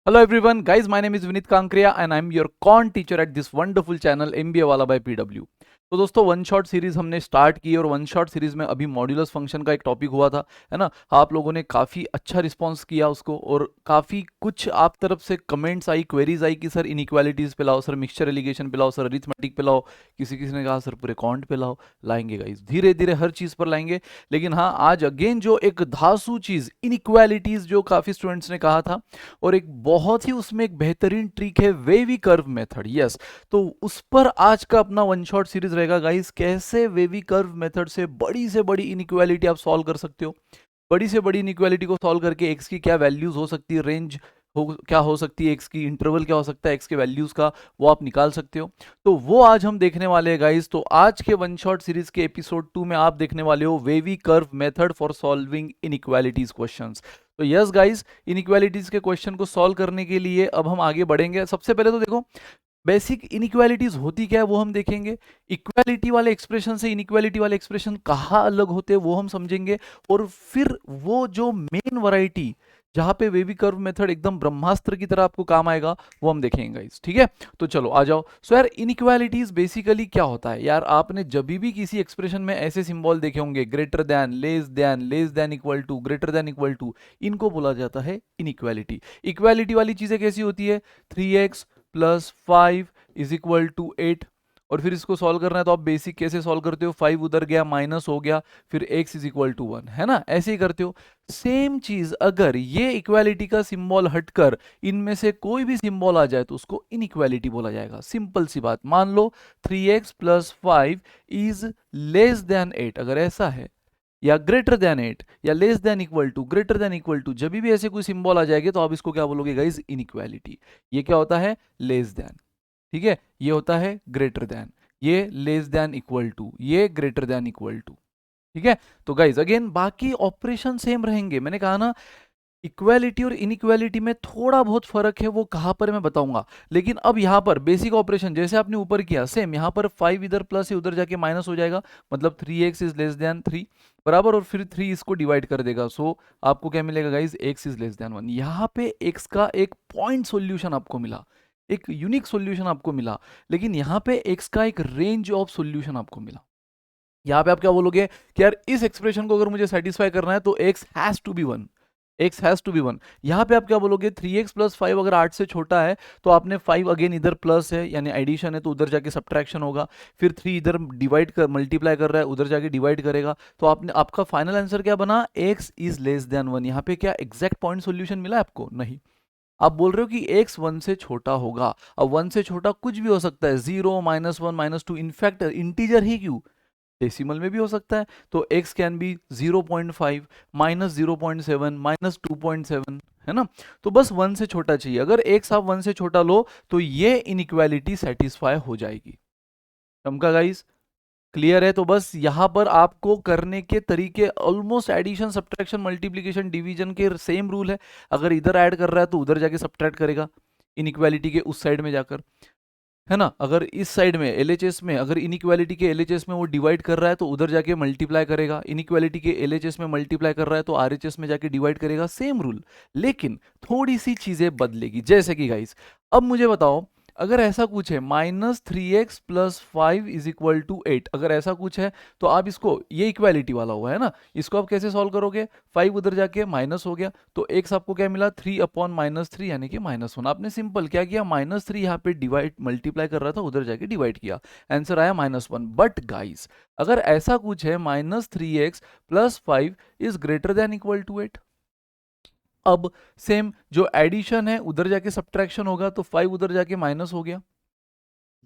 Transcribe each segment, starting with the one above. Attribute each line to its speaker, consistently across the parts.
Speaker 1: Hello everyone, guys. My name is Vinit Kankriya and I'm your con teacher at this wonderful channel MBA वाला by PW। तो दोस्तों one shot series हमने start की और one shot series में अभी modulus function का एक टॉपिक हुआ था, है ना। आप लोगों ने काफ़ी अच्छा रिस्पांस किया उसको और काफ़ी कुछ आप तरफ से कमेंट्स आई, क्वेरीज आई कि सर इनइक्वालिटीज़ पे लाओ, सर मिक्सचर एलिगेशन पे लाओ, सर अरिथमेटिक पे लाओ, किसी किसी ने कहा सर पूरे कॉन्ट पे लाओ। लाएंगे गाइज, धीरे धीरे हर चीज़ पर लाएंगे। लेकिन हाँ, आज अगेन जो एक धांसू चीज़ इनइक्वालिटीज़ जो काफ़ी स्टूडेंट्स ने कहा था, और एक बहुत ही उसमें एक बेहतरीन ट्रिक है वेवी कर्व मेथड। यस, तो उस पर आज का अपना वन शॉट सीरीज रहेगा गाइस। कैसे वेवी कर्व मेथड से बड़ी इनइक्वालिटी आप सॉल्व कर सकते हो। बड़ी से बड़ी इनइक्वालिटी को सॉल्व करके एक्स की क्या वैल्यूज हो सकती है, रेंज क्या हो सकती है एक्स की, इंटरवल क्या हो सकता है एक्स के वैल्यूज का, वो आप निकाल सकते हो। तो वो आज हम देखने वाले हैं गाइस। तो आज के वन शॉट सीरीज के एपिसोड 2 में आप देखने वाले हो wavy curve method for solving inequalities questions. तो यस गाइस, इनइक्वालिटीज के क्वेश्चन को सॉल्व करने के लिए अब हम आगे बढ़ेंगे। सबसे पहले तो देखो बेसिक इनइक्वालिटीज होती क्या है वो हम देखेंगे। इक्वालिटी वाले एक्सप्रेशन से इनइक्वालिटी वाले एक्सप्रेशन कहाँ अलग होते हैं वो हम समझेंगे। और फिर वो जो मेन वैरायटी जहां पे वेवी कर्व मेथड एकदम ब्रह्मास्त्र की तरह आपको काम आएगा वो हम देखेंगे गाइस, ठीक है। तो चलो आ जाओ। सो यार इनइक्वालिटीज बेसिकली क्या होता है यार, आपने जब भी किसी एक्सप्रेशन में ऐसे सिंबल देखे होंगे, greater than, less than equal to, greater than equal to, इनको बोला जाता है इनइक्वालिटी। इक्वालिटी वाली चीजें कैसी होती है, 3x plus 5 is equal to 8। और फिर इसको सॉल्व करना है तो आप बेसिक कैसे सॉल्व करते हो, 5 उधर गया माइनस हो गया, फिर x इज इक्वल टू 1, है ना, ऐसे ही करते हो। सेम चीज अगर ये इक्वालिटी का सिंबल हटकर इनमें से कोई भी सिंबल आ जाए तो उसको इनइक्वालिटी बोला जाएगा। सिंपल सी बात, मान लो 3x plus 5 is less than 8, अगर ऐसा है, या ग्रेटर देन 8, या less than equal to, greater than equal to, जब भी ऐसे कोई सिंबल आ जाएगा तो आप इसको क्या बोलोगे गाइज, इनइक्वालिटी। ये क्या होता है, लेस देन, ठीक है, ये होता है ग्रेटर देन, ये लेस देन इक्वल टू, ये ग्रेटर देन इक्वल टू, ठीक है। तो गाइज अगेन बाकी ऑपरेशन सेम रहेंगे। मैंने कहा ना इक्वालिटी और इनइक्वालिटी में थोड़ा बहुत फर्क है, वो कहां पर है मैं बताऊंगा। लेकिन अब यहां पर बेसिक ऑपरेशन जैसे आपने ऊपर किया सेम यहां पर 5 इधर प्लस है, उधर जाके माइनस हो जाएगा, मतलब 3x इज लेस देन 3 बराबर, और फिर 3 इसको डिवाइड कर देगा। सो आपको क्या मिलेगा guys, x is less than 1। यहाँ पे x का एक पॉइंट सॉल्यूशन आपको मिला, एक यूनिक सॉल्यूशन आपको मिला। लेकिन यहाँ पे x का एक रेंज ऑफ सॉल्यूशन आपको मिला। यहाँ पे आप क्या बोलोगे कि यार इस एक्सप्रेशन को अगर मुझे सेटिस्फाई करना है तो x has to be 1, x has to be 1। यहाँ पे आप क्या बोलोगे, 3x प्लस 5 अगर 8 से छोटा है तो आपने 5 अगेन इधर प्लस है यानी एडिशन है तो उधर जाके सब्ट्रैक्शन होगा, फिर 3 इधर डिवाइड कर मल्टीप्लाई कर रहा है उधर जाके डिवाइड करेगा। तो आपने आपका फाइनल आंसर क्या बना, x इज लेस देन 1। यहाँ पे क्या एग्जैक्ट पॉइंट सोल्यूशन मिला आपको, नहीं। आप बोल रहे हो कि x 1 से छोटा होगा। अब 1 से छोटा कुछ भी हो सकता है, 0, -1, -2, इनफैक्ट इंटीजर ही क्यों, डेसिमल में भी हो सकता है। तो x कैन बी 0.5, -0.7, -2.7, है ना। तो बस 1 से छोटा चाहिए। अगर x आप 1 से छोटा लो तो ये इनइक्वालिटी सेटिस्फाई हो जाएगी। समझा गाइस, क्लियर है। तो बस यहां पर आपको करने के तरीके almost addition subtraction multiplication division के सेम रूल है। अगर इधर ऐड कर रहा है तो उधर जाके सब्ट्रैक्ट करेगा इनइक्वालिटी के उस साइड में जाकर, है ना। अगर इस साइड में एलएचएस में, अगर इनइक्वालिटी के एलएचएस में वो डिवाइड कर रहा है तो उधर जाके मल्टीप्लाई करेगा, इनइक्वालिटी के एलएचएस में मल्टीप्लाई कर रहा है तो आरएचएस में जाके डिवाइड करेगा, सेम रूल। लेकिन थोड़ी सी चीजें बदलेगी, जैसे कि गाइस अब मुझे बताओ, अगर ऐसा कुछ है -3x plus 5 is equal to 8, अगर ऐसा कुछ है तो आप इसको, ये इक्वालिटी वाला हुआ है ना, इसको आप कैसे सॉल्व करोगे, 5 उधर जाके माइनस हो गया तो x आपको क्या मिला, 3 अपॉन -3 यानी कि -1। आपने सिंपल क्या किया, -3 यहाँ पे डिवाइड मल्टीप्लाई कर रहा था उधर जाके डिवाइड किया, आंसर आया -1। बट गाइस अगर ऐसा कुछ है -3x plus 5 is greater than equal to 8, अब सेम जो एडिशन है उधर जाके सब्ट्रैक्शन होगा तो 5 उधर जाके माइनस हो गया।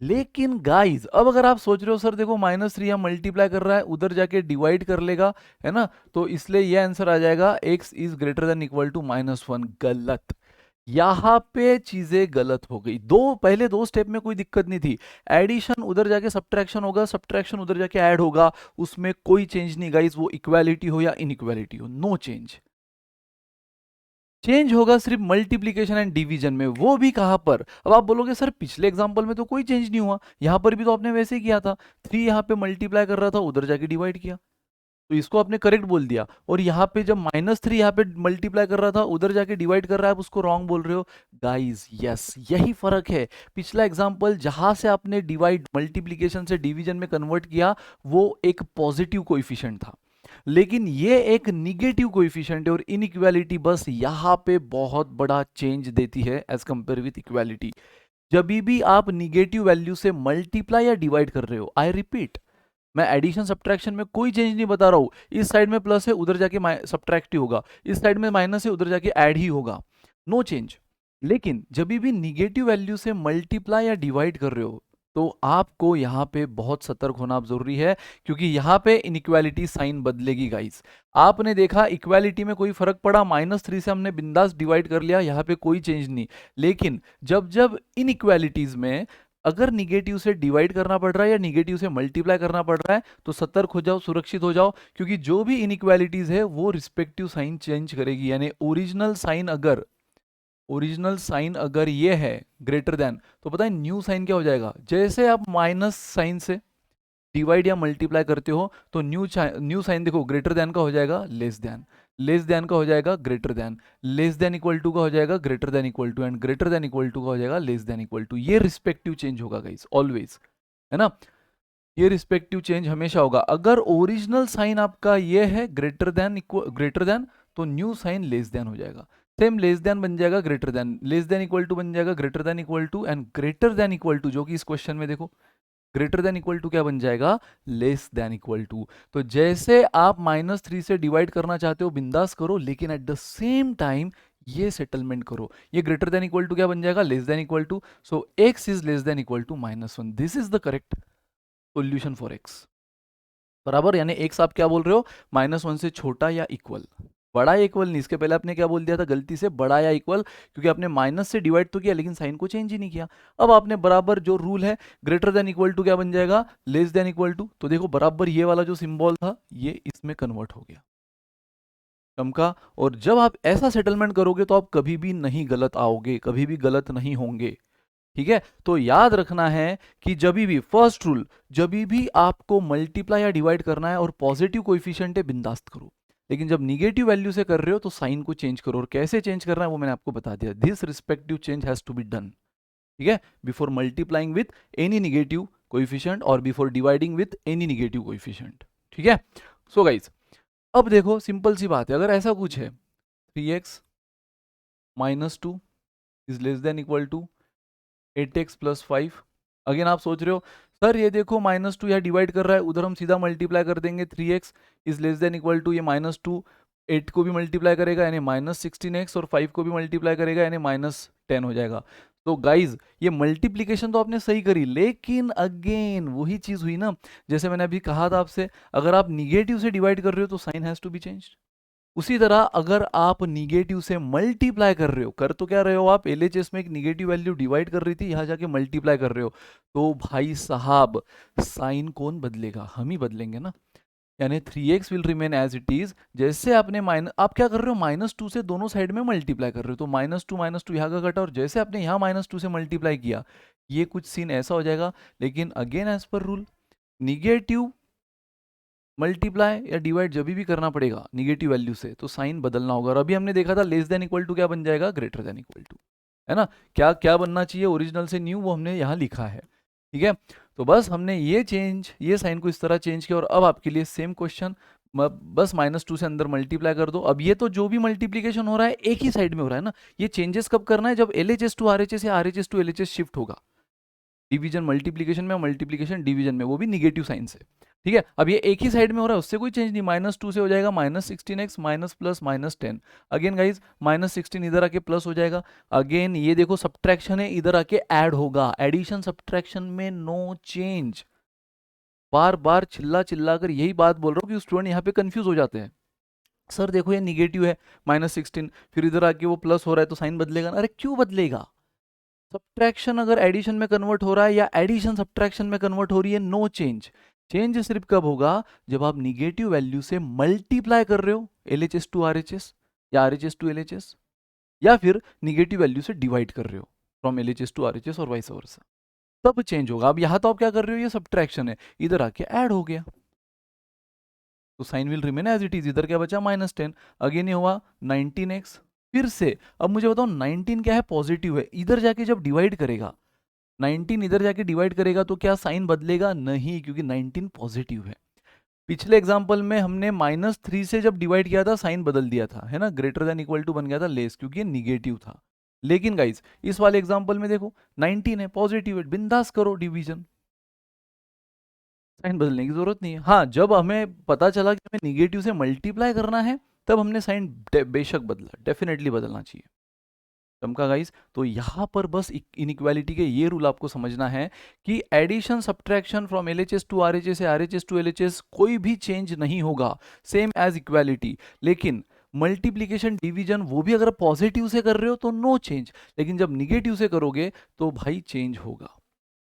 Speaker 1: लेकिन गाइस अब अगर आप सोच रहे हो सर देखो -3 यहाँ मल्टीप्लाई कर रहा है उधर जाके डिवाइड कर लेगा, है ना, तो इसलिए ये आंसर आ जाएगा x is greater than equal to -1। गलत, यहाँ पे चीजें गलत हो गई। दो पहले दो स्टेप में कोई दिक्कत नहीं थी, एडिशन उधर जाके सब्ट्रैक्शन होगा, सब्ट्रैक्शन उधर जाके ऐड होगा, उसमें कोई चेंज नहीं गाइस, वो इक्वालिटी हो या इनइक्वालिटी हो, नो चेंज। चेंज होगा सिर्फ मल्टीप्लीकेशन एंड डिवीजन में, वो भी कहां पर। अब आप बोलोगे सर पिछले एग्जांपल में तो कोई चेंज नहीं हुआ, यहां पर भी तो आपने वैसे ही किया था, 3 यहां पे मल्टीप्लाई कर रहा था उधर जाके डिवाइड किया। तो इसको आपने करेक्ट बोल दिया, और यहाँ पे जब -3 यहाँ पे मल्टीप्लाई कर रहा था, उधर जाके डिवाइड कर रहा है, आप उसको रॉन्ग बोल रहे हो। गाइस यस, यही फर्क है। पिछला एग्जांपल जहां से आपने डिवाइड मल्टीप्लिकेशन से डिवीजन में कन्वर्ट किया, वो एक पॉजिटिव कोएफिशिएंट था, लेकिन ये एक निगेटिव कोएफिशिएंट है, और इनइक्वालिटी बस यहाँ पे बहुत बड़ा चेंज देती है एज कंपेयर विथ इक्वालिटी। जब भी आप निगेटिव वैल्यू से मल्टीप्लाई या डिवाइड कर रहे हो, आई रिपीट, मैं एडिशन सब्ट्रैक्शन में कोई चेंज नहीं बता रहा हूं। इस साइड में प्लस है, उधर जाके सब्ट्रैक्ट ही होगा, इस साइड में माइनस है, उधर जाके ऐड ही होगा, नो चेंज। लेकिन जब भी निगेटिव वैल्यू से मल्टीप्लाई या डिवाइड कर रहे हो, तो आपको यहाँ पे बहुत सतर्क होना जरूरी है, क्योंकि यहाँ पे इनइक्वालिटी साइन बदलेगी गाइस। आपने देखा इक्वालिटी में कोई फर्क पड़ा, -3 से हमने बिंदास डिवाइड कर लिया, यहाँ पे कोई चेंज नहीं। लेकिन जब जब इनइक्वालिटीज में अगर निगेटिव से डिवाइड करना पड़ रहा है या निगेटिव से मल्टीप्लाई करना पड़ रहा है, तो सतर्क हो जाओ, सुरक्षित हो जाओ, क्योंकि जो भी इनइक्वालिटीज है वो रिस्पेक्टिव साइन चेंज करेगी। यानी ओरिजिनल साइन अगर ये है ग्रेटर देन, तो पता है न्यू साइन क्या हो जाएगा। जैसे आप माइनस साइन से डिवाइड या मल्टीप्लाई करते हो, तो न्यू साइन देखो, ग्रेटर देन का हो जाएगा लेस देन का हो जाएगा greater than, less than equal to का हो जाएगा greater than equal to, and greater than equal to का हो जाएगा लेस देन इक्वल टू। ये रिस्पेक्टिव चेंज होगा गाइस, ऑलवेज, है ना। ये रिस्पेक्टिव चेंज हमेशा होगा। अगर ओरिजिनल साइन आपका ये है ग्रेटर देन, तो न्यू साइन लेस देन हो जाएगा। सेम लेस देन बन जाएगा greater than, less than equal to बन जाएगा greater than equal to, and greater than equal to, जो कि इस क्वेश्चन में देखो ग्रेटर देन इक्वल टू क्या बन जाएगा, लेस देन इक्वल टू। तो जैसे आप -3 से डिवाइड करना चाहते हो, बिंदास करो, लेकिन एट द सेम टाइम ये सेटलमेंट करो। ये ग्रेटर देन इक्वल टू क्या बन जाएगा, less than equal to. So x is less than equal to -1, this is the correct solution for x, बराबर। यानी x आप क्या बोल रहे हो, -1 से छोटा या इक्वल, बड़ा या इक्वल नहीं। इसके पहले आपने क्या बोल दिया था गलती से, बड़ा या इक्वल, क्योंकि आपने माइनस से डिवाइड तो किया लेकिन साइन को चेंज ही नहीं किया। अब आपने बराबर जो रूल है, ग्रेटर देन इक्वल टू क्या बन जाएगा, लेस देन इक्वल टू। तो देखो बराबर ये वाला जो सिंबल था, ये इसमें कन्वर्ट हो गया, चमका। और जब आप ऐसा सेटलमेंट करोगे, तो आप कभी भी नहीं गलत आओगे, कभी भी गलत नहीं होंगे, ठीक है। तो याद रखना है कि जब भी फर्स्ट रूल, जब भी आपको मल्टीप्लाई या डिवाइड करना है और पॉजिटिव कोएफिशिएंट है, बिंदास्त करो। लेकिन जब निगेटिव वैल्यू से कर रहे हो, तो साइन को चेंज करो, और कैसे चेंज करना है वो मैंने आपको बता दिया। This respective change has to be done, ठीक है, before multiplying with any negative coefficient और before dividing with any negative coefficient, ठीक है। सो गाइस, अब देखो सिंपल सी बात है, अगर ऐसा कुछ है 3x -2 is less than equal to 8x + 5। Again आप सोच रहे हो सर ये देखो -2 यहाँ डिवाइड कर रहा है, उधर हम सीधा मल्टीप्लाई कर देंगे, 3x is less than equal to, ये -2 8 को भी मल्टीप्लाई करेगा यानी -16x, और 5 को भी मल्टीप्लाई करेगा यानी -10 हो जाएगा। तो गाइज ये मल्टीप्लीकेशन तो आपने सही करी, लेकिन अगेन वही चीज हुई ना, जैसे मैंने अभी कहा था आपसे, अगर आप निगेटिव से डिवाइड कर रहे हो तो sign has to be changed. उसी तरह अगर आप निगेटिव से मल्टीप्लाई कर रहे हो, कर तो क्या रहे हो आप, एलएचएस में एक निगेटिव वैल्यू डिवाइड कर रही थी, यहां जाके मल्टीप्लाई कर रहे हो, तो भाई साहब साइन कौन बदलेगा, हम ही बदलेंगे ना। यानी 3x will remain as it is. जैसे आपने आप क्या कर रहे हो, -2 से दोनों साइड में मल्टीप्लाई कर रहे हो, तो -2 यहाँ का कटा, और जैसे आपने यहाँ -2 से मल्टीप्लाई किया, ये कुछ सीन ऐसा हो जाएगा। लेकिन again as per rule, negative multiply या डिवाइड जब भी करना पड़ेगा निगेटिव वैल्यू से, तो साइन बदलना होगा। और अभी हमने देखा था लेस देन इक्वल टू क्या बन जाएगा, ग्रेटर देन इक्वल टू, है ना। क्या क्या बनना चाहिए ओरिजिनल से न्यू, वो हमने यहाँ लिखा है, ठीक है। तो बस हमने ये साइन को इस तरह चेंज किया। और अब आपके लिए सेम क्वेश्चन, बस -2 से अंदर मल्टीप्लाई कर दो। अब ये तो जो भी मल्टीप्लीकेशन हो रहा है एक ही साइड में हो रहा है ना। ये चेंजेस कब करना है, जब LHS टू RHS या RHS टू LHS शिफ्ट होगा, डिवीजन मल्टीप्लीकेशन में, मल्टीप्लीकेशन डिवीजन में, वो भी निगेटिव साइन से, ठीक है। अब ये एक ही साइड में हो रहा है, उससे कोई चेंज नहीं, -2 से हो जाएगा -16x minus plus -10। Again guys -16 इधर आके प्लस हो जाएगा। अगेन ये देखो सब्ट्रैक्शन है, इधर आके ऐड होगा, एडिशन सब्ट्रैक्शन में नो चेंज। बार बार चिल्ला चिल्ला कर यही बात बोल रहा हूँ कि स्टूडेंट यहाँ पे कंफ्यूज हो जाते हैं। सर देखो ये निगेटिव है -16, फिर इधर आके वो प्लस हो रहा है, तो साइन बदलेगा ना। अरे क्यों बदलेगा, सब्ट्रैक्शन अगर एडिशन में कन्वर्ट हो रहा है या एडिशन सब्ट्रैक्शन में कन्वर्ट हो रही है, नो चेंज। चेंज सिर्फ कब होगा, जब आप निगेटिव वैल्यू से मल्टीप्लाई कर रहे हो, LHS टू RHS या RHS टू LHS, या फिर निगेटिव वैल्यू से डिवाइड कर रहे हो फ्रॉम LHS टू RHS और वाइस वर्सा, तब चेंज होगा। अब यहाँ तो आप क्या कर रहे हो, ये सब्ट्रैक्शन है, इधर आके ऐड हो गया, तो sign will remain as it is, इधर क्या बचा -10, अगेन ये हुआ 19x। फिर से अब मुझे बताओ 19 क्या है, पॉजिटिव है, इधर जाके जब डिवाइड करेगा 19 इधर जाके डिवाइड करेगा तो क्या साइन बदलेगा? नहीं, क्योंकि 19 पॉजिटिव है। पिछले एग्जांपल में हमने -3 से जब डिवाइड किया था साइन बदल दिया था, है ना, ग्रेटर देन इक्वल टू बन गया था लेस, क्योंकि ये निगेटिव था। लेकिन गाइस इस वाले एग्जांपल में देखो 19 है, पॉजिटिव है, बिंदास करो डिवीजन, साइन बदलने की जरूरत नहीं है। हाँ, जब हमें पता चला कि हमें निगेटिव से मल्टीप्लाई करना है तब हमने साइन बेशक बदला, डेफिनेटली बदलना चाहिए। चमका गाइस? तो यहाँ पर बस इनइक्वालिटी के ये रूल आपको समझना है कि addition subtraction from LHS to RHS या आरएचएस टू एलएचएस कोई भी चेंज नहीं होगा, सेम एज इक्वालिटी। लेकिन मल्टीप्लीकेशन डिवीजन वो भी अगर पॉजिटिव से कर रहे हो तो नो चेंज, लेकिन जब निगेटिव से करोगे तो भाई चेंज होगा,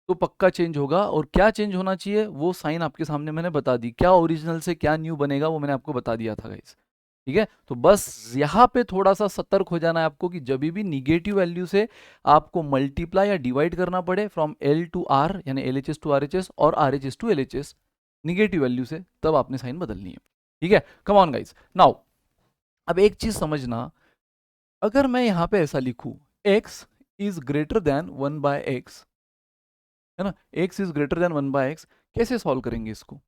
Speaker 1: तो पक्का चेंज होगा। और क्या चेंज होना चाहिए वो साइन आपके सामने मैंने बता दी, क्या ओरिजिनल से क्या न्यू बनेगा वो मैंने आपको बता दिया था गाइस। ठीक है, तो बस यहाँ पे थोड़ा सा सतर्क हो जाना है आपको कि जब भी निगेटिव वैल्यू से आपको मल्टीप्लाई या डिवाइड करना पड़े फ्रॉम एल टू आर यानी एलएचएस टू आरएचएस और RHS to LHS negative value से, तब आपने साइन बदलनी है। ठीक है, कम ऑन गाइस। नाउ अब एक चीज समझना, अगर मैं यहाँ पे ऐसा लिखूं x is greater then 1/x, है ना, x is greater then 1/x, कैसे सॉल्व करेंगे इसको?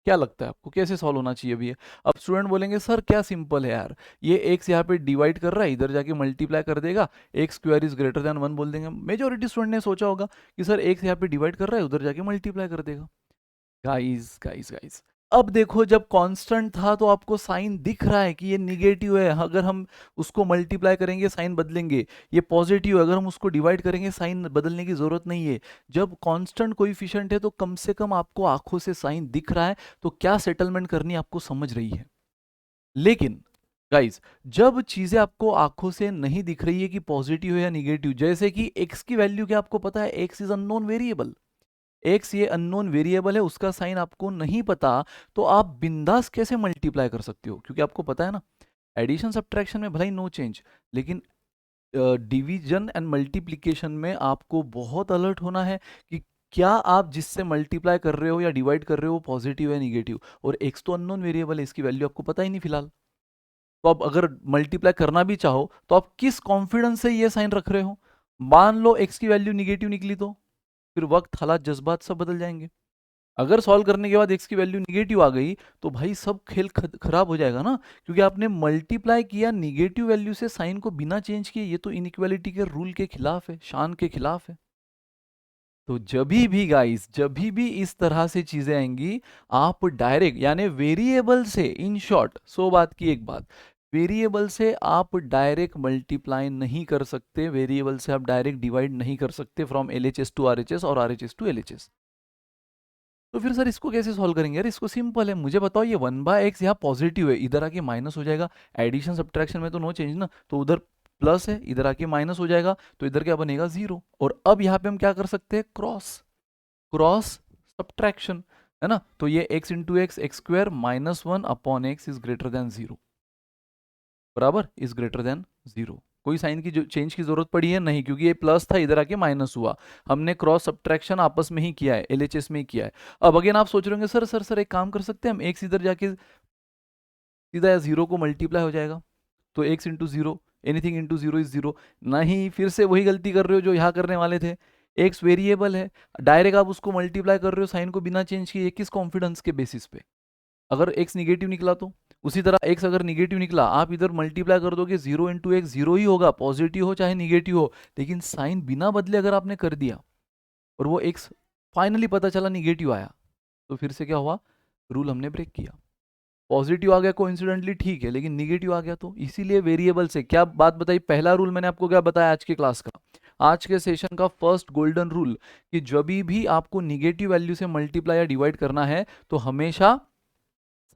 Speaker 1: क्या लगता है आपको कैसे सॉल्व होना चाहिए अभी? अब स्टूडेंट बोलेंगे सर क्या सिंपल है यार, ये x यहाँ पे डिवाइड कर रहा है, इधर जाके मल्टीप्लाई कर देगा, x square is greater then 1 बोल देंगे। मेजोरिटी स्टूडेंट ने सोचा होगा कि सर x यहाँ पे डिवाइड कर रहा है, उधर जाके मल्टीप्लाई कर देगा। गाइस गाइस गाइस, अब देखो जब कांस्टेंट था तो आपको साइन दिख रहा है कि ये निगेटिव है, अगर हम उसको मल्टीप्लाई करेंगे साइन बदलेंगे, ये पॉजिटिव है, अगर हम उसको डिवाइड करेंगे साइन बदलने की जरूरत नहीं है। जब कांस्टेंट कोएफिशिएंट है तो कम से कम आपको आंखों से साइन दिख रहा है, तो क्या सेटलमेंट करनी आपको समझ रही है। लेकिन गाइस जब चीजें आपको आंखों से नहीं दिख रही है कि पॉजिटिव है या निगेटिव, जैसे कि एक्स की वैल्यू क्या आपको पता है, x is unknown variable, x ये अननोन वेरिएबल है, उसका साइन आपको नहीं पता, तो आप बिंदास कैसे मल्टीप्लाई कर सकते हो? क्योंकि आपको पता है ना एडिशन सब्ट्रैक्शन में भले ही नो चेंज, लेकिन डिवीजन एंड मल्टीप्लिकेशन में आपको बहुत अलर्ट होना है कि क्या आप जिससे मल्टीप्लाई कर रहे हो या डिवाइड कर रहे हो पॉजिटिव है निगेटिव, और एक्स तो अननोन वेरिएबल है, इसकी वैल्यू आपको पता ही नहीं फिलहाल। तो आप अगर मल्टीप्लाई करना भी चाहो तो आप किस कॉन्फिडेंस से ये साइन रख रहे हो? मान लो एक्स की वैल्यू निगेटिव निकली तो फिर वक्त हालात जज्बात सब बदल जाएंगे। अगर सॉल्व करने के बाद एक्स की वैल्यू निगेटिव आ गई तो भाई सब खेल खराब हो जाएगा ना, क्योंकि आपने मल्टीप्लाई किया निगेटिव वैल्यू से साइन को बिना चेंज किए, ये तो इनइक्वालिटी के रूल के खिलाफ है, शान के खिलाफ है। तो जब भी गाइस जब भी इस तरह से चीजें आएंगी, आप डायरेक्ट यानी वेरिएबल से, इन शॉर्ट सो बात की एक बात, वेरिएबल से आप डायरेक्ट मल्टीप्लाई नहीं कर सकते, वेरिएबल से आप डायरेक्ट डिवाइड नहीं कर सकते फ्रॉम एलएचएस टू आरएचएस और आरएचएस टू एलएचएस। तो फिर सर इसको कैसे सॉल्व करेंगे? यार इसको सिंपल है, मुझे बताओ ये 1/x यहाँ पॉजिटिव है, इधर आके माइनस हो जाएगा, एडिशन सब्ट्रैक्शन में तो नो चेंज ना, तो उधर प्लस है, इधर आके माइनस हो जाएगा, तो इधर क्या बनेगा 0। और अब यहाँ पे हम क्या कर सकते हैं, क्रॉस क्रॉस सब्ट्रैक्शन, है ना, तो ये x into x x square -1 upon x is greater then 0, बराबर इज ग्रेटर देन 0। कोई साइन की जो चेंज की जरूरत पड़ी है नहीं, क्योंकि ये प्लस था इधर आके माइनस हुआ, हमने क्रॉस सब्ट्रैक्शन आपस में ही किया है, एलएचएस में ही किया है। अब अगेन आप सोच रहे होंगे सर सर सर एक काम कर सकते हैं हम, एक्स इधर जाके सीधा या 0 को मल्टीप्लाई हो जाएगा, तो x into zero, anything into zero is 0। नहीं, फिर से वही गलती कर रहे हो जो यहाँ करने वाले थे, एक्स वेरिएबल है, डायरेक्ट आप उसको मल्टीप्लाई कर रहे हो साइन को बिना चेंज किए, किस कॉन्फिडेंस के बेसिस पे? अगर एक्स निगेटिव निकला तो उसी तरह एक्स अगर निगेटिव निकला, आप इधर मल्टीप्लाई कर दोगे, 0 इंटू एक्स 0 ही होगा, पॉजिटिव हो चाहे निगेटिव हो, लेकिन साइन बिना बदले अगर आपने कर दिया और वो एक्स फाइनली पता चला निगेटिव आया, तो फिर से क्या हुआ, रूल हमने ब्रेक किया। पॉजिटिव आ गया कोइंसिडेंटली ठीक है, लेकिन निगेटिव आ गया तो, इसीलिए वेरिएबल से क्या बात बताई, पहला रूल मैंने आपको क्या बताया आज के क्लास का, आज के सेशन का फर्स्ट गोल्डन रूल, कि जब भी आपको निगेटिव वैल्यू से मल्टीप्लाई या डिवाइड करना है तो हमेशा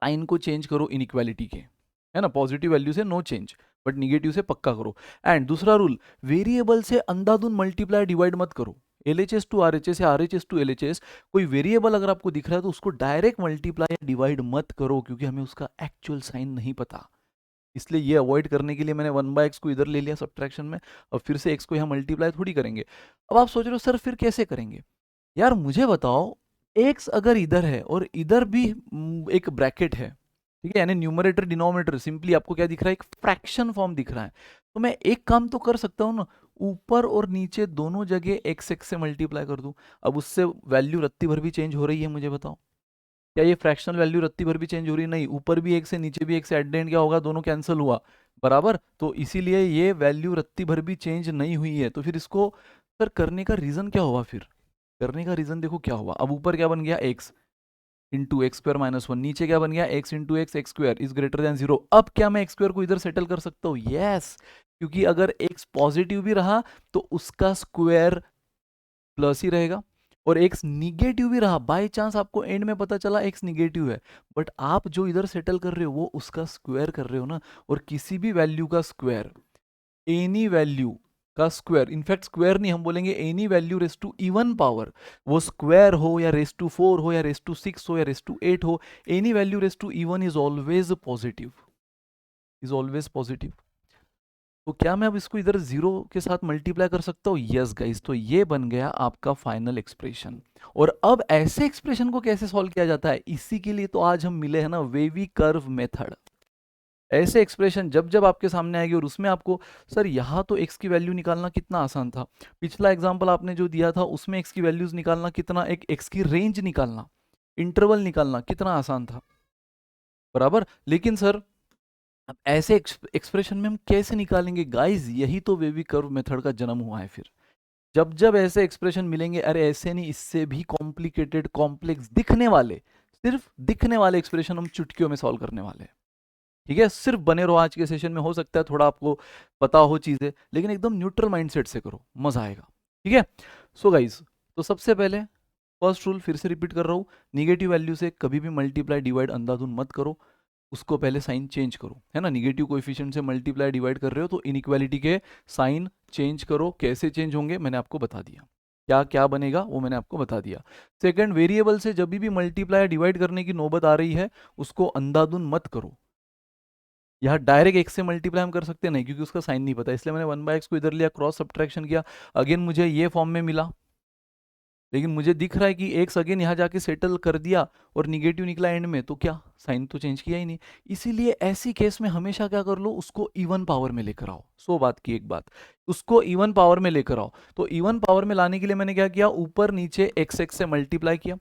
Speaker 1: साइन को चेंज करो इनइक्वालिटी के, है ना, पॉजिटिव वैल्यू से नो चेंज बट निगेटिव से पक्का करो। एंड दूसरा रूल, वेरिएबल से अंधाधुन मल्टीप्लाई डिवाइड मत करो, एलएचएस टू आरएचएस या आरएचएस टू एलएचएस, कोई वेरिएबल अगर आपको दिख रहा है तो उसको डायरेक्ट मल्टीप्लाई या डिवाइड मत करो, क्योंकि हमें उसका एक्चुअल साइन नहीं पता। इसलिए ये अवॉइड करने के लिए मैंने 1/x को इधर ले लिया सब्ट्रैक्शन में, और फिर से x को यहाँ मल्टीप्लाई थोड़ी करेंगे। अब आप सोच रहे हो सर फिर कैसे करेंगे? यार मुझे बताओ, एक्स अगर इधर है और इधर भी एक ब्रैकेट है, ठीक है, यानी न्यूमरेटर डिनोमिनेटर सिंपली आपको क्या दिख रहा है, एक फ्रैक्शन फॉर्म दिख रहा है, तो मैं एक काम तो कर सकता हूँ ना, ऊपर और नीचे दोनों जगह एक्स एक्स से मल्टीप्लाई कर दूं। अब उससे वैल्यू रत्ती भर भी चेंज हो रही है, मुझे बताओ क्या ये फ्रैक्शनल वैल्यू रत्ती भर भी चेंज हो रही है? नहीं, ऊपर भी एक से नीचे भी एक से, एट द एंड क्या होगा, दोनों कैंसिल हुआ, बराबर। तो इसीलिए ये वैल्यू रत्ती भर भी चेंज नहीं हुई है। तो फिर इसको सर करने का रीजन क्या हुआ? फिर करने का रीजन देखो क्या हुआ। अब ऊपर क्या बन गया, x into x square minus one, नीचे क्या बन गया, x into x, x square is greater than zero. अब क्या मैं एक्स स्क्वायर को इधर सेटल कर सकता हूँ? यस, क्योंकि अगर एक्स पॉजिटिव भी रहा तो उसका स्क्वायर प्लस ही रहेगा, और एक्स निगेटिव भी रहा, बाय चांस आपको एंड में पता चला एक्स निगेटिव है, बट आप जो इधर सेटल कर रहे हो वो उसका स्क्वायर कर रहे हो ना। और किसी भी वैल्यू का स्क्वायर, एनी वैल्यू का स्क्वायर, इनफैक्ट स्क्वायर नहीं, हम बोलेंगे any value raise to even power, वो स्क्वायर हो या रेस टू 4 हो या रेस टू 6 हो या रेस टू 8 हो, any value raise to even is always positive, is always positive. तो क्या मैं अब इसको इधर जीरो के साथ मल्टीप्लाई कर सकता हूँ? यस गाइस, तो ये बन गया आपका फाइनल एक्सप्रेशन। और अब ऐसे एक्सप्रेशन को कैसे सॉल्व किया जाता है, इसी के लिए तो आज हम मिले हैं ना, वेवी कर्व मेथड। ऐसे एक्सप्रेशन जब जब आपके सामने आएगी और उसमें आपको, सर यहाँ तो x की वैल्यू निकालना कितना आसान था, पिछला एग्जांपल आपने जो दिया था उसमें x की वैल्यूज निकालना कितना, एक x की रेंज निकालना, इंटरवल निकालना कितना आसान था, बराबर। लेकिन सर अब ऐसे एक्सप्रेशन में हम कैसे निकालेंगे? गाइस यही तो वेवी कर्व मेथड का जन्म हुआ है। फिर जब जब ऐसे एक्सप्रेशन मिलेंगे, अरे ऐसे नहीं, इससे भी कॉम्प्लिकेटेड कॉम्प्लेक्स दिखने वाले, सिर्फ दिखने वाले एक्सप्रेशन हम चुटकियों में सॉल्व करने वाले हैं। ठीक है, सिर्फ बने रहो आज के सेशन में, हो सकता है थोड़ा आपको पता हो चीजें, लेकिन एकदम न्यूट्रल माइंडसेट से करो, मजा आएगा। ठीक है, सो गाइस, तो सबसे पहले फर्स्ट रूल फिर से रिपीट कर रहा हूँ, निगेटिव वैल्यू से कभी भी मल्टीप्लाई डिवाइड अंधाधुन मत करो, उसको पहले साइन चेंज करो, है ना। निगेटिव कोएफिशिएंट से मल्टीप्लाई डिवाइड कर रहे हो तो इनइक्वालिटी के साइन चेंज करो। कैसे चेंज होंगे मैंने आपको बता दिया, क्या क्या बनेगा वो मैंने आपको बता दिया। सेकंड, वेरिएबल से जब भी मल्टीप्लाई डिवाइड करने की नौबत आ रही है उसको अंधाधुन मत करो। यहाँ डायरेक्ट एक्स से मल्टीप्लाई हम कर सकते नहीं, क्योंकि उसका साइन नहीं पता, इसलिए मैंने वन बाय एक्स को इधर लिया, क्रॉस सब्ट्रैक्शन किया, अगेन मुझे ये फॉर्म में मिला, लेकिन मुझे दिख रहा है कि एक्स अगेन यहाँ जाके सेटल कर दिया और निगेटिव निकला एंड में, तो क्या साइन तो चेंज किया ही नहीं। इसीलिए ऐसी केस में हमेशा क्या कर लो, उसको इवन पावर में लेकर आओ। सो बात की एक बात, उसको इवन पावर में लेकर आओ। तो इवन पावर में लाने के लिए मैंने क्या किया, ऊपर नीचे एक्स एक्स से मल्टीप्लाई किया,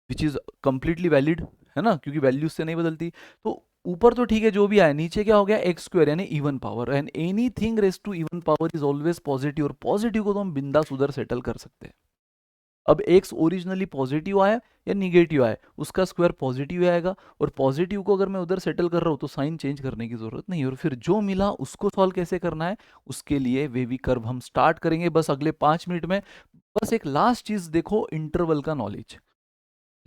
Speaker 1: विच इज कंप्लीटली वैलिड, है ना, क्योंकि वैल्यू से नहीं बदलती। तो ऊपर तो ठीक है जो भी आया, नीचे क्या हो गया, एक्स स्क्वायर यानी even power, and anything raise to even power is always positive, और पॉजिटिव को तो हम बिंदास उधर सेटल कर सकते हैं। अब एक्स ओरिजिनली पॉजिटिव आया या निगेटिव आया, उसका स्क्वायर पॉजिटिव आएगा, और पॉजिटिव को अगर मैं उधर सेटल कर रहा हूँ तो साइन चेंज करने की जरूरत नहीं है। और फिर जो मिला उसको सॉल्व कैसे करना है, उसके लिए वेवी कर्व हम स्टार्ट करेंगे बस अगले 5 मिनट में। बस एक लास्ट चीज देखो, इंटरवल का नॉलेज।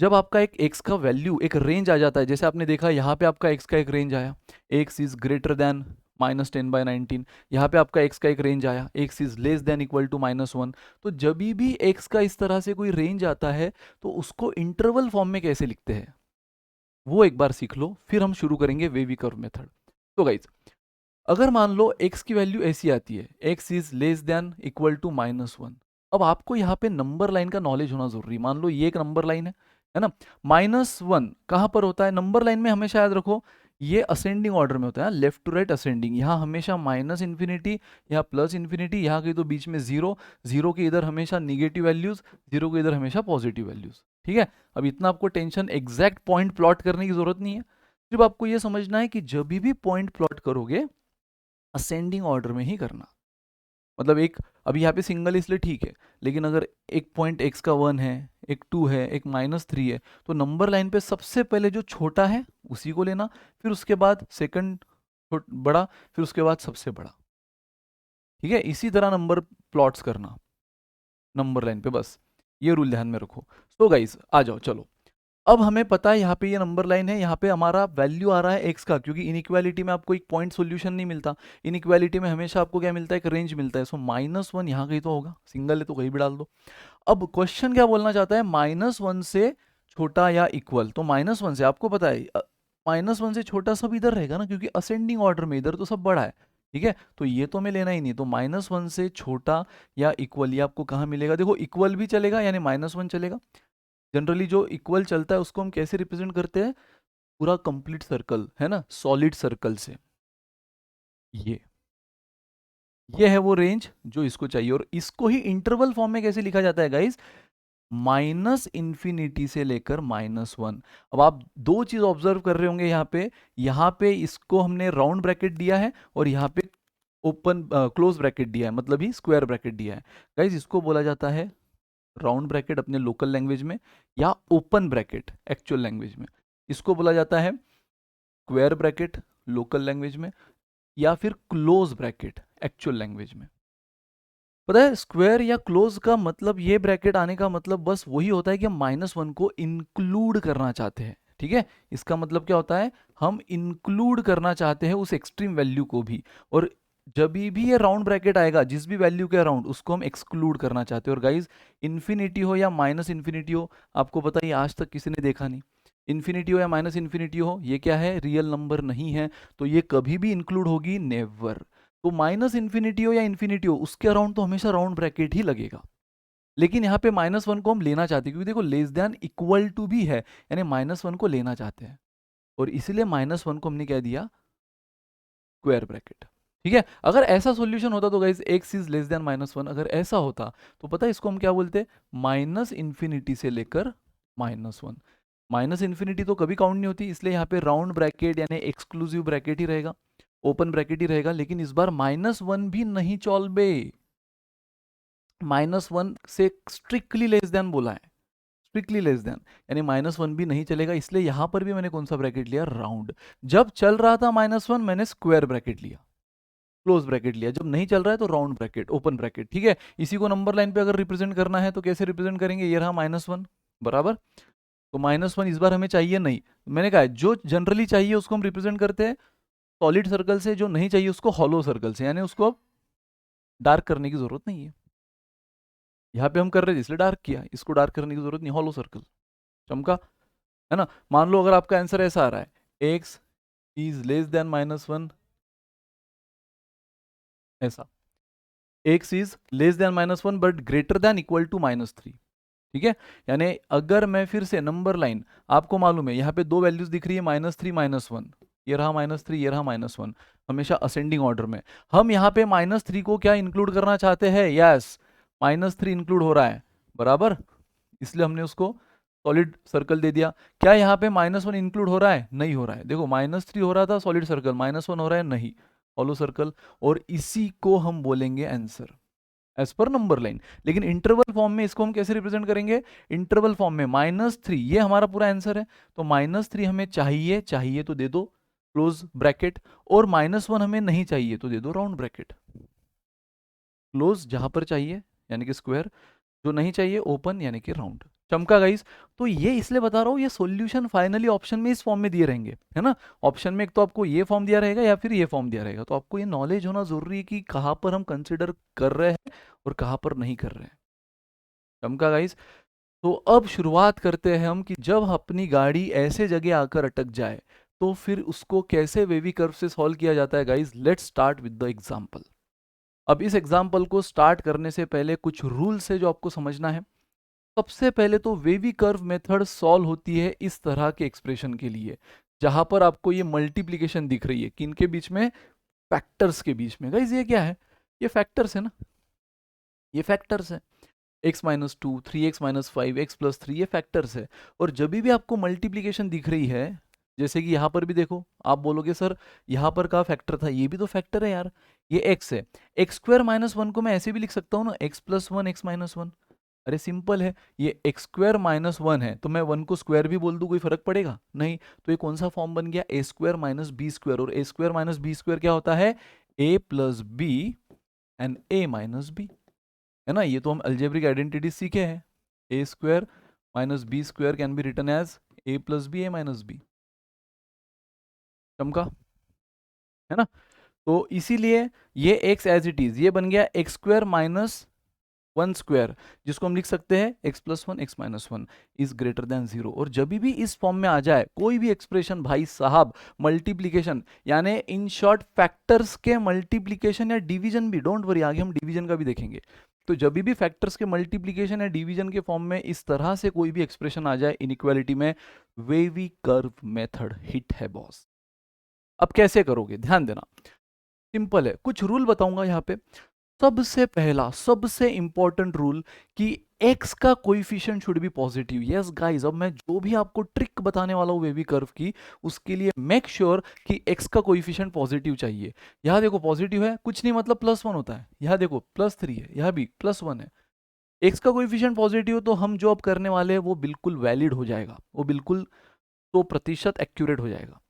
Speaker 1: जब आपका एक एक्स का वैल्यू एक रेंज आ जाता है, जैसे आपने देखा यहाँ पे आपका एक्स का एक रेंज आया, एक्स इज ग्रेटर देन -10/19, यहाँ पे आपका एक्स का एक रेंज आया, x is less than equal to -1। तो जब भी एक्स का इस तरह से कोई रेंज आता है तो उसको इंटरवल फॉर्म में कैसे लिखते हैं वो एक बार सीख लो, फिर हम शुरू करेंगे वेवी कर्व मेथड। तो गाइज, अगर मान लो x की वैल्यू ऐसी आती है, x is less than equal to -1, अब आपको यहाँ पे नंबर लाइन का नॉलेज होना जरूरी है। मान लो ये एक नंबर लाइन है ना, -1 कहाँ पर होता है नंबर लाइन में, हमेशा याद रखो ये असेंडिंग ऑर्डर में होता है, लेफ्ट टू राइट असेंडिंग, यहाँ हमेशा -इन्फिनिटी, यहाँ +इन्फिनिटी, यहाँ कहीं तो बीच में जीरो, जीरो के इधर हमेशा निगेटिव वैल्यूज, जीरो के इधर हमेशा पॉजिटिव वैल्यूज। ठीक है, अब इतना आपको टेंशन एग्जैक्ट पॉइंट प्लॉट करने की जरूरत नहीं है, सिर्फ आपको ये समझना है कि जब भी पॉइंट प्लॉट करोगे असेंडिंग ऑर्डर में ही करना। मतलब एक, अभी यहाँ पे सिंगल इसलिए ठीक है, लेकिन अगर एक पॉइंट एक्स का 1 है, एक 2 है, एक -3 है, तो नंबर लाइन पे सबसे पहले जो छोटा है उसी को लेना, फिर उसके बाद सेकंड बड़ा, फिर उसके बाद सबसे बड़ा। ठीक है, इसी तरह नंबर प्लॉट्स करना नंबर लाइन पे, बस ये रूल ध्यान में रखो। तो गाइस आ जाओ, चलो अब हमें पता है यहाँ पे ये नंबर लाइन है, यहाँ पे हमारा वैल्यू आ रहा है एक्स का, क्योंकि इनइक्वालिटी में आपको एक पॉइंट सॉल्यूशन नहीं मिलता, इनइक्वालिटी में हमेशा आपको क्या मिलता है, एक रेंज मिलता है। सो -1 यहाँ कहीं तो होगा, सिंगल है तो कहीं भी डाल दो। अब क्वेश्चन क्या बोलना चाहता है, -1 से छोटा या इक्वल, तो -1 से आपको पता है -1 से छोटा सब इधर रहेगा ना, क्योंकि असेंडिंग ऑर्डर में इधर तो सब बड़ा है। ठीक है, तो ये तो हमें लेना ही नहीं, तो -1 से छोटा या इक्वल ये आपको कहाँ मिलेगा, देखो इक्वल भी चलेगा यानी -1 चलेगा, जनरली जो इक्वल चलता है उसको हम कैसे रिप्रेजेंट करते हैं, पूरा कंप्लीट सर्कल है ना, सॉलिड सर्कल से। ये ये है वो रेंज जो इसको चाहिए, और इसको ही इंटरवल फॉर्म में कैसे लिखा जाता है गाइस, माइनस इंफिनिटी से लेकर -1। अब आप दो चीज ऑब्जर्व कर रहे होंगे यहाँ पे इसको हमने राउंड ब्रैकेट दिया है, और यहाँ पे ओपन क्लोज ब्रैकेट दिया है, मतलब ही स्क्वायर ब्रैकेट दिया है। गाइस इसको बोला जाता है राउंड ब्रैकेट अपने लोकल लैंग्वेज में, या ओपन ब्रैकेट एक्चुअल लैंग्वेज में। इसको बोला जाता है स्क्वायर ब्रैकेट लोकल लैंग्वेज में, या फिर क्लोज ब्रैकेट एक्चुअल लैंग्वेज में। पता है स्क्वायर या क्लोज का मतलब, ये ब्रैकेट आने का मतलब बस वही होता है कि हम -1 को इंक्लूड करना चाहते हैं। ठीक है, इसका मतलब क्या होता है, हम इंक्लूड करना चाहते हैं उस एक्सट्रीम वैल्यू को भी, और जब भी ये राउंड ब्रैकेट आएगा जिस भी वैल्यू के अराउंड, उसको हम एक्सक्लूड करना चाहते हैं। और गाइज इन्फिनिटी हो या माइनस इन्फिनिटी हो, आपको पता है आज तक किसी ने देखा नहीं। इन्फिनिटी हो या माइनस इन्फिनिटी हो, ये क्या है, रियल नंबर नहीं है, तो ये कभी भी इंक्लूड होगी नेवर। तो माइनस इन्फिनिटी हो या इन्फिनिटी हो, उसके अराउंड तो हमेशा राउंड ब्रैकेट ही लगेगा। लेकिन यहाँ पे -1 को हम लेना चाहते हैं, क्योंकि देखो लेस देन इक्वल टू भी है, यानी -1 को लेना चाहते हैं, और इसीलिए -1 को हमने कह दिया स्क्वायर ब्रैकेट। ठीक है, अगर ऐसा सॉल्यूशन होता तो guys x is less than -1, अगर ऐसा होता तो पता है इसको हम क्या बोलते, माइनस इंफिनिटी से लेकर -1। माइनस इंफिनिटी तो कभी काउंट नहीं होती, इसलिए यहाँ पे राउंड ब्रैकेट यानी एक्सक्लूसिव ब्रैकेट ही रहेगा, ओपन ब्रैकेट ही रहेगा। लेकिन इस बार -1 भी नहीं चॉल्बे, -1 से स्ट्रिक्टली लेस देन बोला है, स्ट्रिक्टली लेस देन, यानी -1 भी नहीं चलेगा। इसलिए यहां पर भी मैंने कौन सा ब्रैकेट लिया, राउंड। जब चल रहा था -1 मैंने स्क्वायर ब्रैकेट लिया, क्लोज ब्रैकेट लिया, जब नहीं चल रहा है तो राउंड ब्रैकेट, ओपन ब्रैकेट। ठीक है, इसी को नंबर लाइन पे अगर रिप्रेजेंट करना है तो कैसे रिप्रेजेंट करेंगे, ये रहा -1 बराबर। तो -1 इस बार हमें चाहिए नहीं, मैंने कहा जो जनरली चाहिए उसको हम रिप्रेजेंट करते हैं सॉलिड सर्कल से, जो नहीं चाहिए उसको हॉलो सर्कल से, यानी उसको अब डार्क करने की जरूरत नहीं है। यहाँ पे हम कर रहे थे इसलिए डार्क किया, इसको डार्क करने की जरूरत नहीं, हॉलो सर्कल चमका, है ना। मान लो अगर आपका आंसर ऐसा आ रहा है, x इज लेस देन -1, ऐसा x is less than -1 but greater than equal to -3। ठीक है, यानी अगर मैं फिर से नंबर लाइन, आपको मालूम है यहाँ पे दो वैल्यूज दिख रही है, -3 -1, ये रहा -3, ये रहा -1, हमेशा असेंडिंग ऑर्डर में। हम यहाँ पे -3 को क्या इंक्लूड करना चाहते हैं, यस, -3 इंक्लूड हो रहा है बराबर, इसलिए हमने उसको सॉलिड सर्कल दे दिया। क्या यहाँ पे -1 इंक्लूड हो रहा है, नहीं हो रहा है, देखो -3 हो रहा था सॉलिड सर्कल, -1 हो रहा है नहीं, हॉलो सर्कल, और इसी को हम बोलेंगे answer as per number line. लेकिन इंटरवल फॉर्म में इसको हम कैसे रिप्रेजेंट करेंगे, इंटरवल फॉर्म में -3 ये हमारा पूरा आंसर है, तो -3 हमें चाहिए, चाहिए तो दे दो क्लोज ब्रैकेट, और -1 हमें नहीं चाहिए तो दे दो राउंड ब्रैकेट। क्लोज जहां पर चाहिए यानी कि स्क्वायर, जो नहीं चाहिए ओपन यानी कि राउंड। चमका गाइस, तो ये इसलिए बता रहा हूँ, ये सॉल्यूशन फाइनली ऑप्शन में इस फॉर्म में दिए रहेंगे, है ना। ऑप्शन में एक तो आपको ये फॉर्म दिया रहेगा या फिर ये फॉर्म दिया रहेगा, तो आपको ये नॉलेज होना जरूरी है कि कहाँ पर हम कंसिडर कर रहे हैं और कहाँ पर नहीं कर रहे हैं। चमका गाइस, तो अब शुरुआत करते हैं हम कि जब अपनी गाड़ी ऐसे जगह आकर अटक जाए तो फिर उसको कैसे वेवी कर्व से सॉल्व किया जाता है। Guys let's start with the example. अब इस एग्जांपल को स्टार्ट करने से पहले कुछ रूल्स है जो आपको समझना है। सबसे पहले तो वेवी कर्व मेथड सॉल्व होती है इस तरह के एक्सप्रेशन के लिए, जहां पर आपको ये मल्टीप्लीकेशन दिख रही है, किनके बीच में, फैक्टर्स के बीच में। गाइस ये क्या है, ये फैक्टर्स है ना, ये फैक्टर्स है, x-2 3x-5 x+3, ये फैक्टर्स है। और जब भी आपको मल्टीप्लीकेशन दिख रही है, जैसे कि यहाँ पर भी देखो, आप बोलोगे सर यहाँ पर का फैक्टर था, ये भी तो फैक्टर है यार, ये x है, x² - 1 को मैं ऐसे भी लिख सकता हूँ ना, x+1 x-1। अरे सिंपल है, ये x² - 1 है तो मैं 1 को स्क्वायर भी बोल दूं, कोई फर्क पड़ेगा नहीं। तो ये कौन सा फॉर्म बन गया, a² - b², और a² - b² क्या होता है, a+b एंड a-b, है ना। ये तो हम अलजेब्रिक आइडेंटिटी सीखे हैं, a² - b² can be written as a+b a-b। चमका, है ना। तो इसीलिए ये x एज इट इज, ये बन गया x² - वन स्क्वायर, जिसको हम लिख सकते हैं x plus one x minus one is greater than zero. और जब भी इस फॉर्म में आ जाए कोई भी एक्सप्रेशन भाई साहब, मल्टीप्लीकेशन यानी इन शॉर्ट फैक्टर्स के मल्टीप्लीकेशन या डिवीजन भी, डोंट वरी आगे हम डिवीजन का भी देखेंगे, तो जब भी फैक्टर्स के मल्टीप्लीकेशन या डिवीजन के फॉर्म में इस तरह से कोई भी एक्सप्रेशन आ जाए इनइक्वालिटी में, वेवी कर्व मेथड हिट है बॉस। अब कैसे करोगे, ध्यान देना, सिंपल है, कुछ रूल बताऊंगा यहाँ पे। सबसे पहला सबसे इंपॉर्टेंट रूल कि x का coefficient should be positive. Yes guys, अब मैं जो भी आपको ट्रिक बताने वाला हूँ वेवी कर्व की, उसके लिए मेक श्योर कि x का कोएफिशिएंट पॉजिटिव चाहिए। यहाँ देखो पॉजिटिव है, कुछ नहीं मतलब प्लस वन होता है, यहाँ देखो प्लस थ्री है, यहाँ भी प्लस वन है। x का कोएफिशिएंट पॉजिटिव तो हम जो अब करने वाले हैं वो बिल्कुल वैलिड हो जाएगा, वो बिल्कुल 100% एक्यूरेट हो जाएगा।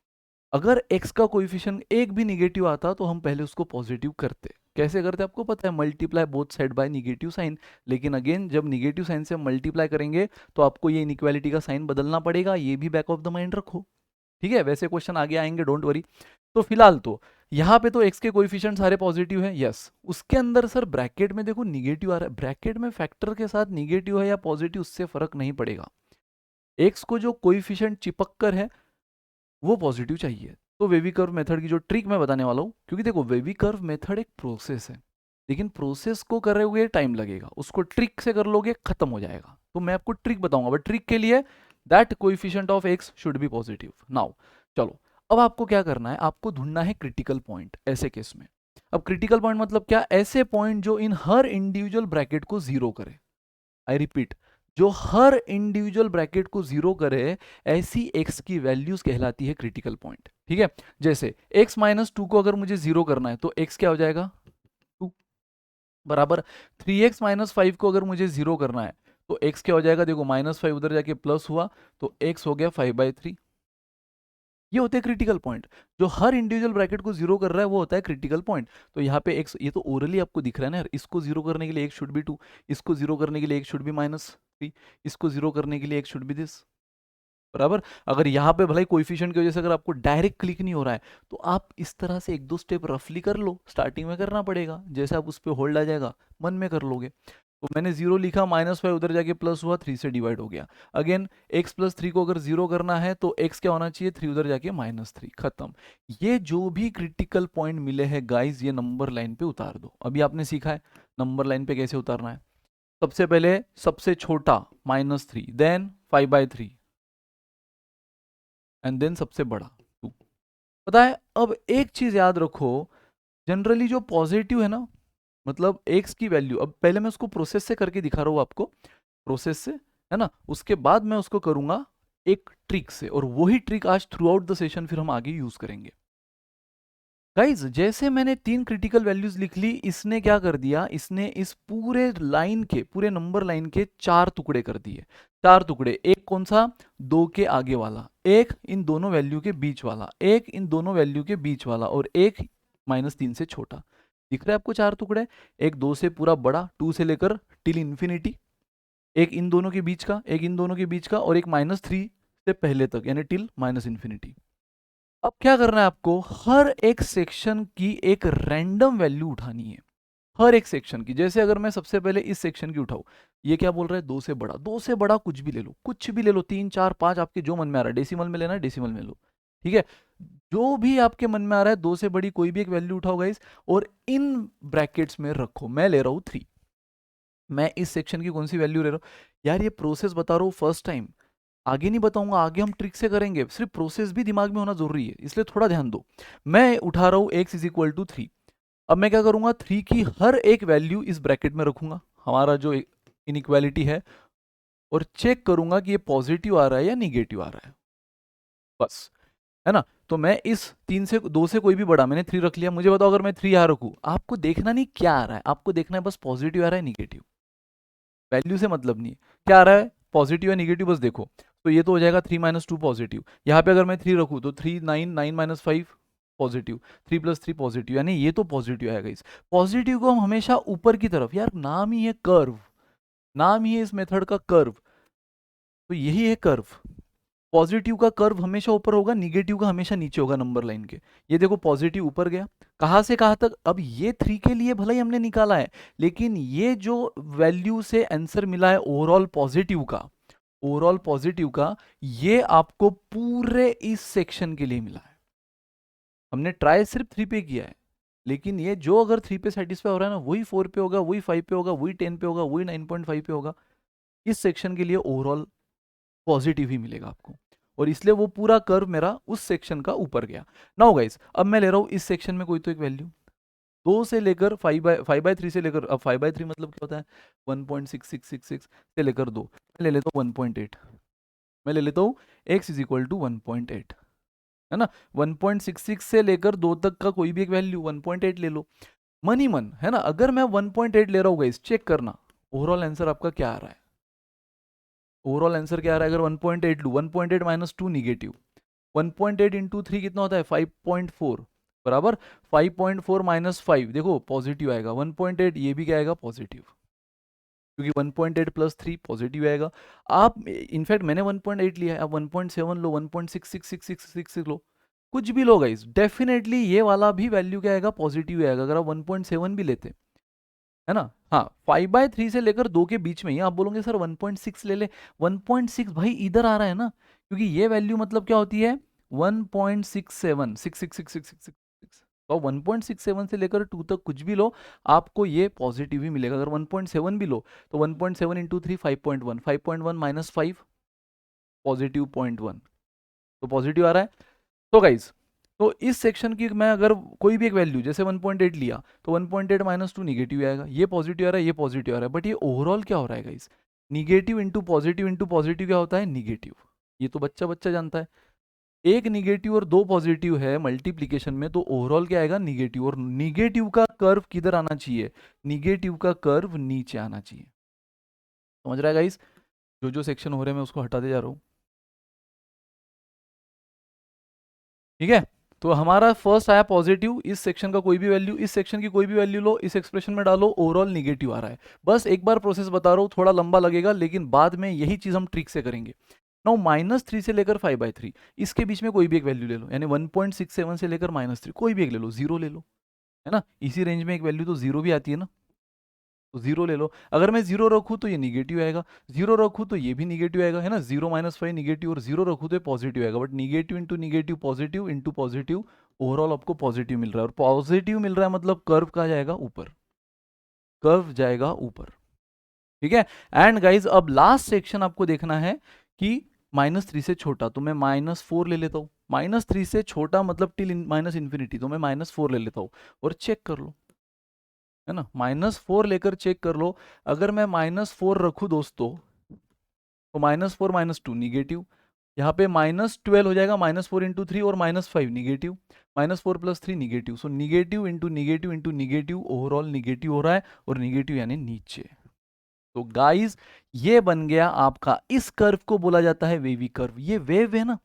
Speaker 1: अगर x का कोएफिशिएंट एक भी निगेटिव आता तो हम पहले उसको पॉजिटिव करते। कैसे करते आपको पता है, multiply both side by negative sign. लेकिन अगेन जब निगेटिव साइन से मल्टीप्लाई करेंगे तो आपको ये इनइक्वालिटी का साइन बदलना पड़ेगा, ये भी बैक ऑफ द माइंड रखो, ठीक है। वैसे क्वेश्चन आगे आएंगे, डोंट वरी। तो फिलहाल तो यहाँ पे तो x के कोएफिशिएंट सारे पॉजिटिव है, यस। उसके अंदर सर ब्रैकेट में देखो निगेटिव आ रहा है, ब्रैकेट में फैक्टर के साथ निगेटिव है या पॉजिटिव उससे फर्क नहीं पड़ेगा, x को जो कोएफिशिएंट चिपक कर है वो पॉजिटिव चाहिए। तो वेवी कर्व मेथड की जो ट्रिक मैं बताने वाला हूँ, क्योंकि देखो वेवी कर्व मेथड एक प्रोसेस है, लेकिन प्रोसेस को कर रहे हुए टाइम लगेगा, उसको ट्रिक से कर लोगे खत्म हो जाएगा। तो मैं आपको ट्रिक बताऊंगा, बट ट्रिक के लिए that coefficient of x should be positive. Now चलो, अब आपको क्या करना है, आपको ढूंढना है क्रिटिकल पॉइंट ऐसे केस में। अब क्रिटिकल पॉइंट मतलब क्या, ऐसे पॉइंट जो इन हर इंडिविजुअल ब्रैकेट को जीरो करे। आई रिपीट, जो हर इंडिविजुअल ब्रैकेट को जीरो करे, ऐसी x की वैल्यूज कहलाती है क्रिटिकल पॉइंट, ठीक है। जैसे x माइनस टू को अगर मुझे जीरो करना है तो x क्या हो जाएगा, 2 बराबर 3x माइनस फाइव को अगर मुझे जीरो करना है तो x क्या हो जाएगा, देखो माइनस फाइव उधर जाके प्लस हुआ तो x हो गया 5/3। ये होते हैं क्रिटिकल पॉइंट, जो हर इंडिविजुअल ब्रैकेट को जीरो कर रहा है वो होता है क्रिटिकल पॉइंट। तो यहाँ पे x, ये तो ओरली आपको दिख रहा है ना यार, इसको जीरो करने के लिए x शुड बी 2, इसको जीरो करने के लिए x शुड बी -3, इसको जीरो करने के लिए x शुड बी दिस, बराबर। अगर यहाँ पे भले कोएफिशिएंट की वजह से अगर आपको डायरेक्ट क्लिक नहीं हो रहा है तो आप इस तरह से एक दो स्टेप रफली कर लो, स्टार्टिंग में करना पड़ेगा, जैसे आप उस पर होल्ड आ जाएगा मन में कर लोगे। तो मैंने जीरो लिखा, -5 उधर जाके प्लस हुआ, 3 से डिवाइड हो गया। अगेन x प्लस 3 को अगर जीरो करना है तो x क्या होना चाहिए, 3 उधर जाके -3, खत्म। ये जो भी क्रिटिकल पॉइंट मिले हैं गाइज, ये नंबर लाइन पे उतार दो। अभी आपने सीखा है नंबर लाइन पे कैसे उतारना है। सबसे पहले सबसे छोटा -3, देन 5/3 एंड देन सबसे बड़ा 2। पता है, अब एक चीज याद रखो, जनरली जो पॉजिटिव है ना, मतलब x की वैल्यू, अब पहले मैं उसको प्रोसेस से करके दिखा रहा हूँ आपको, प्रोसेस से, है ना, उसके बाद मैं उसको करूंगा एक ट्रिक से, और वही ट्रिक आज थ्रू आउट द सेशन फिर हम आगे यूज करेंगे। गाइज जैसे मैंने 3 क्रिटिकल वैल्यूज लिख ली, इसने क्या कर दिया, इसने इस पूरे लाइन के, पूरे नंबर लाइन के 4 टुकड़े कर दिए। 4 टुकड़े, एक कौन सा, 2 के आगे वाला, एक इन दोनों वैल्यू के बीच वाला, एक इन दोनों वैल्यू के बीच वाला, और एक -3 से छोटा। दिख रहा है आपको 4 टुकड़े, एक 2 से पूरा बड़ा, 2 से लेकर टिल इंफिनिटी, एक इन दोनों के बीच का, एक इन दोनों के बीच का, और एक -3 से पहले तक यानी टिल -इंफिनिटी। अब क्या करना है आपको, हर एक सेक्शन की एक रैंडम वैल्यू उठानी है, हर एक सेक्शन की। जैसे अगर मैं सबसे पहले इस सेक्शन की उठाऊं, ये क्या बोल रहा है, 2 से बड़ा, 2 से बड़ा कुछ भी ले लो, कुछ भी ले लो, 3 4 5 आपके जो मन में आ रहा है, डेसिमल में लेना है डेसिमल में लो, ठीक है। जो भी आपके मन में आ रहा है, 2 से बड़ी कोई भी एक वैल्यू उठाओ गाइस, और इन ब्रैकेट्स में रखो। मैं ले रहा हूं 3, मैं इस सेक्शन की कौन सी वैल्यू ले रहा हूं यार, ये प्रोसेस बता रहा हूं फर्स्ट टाइम, आगे नहीं बताऊंगा, आगे हम ट्रिक से करेंगे, सिर्फ प्रोसेस भी दिमाग में होना जरूरी है, इसलिए थोड़ा ध्यान दो। मैं उठा रहा हूं x = 3। अब मैं क्या करूंगा, 3 की हर एक वैल्यू इस ब्रैकेट में रखूंगा, हमारा जो इनइक्वालिटी है, और चेक करूंगा कि ये पॉजिटिव आ रहा है या निगेटिव आ रहा है, बस, है ना। तो मैं इस 3 से 2 से कोई भी बड़ा, मैंने 3 रख लिया, मुझे बताओ अगर मैं 3 यहाँ रखूं, आपको देखना नहीं क्या आ रहा है, आपको देखना है बस पॉजिटिव आ रहा है निगेटिव, वैल्यू से मतलब नहीं है क्या आ रहा है, पॉजिटिव या निगेटिव बस देखो। तो ये तो हो जाएगा 3 - 2 पॉजिटिव, यहाँ पे अगर मैं 3 रखूँ तो 3 9 9 - 5 पॉजिटिव, 3 + 3 पॉजिटिव, यानी ये तो पॉजिटिव आएगा। इस पॉजिटिव को हम हमेशा ऊपर की तरफ, यार नाम ही है कर्व, नाम ही है इस मेथड का कर्व, तो यही है कर्व, पॉजिटिव का कर्व हमेशा ऊपर होगा, निगेटिव का हमेशा नीचे होगा नंबर लाइन के। ये देखो पॉजिटिव ऊपर गया, कहां से कहां तक, अब ये 3 के लिए भले ही हमने निकाला है, लेकिन ये जो वैल्यू से आंसर मिला है ओवरऑल पॉजिटिव का, ओवरऑल पॉजिटिव का, ये आपको पूरे इस सेक्शन के लिए मिला है। हमने ट्राई सिर्फ 3 पे किया है, लेकिन ये जो अगर 3 पे सेटिस्फाई हो रहा है ना, वही 4 पे होगा, वही 5 पे होगा, वही 10 पे होगा, वही 9.5 पे होगा। इस सेक्शन के लिए ओवरऑल पॉजिटिव ही मिलेगा आपको, और इसलिए वो पूरा कर्व मेरा उस सेक्शन का ऊपर गया। नाउ गाइस, अब मैं ले रहा हूं इस सेक्शन में कोई तो एक वैल्यू 2 से लेकर 5/3 से लेकर, अब 5/3 मतलब क्या होता है, 1.6666 से लेकर 2, मैं ले लेता हूँ 1.8, मैं ले लेता हूँ x इज इक्वल टू 1.8, है ना। 1.66 से लेकर 2 तक का कोई भी एक वैल्यू 1.8 ले लो, मन ही मन, है ना। अगर मैं 1.8 ले रहा हूँ गाइस, चेक करना ओवरऑल आंसर आपका क्या आ रहा है। ओवरऑल आंसर क्या आ रहा है, अगर 1.8 लूँ, 1.8 माइनस 2 निगेटिव, 1.8 इंटू 3 कितना होता है 5.4, बराबर 5.4 माइनस 5, देखो पॉजिटिव आएगा, 1.8 ये भी क्या आएगा पॉजिटिव, क्योंकि 1.8 प्लस 3 पॉजिटिव आएगा। आप इनफैक्ट मैंने 1.8 लिया है, आप 1.7 लो, 1.666666 लो, कुछ भी लो गाइस, डेफिनेटली ये वाला भी वैल्यू क्या आएगा पॉजिटिव आएगा, अगर आप 1.7 भी लेते, है ना। हाँ, 5/3 से लेकर 2 के बीच में ही आप बोलोगे सर 1.6 ले ले, 1.6 भाई इधर आ रहा है ना, क्योंकि ये वैल्यू मतलब क्या होती है 1.67 66666, तो 1.67 से लेकर 2 तक कुछ भी लो, आपको ये पॉजिटिव ही मिलेगा। अगर 1.7 भी लो तो 1.7 इंटू 3 5.1, 5.1 माइनस 5 पॉजिटिव 0.1, तो पॉजिटिव आ रहा है। तो गाइज, तो इस सेक्शन की मैं अगर कोई भी एक वैल्यू जैसे 1.8 लिया, तो 1.8 माइनस 2 निगेटिव आएगा, ये पॉजिटिव आ रहा है, ये पॉजिटिव आ रहा है, बट ये ओवरऑल क्या हो रहा है गाइज, निगेटिव इंटू पॉजिटिव क्या होता है निगेटिव, ये तो बच्चा बच्चा जानता है। एक निगेटिव और 2 पॉजिटिव है मल्टीप्लीकेशन में, तो ओवरऑल क्या आएगा निगेटिव, और निगेटिव का कर्व किधर आना चाहिए, निगेटिव का कर्व नीचे आना चाहिए। समझ रहा है गाइस, जो जो सेक्शन हो रहे हैं मैं उसको हटाते जा रहा हूँ, ठीक है। तो हमारा फर्स्ट आया पॉजिटिव, इस सेक्शन का कोई भी वैल्यू, इस सेक्शन की कोई भी वैल्यू लो, इस एक्सप्रेशन में डालो, ओवरऑल निगेटिव आ रहा है। बस एक बार प्रोसेस बता रहा हूँ, थोड़ा लंबा लगेगा, लेकिन बाद में यही चीज हम ट्रिक से करेंगे। नाउ -3 से लेकर 5/3, इसके बीच में कोई भी एक वैल्यू ले लो, यानी 1.67 से लेकर -3 कोई भी एक ले लो, जीरो ले लो, है ना। इसी रेंज में एक वैल्यू तो जीरो भी आती है ना, तो जीरो ले लो। अगर मैं जीरो रखूँ तो ये निगेटिव आएगा, जीरो रखूँ तो ये भी निगेटिव आएगा, है ना। 0 - 5 निगेटिव, और जीरो रखूँ तो ये पॉजिटिव आएगा, but negative into negative positive into positive, overall आपको पॉजिटिव मिल रहा है, और पॉजिटिव मिल रहा है मतलब कर्व कहाँ जाएगा ऊपर, कर्व जाएगा ऊपर, ठीक है। एंड गाइज, अब लास्ट सेक्शन आपको देखना है कि -3 से छोटा, तो मैं -4 ले लेता हूँ, -3 से छोटा मतलब टिल माइनस इन्फिनिटी, तो मैं -4 ले लेता हूँ, और चेक कर लो, है ना। -4 लेकर चेक कर लो, अगर मैं -4 रखूं दोस्तों, तो -4 - 2 निगेटिव, यहाँ पे -12 हो जाएगा, -4 इंटू 3, और -5 negative, -4 + 3 negative, so negative into negative into negative, overall negative हो रहा है, और निगेटिव यानी नीचे। तो गाइस, ये बन गया आपका, इस कर्व को बोला जाता है वेवी कर्व, ये वेव है ना,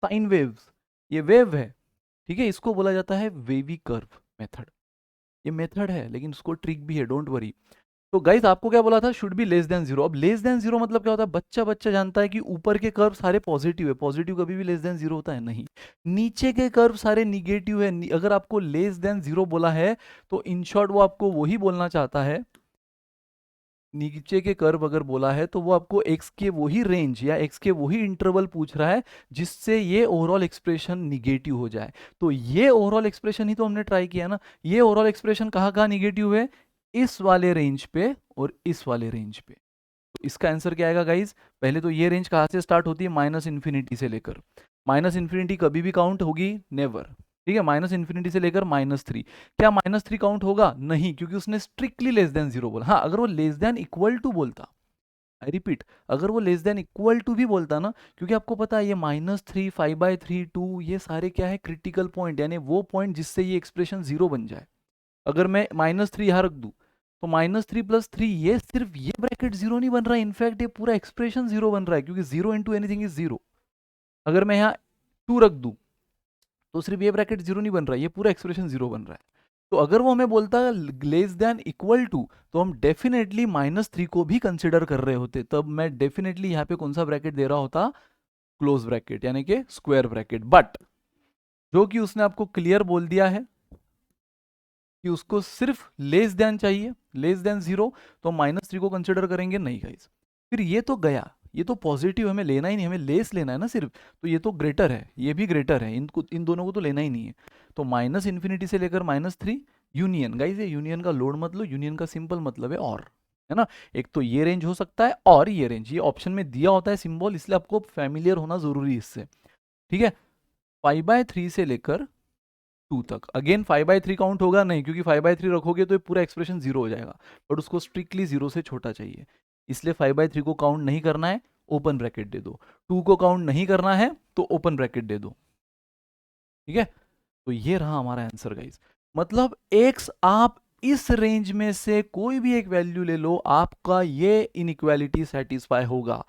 Speaker 1: साइन वेव्स, ये वेव है, ठीक है, इसको बोला जाता है वेवी कर्व मेथड। ये मेथड है, लेकिन उसको ट्रिक भी है, डोंट वरी। तो गाइस, आपको क्या बोला था, should be less than zero. अब लेस देन जीरो मतलब क्या होता है, बच्चा बच्चा जानता है कि ऊपर के कर्व सारे पॉजिटिव है, पॉजिटिव कभी भी लेस देन जीरो होता है नहीं, नीचे के कर्व सारे निगेटिव है। अगर आपको लेस देन जीरो बोला है, तो इन शॉर्ट वो आपको वही बोलना चाहता है, नीचे के कर्व अगर बोला है, तो वो आपको एक्स के वही रेंज या एक्स के वही इंटरवल पूछ रहा है जिससे ये ओवरऑल एक्सप्रेशन निगेटिव हो जाए। तो ये ओवरऑल एक्सप्रेशन ही तो हमने ट्राई किया ना, ये ओवरऑल एक्सप्रेशन कहाँ कहाँ निगेटिव है, इस वाले रेंज पे और इस वाले रेंज पे। तो इसका आंसर क्या आएगा गाइज, पहले तो ये रेंज कहाँ से स्टार्ट होती है, -इन्फिनिटी से लेकर, -इन्फिनिटी कभी भी काउंट होगी नेवर, ठीक है, -इन्फिनिटी से लेकर -3। क्या -3 काउंट होगा, नहीं, क्योंकि उसने स्ट्रिक्टली लेस देन जीरो बोला। हाँ, अगर वो लेस देन इक्वल टू बोलता, आई रिपीट, अगर वो लेस देन इक्वल टू भी बोलता ना, क्योंकि आपको पता है ये -3 5/3 2 ये सारे क्या है क्रिटिकल पॉइंट, यानी वो पॉइंट जिससे ये एक्सप्रेशन जीरो बन जाए। अगर मैं -3 यहाँ रख दूं, तो -3 + 3, ये सिर्फ ये ब्रैकेट जीरो नहीं बन रहा है, इनफैक्ट ये पूरा एक्सप्रेशन जीरो बन रहा है, क्योंकि zero into anything is zero. अगर मैं यहाँ 2 रख दूं, तो सिर्फ ये ब्रैकेट जीरो नहीं बन रहा है, ये पूरा एक्सप्रेशन जीरो बन रहा है। तो अगर वो हमें बोलता है लेस देन इक्वल टू, तो हम डेफिनेटली -3 को भी कंसिडर कर रहे होते, तब मैं डेफिनेटली यहाँ पे कौन सा ब्रैकेट दे रहा होता, क्लोज ब्रैकेट यानी कि स्क्वायर ब्रैकेट। बट जो कि उसने आपको क्लियर बोल दिया है कि उसको सिर्फ लेस देन चाहिए, लेस देन 0, तो -3 को कंसिडर करेंगे नहीं गाइस। फिर ये तो गया, ये तो पॉजिटिव हमें लेना ही नहीं, हमें लेस लेना है ना सिर्फ, तो ये तो ग्रेटर है, ये भी ग्रेटर है, इनको इन दोनों को तो लेना ही नहीं है। तो -∞ से लेकर -3 यूनियन। गाइस ये यूनियन का लोड मत लो, यूनियन का सिंपल मतलब है और, है ना। एक तो ये रेंज हो सकता है और ये रेंज, ये ऑप्शन में दिया होता है सिंबल, इसलिए आपको फैमिलियर होना जरूरी है इससे, ठीक है। 5/3 से लेकर 2 तक, अगेन 5/3 काउंट होगा नहीं, क्योंकि 5/3 रखोगे तो ये पूरा एक्सप्रेशन 0 हो जाएगा, बट उसको स्ट्रिक्टली 0 से छोटा चाहिए, इसलिए 5/3 को काउंट नहीं करना है, ओपन ब्रैकेट दे दो। 2 को काउंट नहीं करना है तो ओपन ब्रैकेट दे दो, ठीक है। तो ये रहा हमारा आंसर गाइस। मतलब x आप इस रेंज में से कोई भी एक वैल्यू ले लो, आपका ये इनइक्वालिटी सेटिस्फाई होगा।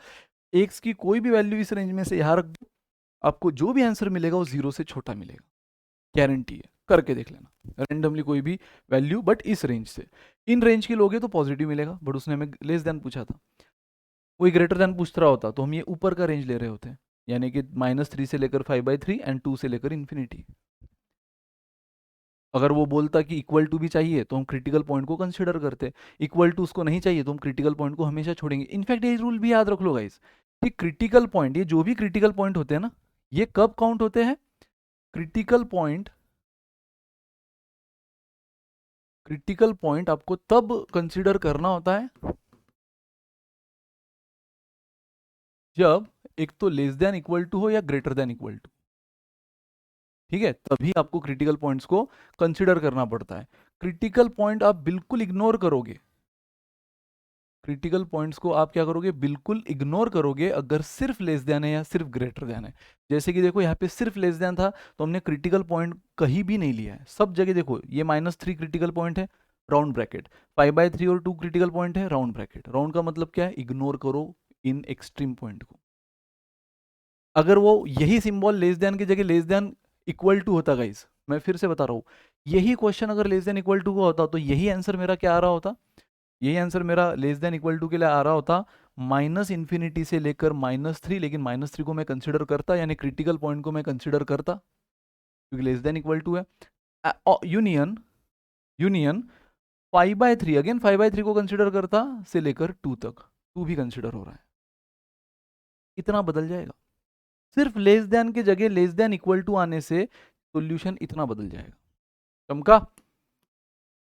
Speaker 1: x की कोई भी वैल्यू इस रेंज में से यहां रख दो, आपको जो भी आंसर मिलेगा वो 0 से छोटा मिलेगा, गारंटी है, करके देख लेना रैंडमली कोई भी वैल्यू, बट इस रेंज से। इन रेंज की लोगे तो पॉजिटिव मिलेगा, बट उसने हमें लेस देन पूछा था, कोई ग्रेटर देन पूछ रहा होता तो हम ये ऊपर का रेंज ले रहे होते, यानी कि -3 से लेकर 5/3 एंड 2 से लेकर इन्फिनिटी। अगर वो बोलता कि इक्वल टू भी चाहिए तो हम क्रिटिकल पॉइंट को कंसिडर करते, इक्वल टू उसको नहीं चाहिए तो हम क्रिटिकल पॉइंट को हमेशा छोड़ेंगे। इनफैक्ट ये रूल भी याद रख लो गाइस कि क्रिटिकल पॉइंट, ये जो भी क्रिटिकल पॉइंट होते हैं ना, ये कब काउंट होते हैं? क्रिटिकल पॉइंट, क्रिटिकल पॉइंट आपको तब कंसीडर करना होता है जब एक तो लेस देन इक्वल टू हो या ग्रेटर देन इक्वल टू, ठीक है, तभी आपको क्रिटिकल पॉइंट्स को कंसीडर करना पड़ता है। क्रिटिकल पॉइंट आप बिल्कुल इग्नोर करोगे, क्रिटिकल पॉइंट्स को आप क्या करोगे, बिल्कुल इग्नोर करोगे अगर सिर्फ लेस देन है या सिर्फ ग्रेटर देन है। जैसे कि देखो यहाँ पे सिर्फ लेस देन था तो हमने क्रिटिकल पॉइंट कहीं भी नहीं लिया है, सब जगह देखो ये -3 क्रिटिकल पॉइंट है, राउंड ब्रैकेट, 5/3 और 2 क्रिटिकल पॉइंट है, राउंड ब्रैकेट। राउंड का मतलब क्या है, इग्नोर करो इन एक्सट्रीम पॉइंट को। अगर वो यही सिंबल लेस देन की जगह लेस देन इक्वल टू होता गाइस, मैं फिर से बता रहा हूँ, यही क्वेश्चन अगर लेस देन इक्वल टू का होता तो यही आंसर मेरा क्या आ रहा होता, यही आंसर मेरा लेस देन इक्वल टू के लिए आ रहा होता -∞ से लेकर -3, लेकिन -3 को मैं कंसिडर करता, यानी क्रिटिकल पॉइंट को मैं कंसिडर करता क्योंकि लेस देन इक्वल टू है। यूनियन, यूनियन 5/3, अगेन 5/3 को कंसिडर करता से लेकर 2 तक, 2 भी कंसिडर हो रहा है, इतना बदल जाएगा। सिर्फ लेस देन के जगह लेस देन इक्वल टू आने से सॉल्यूशन इतना बदल जाएगा। चमका?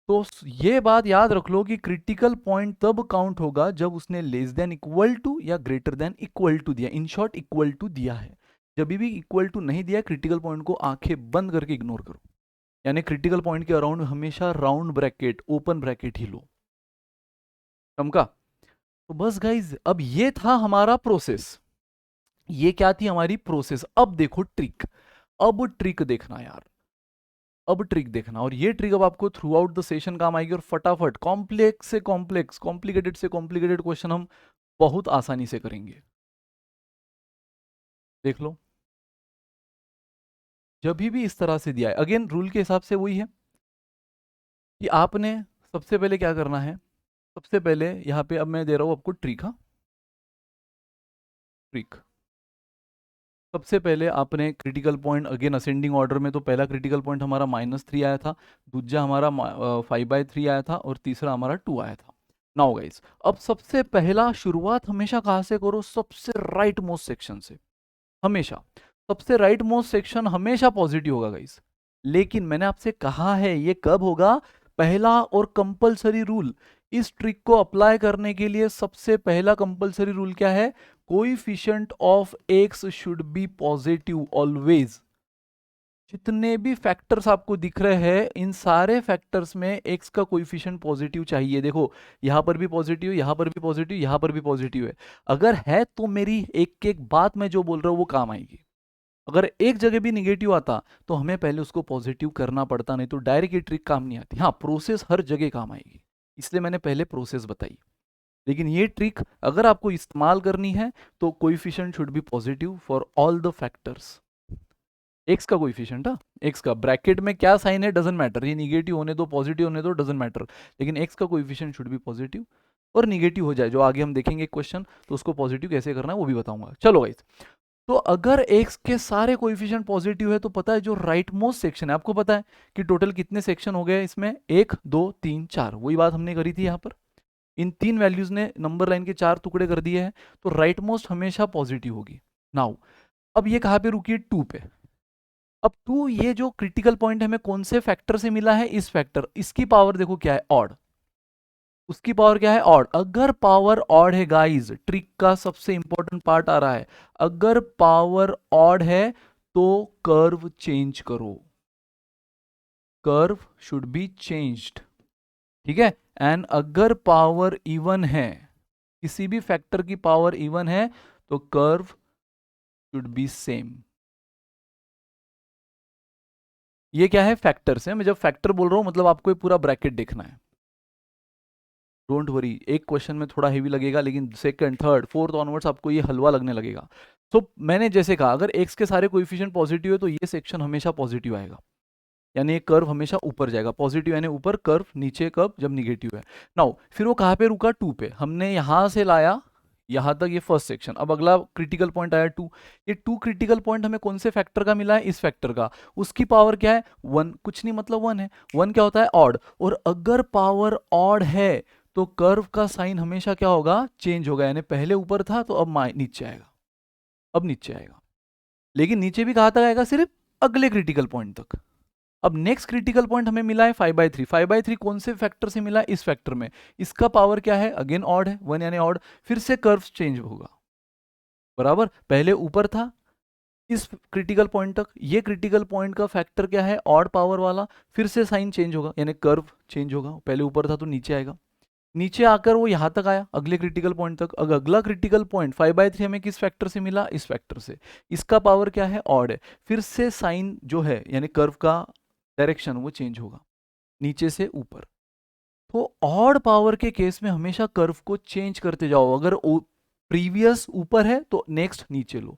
Speaker 1: तो ये बात याद रख लो कि क्रिटिकल पॉइंट तब काउंट होगा जब उसने लेस देन इक्वल टू या ग्रेटर देन इक्वल टू दिया, इन शॉर्ट इक्वल टू दिया है। जब भी इक्वल टू नहीं दिया, क्रिटिकल पॉइंट को आंखें बंद करके इग्नोर करो, यानी क्रिटिकल पॉइंट के अराउंड हमेशा राउंड ब्रैकेट, ओपन ब्रैकेट ही लो। समझा? तो बस गाइज, अब ये था हमारा प्रोसेस, ये क्या थी हमारी प्रोसेस। अब देखो ट्रिक, अब ट्रिक देखना यार, अब ट्रिक देखना, और ये ट्रिक अब आपको थ्रू आउट द सेशन काम आएगी, और फटाफट कॉम्प्लेक्स से कॉम्प्लेक्स, कॉम्प्लिकेटेड से कॉम्प्लिकेटेड क्वेश्चन हम बहुत आसानी से करेंगे। देख लो, जब भी इस तरह से दिया है, अगेन रूल के हिसाब से वही है कि आपने सबसे पहले क्या करना है, सबसे पहले यहाँ पे अब मैं दे रहा हूँ आपको ट्रिक। हाँ, ट्रिक सबसे पहले आपने critical point, again ascending order में, तो पहला क्रिटिकल पॉइंट हमारा -3 आया था, दूसरा हमारा 5/3 आया था, और तीसरा हमारा 2 आया था। नाउ गाइस, अब सबसे पहला शुरुआत हमेशा कहाँ से करो, सबसे राइट मोस्ट सेक्शन से, हमेशा सबसे राइट मोस्ट सेक्शन हमेशा पॉजिटिव होगा गाइस। लेकिन मैंने आपसे कहा है ये कब होगा, पहला और कंपलसरी रूल, इस ट्रिक को अप्लाई करने के लिए सबसे पहला कंपलसरी रूल क्या है, coefficient of x should be positive always. जितने भी फैक्टर्स आपको दिख रहे हैं, इन सारे फैक्टर्स में एक्स का कोएफिशिएंट पॉजिटिव चाहिए। देखो यहां पर भी पॉजिटिव, यहां पर भी पॉजिटिव, यहां पर भी पॉजिटिव है। अगर है तो मेरी एक एक बात मैं जो बोल रहा हूं वो काम आएगी। अगर एक जगह भी निगेटिव आता तो हमें पहले उसको पॉजिटिव करना पड़ता, नहीं तो डायरेक्ट ये ट्रिक काम नहीं आती। हाँ, प्रोसेस हर जगह काम आएगी, इसलिए मैंने पहले प्रोसेस बताई। लेकिन ये ट्रिक अगर आपको इस्तेमाल करनी है तो coefficient should be positive for all the factors. X का कोएफिशिएंट, हाँ, एक्स का ब्रैकेट में क्या साइन है डजंट मैटर, ये निगेटिव होने दो पॉजिटिव होने दो डजंट मैटर, लेकिन एक्स का कोएफिशिएंट शुड बी पॉजिटिव। और निगेटिव हो जाए, जो आगे हम देखेंगे क्वेश्चन, तो उसको पॉजिटिव कैसे करना है वो भी बताऊंगा। चलो गाइस, तो अगर एक्स के सारे कोएफिशिएंट पॉजिटिव है तो पता है जो राइट मोस्ट सेक्शन है, आपको पता है कि टोटल कितने सेक्शन हो गए इसमें, 1 2 3 4, वही बात हमने करी थी यहाँ पर। इन तीन वैल्यूज ने नंबर लाइन के 4 टुकड़े कर दिए हैं, तो राइट मोस्ट हमेशा पॉजिटिव होगी। नाउ अब ये कहाँ पे रुकी है, 2 पे। अब 2, ये जो क्रिटिकल पॉइंट हमें कौन से फैक्टर से मिला है, इस फैक्टर, इसकी पावर देखो क्या है, ऑड। उसकी पावर क्या है, ऑड। अगर पावर ऑड है गाइस, ट्रिक का सबसे इंपॉर्टेंट पार्ट आ रहा है, अगर पावर ऑड है तो कर्व चेंज करो, कर्व शुड बी चेंज्ड, ठीक है। एंड अगर पावर इवन है, किसी भी फैक्टर की पावर इवन है, तो कर्व शुड बी सेम। ये क्या है, फैक्टर्स है। मैं जब फैक्टर बोल रहा हूं मतलब आपको ये पूरा ब्रैकेट देखना है, डोंट वरी। एक क्वेश्चन में थोड़ा हेवी लगेगा, लेकिन सेकंड थर्ड फोर्थ ऑनवर्ड्स आपको ये हलवा लगने लगेगा। तो मैंने जैसे कहा, अगर एक्स के सारे कोएफिशिएंट पॉजिटिव है तो ये सेक्शन हमेशा पॉजिटिव आएगा, यानी एक कर्व हमेशा ऊपर जाएगा। पॉजिटिव यानी ऊपर, कर्व नीचे कब, जब निगेटिव है। नाउ फिर वो कहाँ पे रुका, 2 पे। हमने यहां से लाया यहां तक, ये फर्स्ट सेक्शन। अब अगला क्रिटिकल पॉइंट आया 2। ये 2 क्रिटिकल पॉइंट हमें कौन से फैक्टर का मिला है, इस फैक्टर का। उसकी पावर क्या है, 1। कुछ नहीं, मतलब 1 है। 1 क्या होता है, ऑड। और अगर पावर ऑड है तो कर्व का साइन हमेशा क्या होगा, चेंज होगा। यानी पहले ऊपर था तो अब नीचे आएगा, अब नीचे आएगा। लेकिन नीचे भी कहाँ तक आएगा, सिर्फ अगले क्रिटिकल पॉइंट तक। अब नेक्स्ट क्रिटिकल पॉइंट हमें मिला है 5/3। 5/3 कौन से फैक्टर से मिला है, इस फैक्टर में। इसका पावर क्या है, अगेन ऑड है, 1 यानी ऑड। फिर से कर्व चेंज होगा, बराबर। पहले ऊपर था इस क्रिटिकल पॉइंट तक, ये क्रिटिकल पॉइंट का फैक्टर क्या है, ऑड पावर वाला। फिर से साइन चेंज होगा, यानी कर्व चेंज होगा। पहले ऊपर था तो नीचे आएगा, नीचे आकर वो यहां तक आया, अगले क्रिटिकल पॉइंट तक। अगर अगला क्रिटिकल पॉइंट 5/3 हमें किस फैक्टर से मिला, इस फैक्टर से। इसका पावर क्या है, ऑड है। फिर से साइन जो है, यानी कर्व का डायरेक्शन, वो चेंज होगा नीचे से ऊपर। तो ऑड पावर के केस में हमेशा कर्व को चेंज करते जाओ। अगर प्रीवियस ऊपर है तो नेक्स्ट नीचे लो,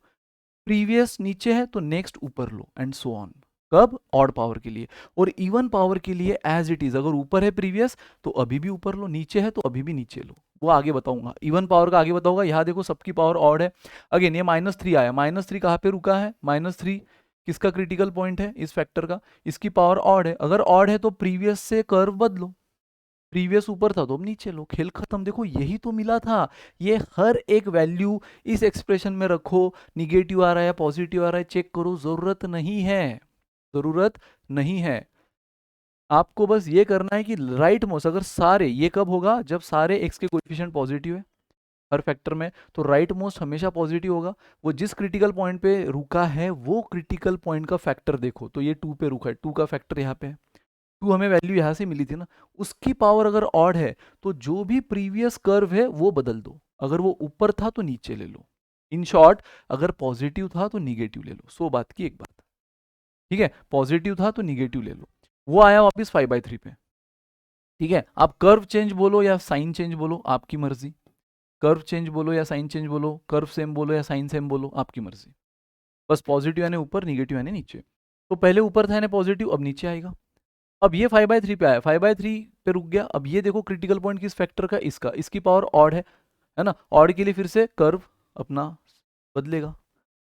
Speaker 1: प्रीवियस नीचे है तो नेक्स्ट ऊपर लो, एंड सो ऑन। कब, ऑड पावर के लिए। और इवन पावर के लिए एज इट इज, अगर ऊपर है प्रीवियस तो अभी भी ऊपर लो, नीचे है तो अभी भी नीचे लो। वो आगे बताऊंगा, इवन पावर का आगे बताऊंगा। यहाँ देखो सबकी पावर ऑड है। अगेन ये -3 आया, -3 कहाँ पे रुका है, -3 किसका क्रिटिकल पॉइंट है, इस फैक्टर का। इसकी पावर ऑड है, अगर ऑड है तो प्रीवियस से कर्व बदलो। प्रीवियस ऊपर था तो अब नीचे लो, खेल खत्म। देखो यही तो मिला था। ये हर एक वैल्यू इस एक्सप्रेशन में रखो, निगेटिव आ रहा है या पॉजिटिव आ रहा है चेक करो, जरूरत नहीं है, जरूरत नहीं है। आपको बस ये करना है कि राइट मोस्ट, अगर सारे, ये कब होगा जब सारे एक्स के कोएफिशिएंट पॉजिटिव है हर फैक्टर में, तो राइट मोस्ट हमेशा पॉजिटिव होगा। वो जिस क्रिटिकल पॉइंट पे रुका है वो क्रिटिकल पॉइंट का फैक्टर देखो, तो ये 2 पे रुका है, 2 का फैक्टर यहाँ पे है। 2 हमें वैल्यू यहाँ से मिली थी ना, उसकी पावर अगर ऑड है तो जो भी प्रीवियस कर्व है वो बदल दो। अगर वो ऊपर था तो नीचे ले लो। इन शॉर्ट, अगर पॉजिटिव था तो निगेटिव ले लो। 100 बात की एक बात, ठीक है। पॉजिटिव था तो निगेटिव ले लो। वो आया वापस 5/3 पे, ठीक है। आप कर्व चेंज बोलो या साइन चेंज बोलो, आपकी मर्जी। कर्व चेंज बोलो या साइन चेंज बोलो, कर्व सेम बोलो या साइन सेम बोलो, आपकी मर्जी। बस पॉजिटिव यानी ऊपर, निगेटिव यानी नीचे। तो पहले ऊपर था यानी पॉजिटिव, अब नीचे आएगा। अब ये 5/3 पे आया, 5/3 पे रुक गया। अब ये देखो क्रिटिकल पॉइंट किस फैक्टर का, इसका। इसकी पावर ऑड है ना। ऑड के लिए फिर से कर्व अपना बदलेगा।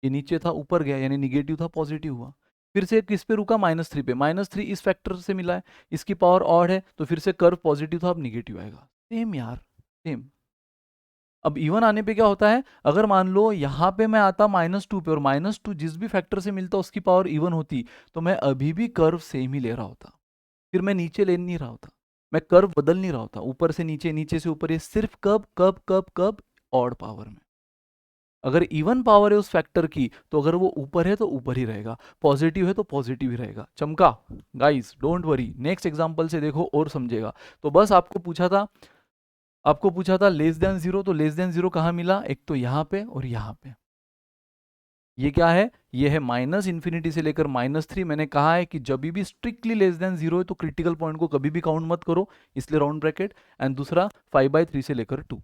Speaker 1: ये नीचे था ऊपर गया, यानी निगेटिव था पॉजिटिव हुआ। फिर से किस पे रुका, -3 पे। -3 इस फैक्टर से मिला है, इसकी पावर ऑड है, तो फिर से कर्व पॉजिटिव था, अब निगेटिव आएगा। सेम यार, सेम। अब इवन आने पे क्या होता है, अगर मान लो यहाँ पे मैं आता -2 पे, और -2 जिस भी फैक्टर से मिलता उसकी पावर इवन होती, तो मैं अभी भी कर्व सेम ही ले रहा होता। फिर मैं नीचे ले नहीं रहा होता, मैं कर्व बदल नहीं रहा होता, ऊपर से नीचे, नीचे से ऊपर। ये सिर्फ कब कब कब कब, ऑड पावर में। अगर इवन पावर है उस फैक्टर की, तो अगर वो ऊपर है तो ऊपर ही रहेगा, पॉजिटिव है तो पॉजिटिव ही रहेगा। चमका guys, don't worry, next example से देखो और समझेगा। तो बस आपको पूछा था लेस देन जीरो, तो लेस देन जीरो कहाँ मिला, एक तो यहाँ पे और यहाँ पे। ये क्या है, ये है -∞ से लेकर -3। मैंने कहा है कि जब भी स्ट्रिक्टली लेस देन जीरो है तो क्रिटिकल पॉइंट को कभी भी काउंट मत करो, इसलिए राउंड ब्रैकेट। एंड दूसरा 5/3 से लेकर 2,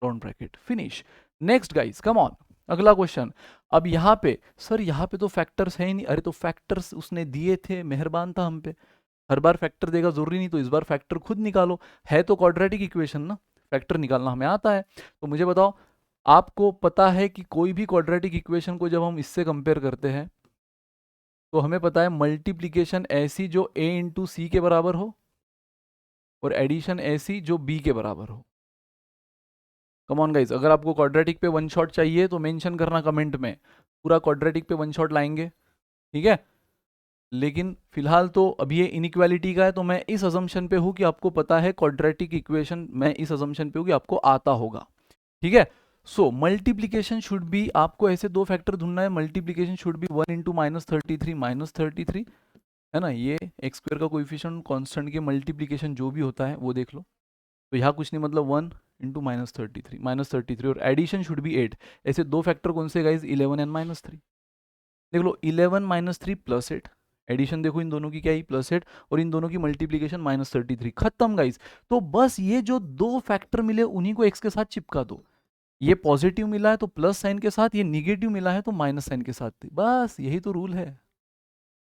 Speaker 1: round bracket, finish. Next guys, come on, अगला क्वेश्चन। अब यहाँ पे सर, यहाँ पे तो फैक्टर्स है ही नहीं। अरे तो फैक्टर्स उसने दिए थे, मेहरबान था हम पे। हर बार फैक्टर देगा जरूरी नहीं, तो इस बार फैक्टर खुद निकालो। है तो क्वाड्रेटिक इक्वेशन ना, फैक्टर निकालना हमें आता है। तो मुझे बताओ, आपको पता है कि कोई भी क्वाड्रेटिक इक्वेशन को जब हम इससे कंपेयर करते हैं तो हमें पता है मल्टीप्लीकेशन ऐसी जो a इंटू सी के बराबर हो और एडिशन ऐसी जो b के बराबर हो। कम ऑन गाइस, अगर आपको क्वाड्रेटिक पे वन शॉट चाहिए तो मेंशन करना कमेंट में, पूरा क्वाड्रेटिक पे वन शॉट लाएंगे, ठीक है। लेकिन फिलहाल तो अभी ये इनइक्वालिटी का है, तो मैं इस अजम्पशन पे हूं कि आपको पता है क्वाड्रेटिक इक्वेशन, मैं इस अजम्पशन पे हूं कि आपको आता होगा, ठीक है। सो मल्टीप्लीकेशन शुड बी, आपको ऐसे दो फैक्टर ढूंढना है, मल्टीप्लीकेशन शुड बी 1 इंटू -33 है ना, ये एक्स स्क्वायर का कोइफिशिएंट कांस्टेंट के मल्टीप्लीकेशन जो भी होता है वो देख लो। तो यहाँ कुछ नहीं, मतलब 1 इंटू -33 और एडिशन शुड बी 8। ऐसे दो फैक्टर कौन से गाइज, 11 एंड -3। देख लो 11 -3 प्लस 8, एडिशन देखो इन दोनों की क्या है +8, और इन दोनों की मल्टीप्लीकेशन -33, खत्म गाइज। तो बस ये जो दो फैक्टर मिले उन्हीं को एक्स के साथ चिपका दो। ये पॉजिटिव मिला है तो प्लस साइन के साथ, ये निगेटिव मिला है तो माइनस साइन के साथ, बस यही तो रूल है।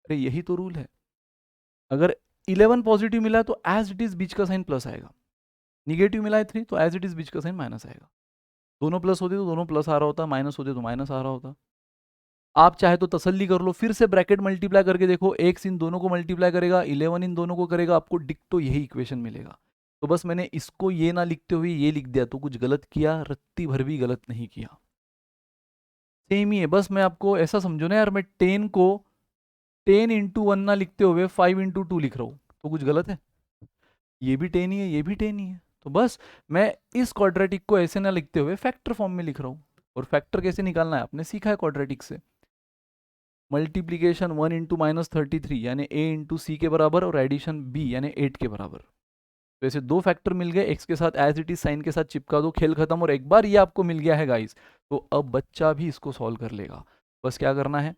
Speaker 1: अरे यही तो रूल है। अगर 11 पॉजिटिव मिला है तो एज इट इज बीच का साइन प्लस आएगा, निगेटिव मिला है 3 तो एज इट इज बीच का साइन माइनस आएगा। दोनों प्लस होते तो दोनों प्लस आ रहा होता, माइनस होते तो माइनस आ रहा होता। आप चाहे तो तसल्ली कर लो, फिर से ब्रैकेट मल्टीप्लाई करके देखो, एक्स इन दोनों को मल्टीप्लाई करेगा, 11 इन दोनों को करेगा, आपको डिक्टो यही इक्वेशन मिलेगा। तो बस मैंने इसको ये ना लिखते हुए ये लिख दिया तो कुछ गलत किया, रत्ती भर भी गलत नहीं किया, सेम ही है। बस मैं आपको ऐसा समझो ना यार, मैं 10 को 10 इंटू 1 ना लिखते हुए 5 इंटू 2 लिख रहा हूँ, तो कुछ गलत है? ये भी 10 ही है, ये भी 10 ही है। तो बस मैं इस क्वाड्रेटिक को ऐसे ना लिखते हुए फैक्टर फॉर्म में लिख रहा हूँ। और फैक्टर कैसे निकालना है आपने सीखा है क्वाड्रेटिक से, मल्टीप्लीकेशन 1 इंटू -33 यानी a इंटू सी के बराबर और एडिशन b यानी 8 के बराबर। तो ऐसे दो फैक्टर मिल गए, x के साथ एज इट इज साइन के साथ चिपका दो, खेल खत्म। और एक बार ये आपको मिल गया है गाइस, तो अब बच्चा भी इसको सॉल्व कर लेगा। बस क्या करना है,